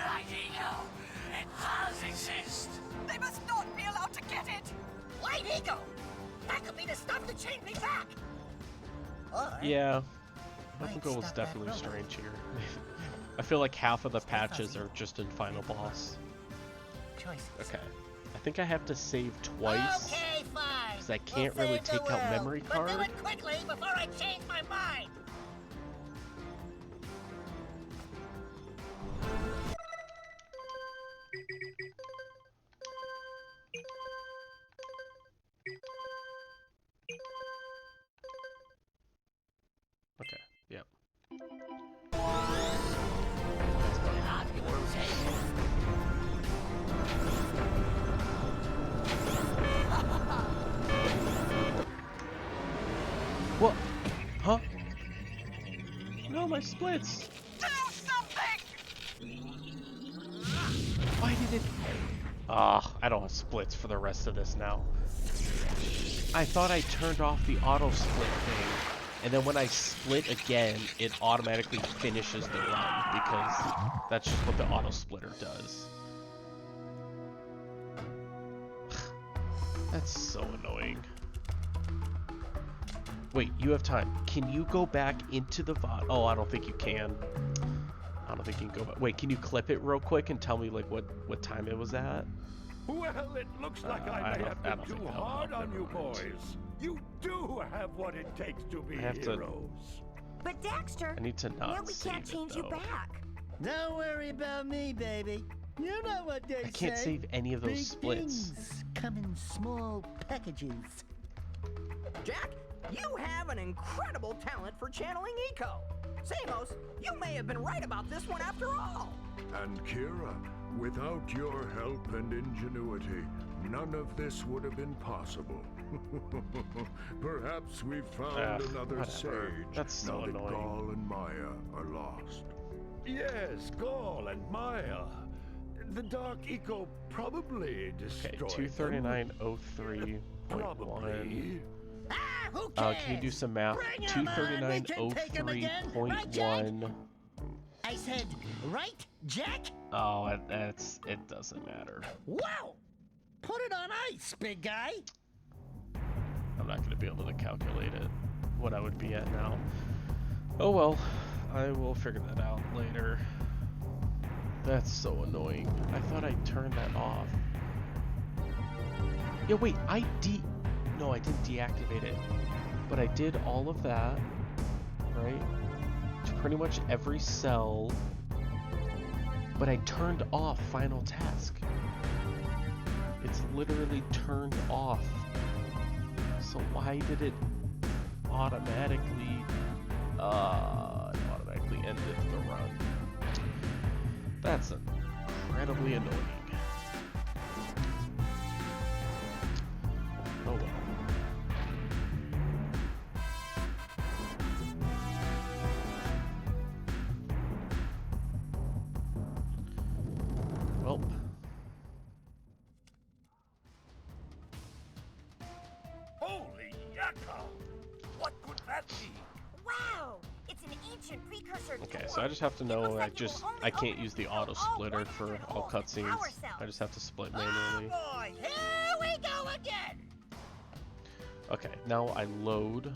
Right, Eco. It does exist. They must not be allowed to get it! Light ego! That could be the stuff to change me back! Yeah, OpenGOAL is definitely strange here. I feel like half of the patches are just in final boss. Okay, I think I have to save twice. Okay, fine. Because I can't really take out memory But do card. it quickly before I change my mind! Okay, yep. What? Huh? No, my splits! Do something! Why did it... Ah, I don't have splits for the rest of this now. I thought I turned off the auto split thing, and then when I split again, it automatically finishes the run, because that's just what the auto splitter does. That's so annoying. Wait, you have time. Can you go back into the VOD? Oh, I don't think you can. I don't think you can go back. Wait, can you clip it real quick and tell me like what time it was at? Well, it looks like I may have been too hard on you boys. You do have what it takes to be heroes. But Daxter, I need to not now we can't change you back. Don't worry about me, baby. You know what they say. I can't save any of those Big splits. things come in small packages. Jack, you have an incredible talent for channeling Eco. Samos, you may have been right about this one after all. And Kira, without your help and ingenuity, none of this would have been possible. Perhaps we've found another whatever. sage That's so now that annoying. Gaul and Maya are lost. Yes, Gaul and Maya. The Dark Eco probably destroyed Okay, 239.03.1. Who cares? Can you do some math? Bring 'em on, we can take 'em again. Right, Jack? 239.01. I said, right, Jack? Oh, it doesn't matter. Wow! Put it on ice, big guy. I'm not going to be able to calculate it, what I would be at now. Oh well, I will figure that out later. That's so annoying. I thought I turned that off. Yeah, wait, no, I didn't deactivate it. But I did all of that, right? To pretty much every cell. But I turned off final task. It's literally turned off. So why did it automatically ended the run? That's incredibly annoying. Oh well. Well. Holy yakka! What could that be? Wow! It's an ancient precursor. Okay, so I just have to know I can't use the auto splitter for all cutscenes. I just have to split manually. Oh boy, here we go again! Okay, now I load.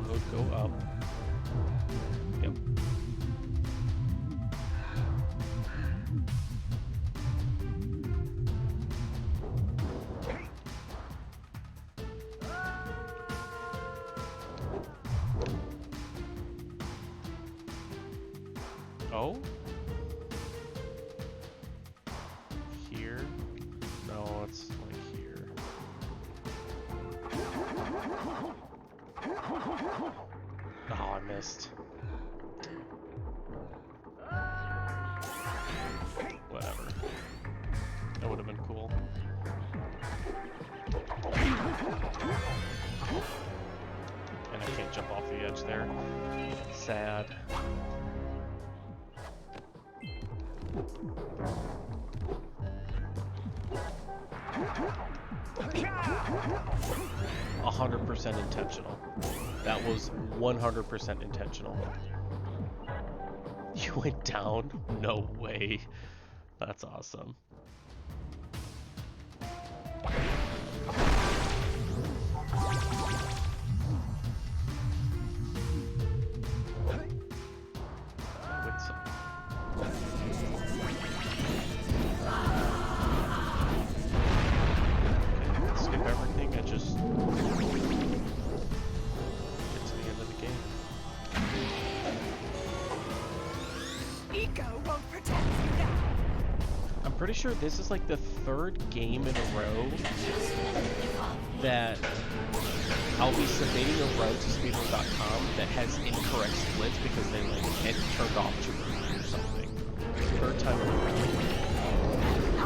Load, go up. Yep. Oh? Here? No, it's like here. Oh, I missed. Whatever. That would have been cool. And I can't jump off the edge there. Sad. 100% intentional. That was 100% intentional. You went down? No way. That's awesome. Skip everything and just get to the end of the game. Eco won't protect you now. I'm pretty sure this is like the third game in a row that I'll be submitting a run to Speedrun.com that has incorrect splits because they like had turned off too early or something. Third time in a row. I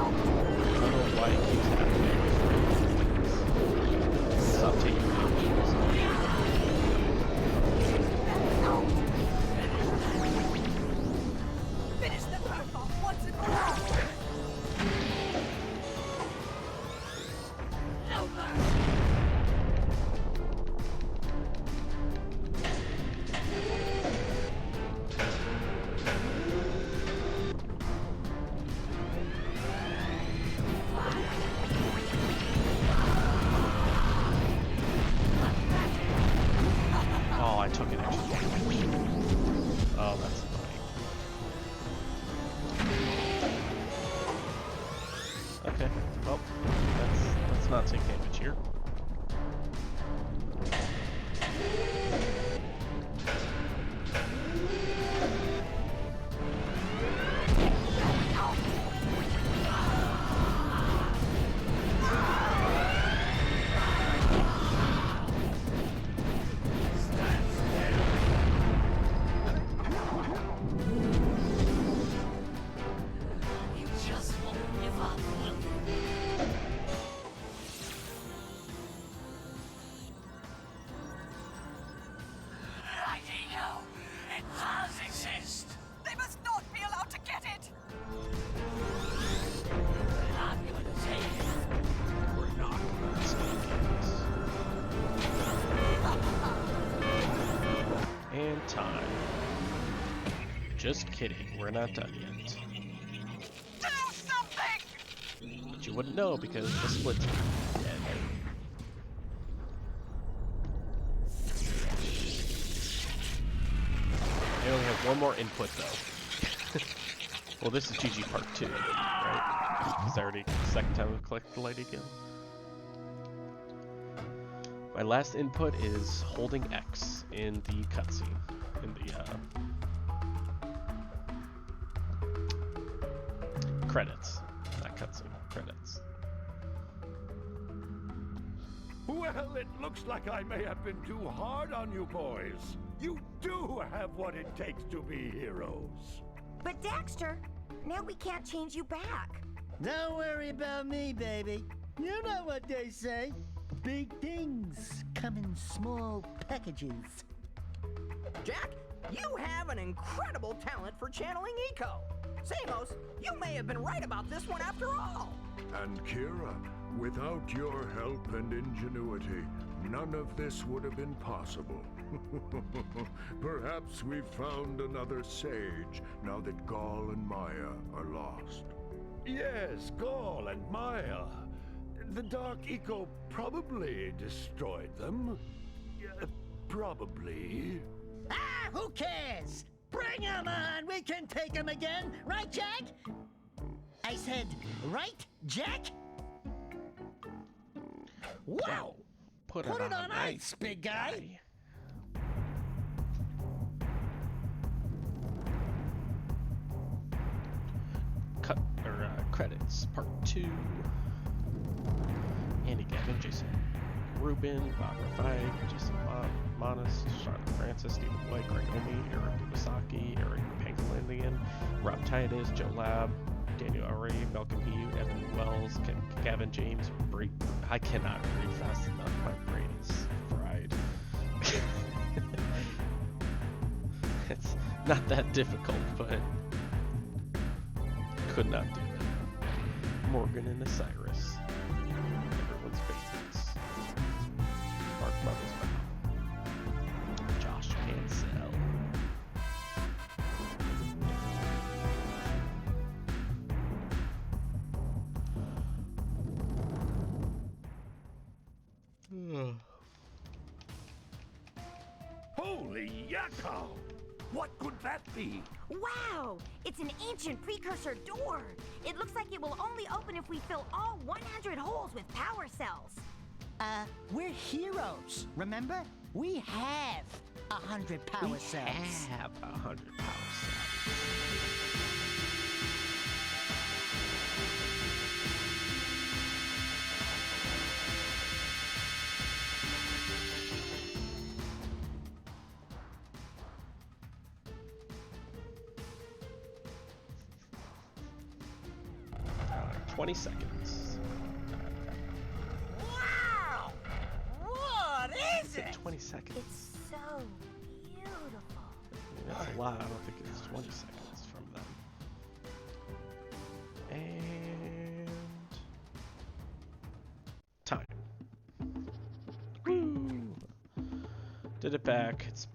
don't know why it keeps happening. Stop taking pictures. Oh, I took it actually. Oh, that's annoying. Okay, well, let's not take damage here. You just won't give up, will you? Nightingale, it does exist. They must not be allowed to get it! We're not gonna take it. We're not gonna take it. And time. Just kidding, we're not done yet. Do something! But you wouldn't know because the split's dead. I only have one more input though. Well, this is GG part 2, right? Because I already, second time I've collected the light again. My last input is holding X in the cutscene, in the credits, not cutscene, credits. Well, it looks like I may have been too hard on you boys. You do have what it takes to be heroes. But Daxter, now we can't change you back. Don't worry about me, baby. You know what they say. Big things come in small packages. Jack, you have an incredible talent for channeling Eco. Samos, you may have been right about this one after all. And Kira, without your help and ingenuity, none of this would have been possible. Perhaps we've found another sage now that Gaul and Maya are lost. Yes, Gaul and Maya. The Dark Eco probably destroyed them. Probably. Ah, who cares? Bring them on! We can take them again! Right, Jack? I said, right, Jack? Wow! Put it on ice, big guy! Credits, part 2. Andy Gavin, Jason Rubin, Bob Rafai, Jason Monas, Charlotte Francis, Stephen White, Greg Omi, Eric Iwasaki, Eric Pangalandian, Rob Titus, Joe Lab, Daniel Ari, Malcolm Hugh, Evan Wells, Gavin James, I cannot read fast enough, my brain is fried. It's not that difficult, but could not do it. Morgan and Osiris. Everyone's favorites. Mark Mother's Bow. Josh Hansel. Holy yakko! What could that be? Wow! It's an ancient precursor door. It looks like it will only open if we fill all 100 holes with power cells. We're heroes, remember? We have 100 power cells. We have 100 power cells. Uh, 20 seconds. Wow! What is it? 20 seconds. It's so beautiful. I mean, that's a lot. I don't think it's 20 seconds from them. And time. Did it back. It's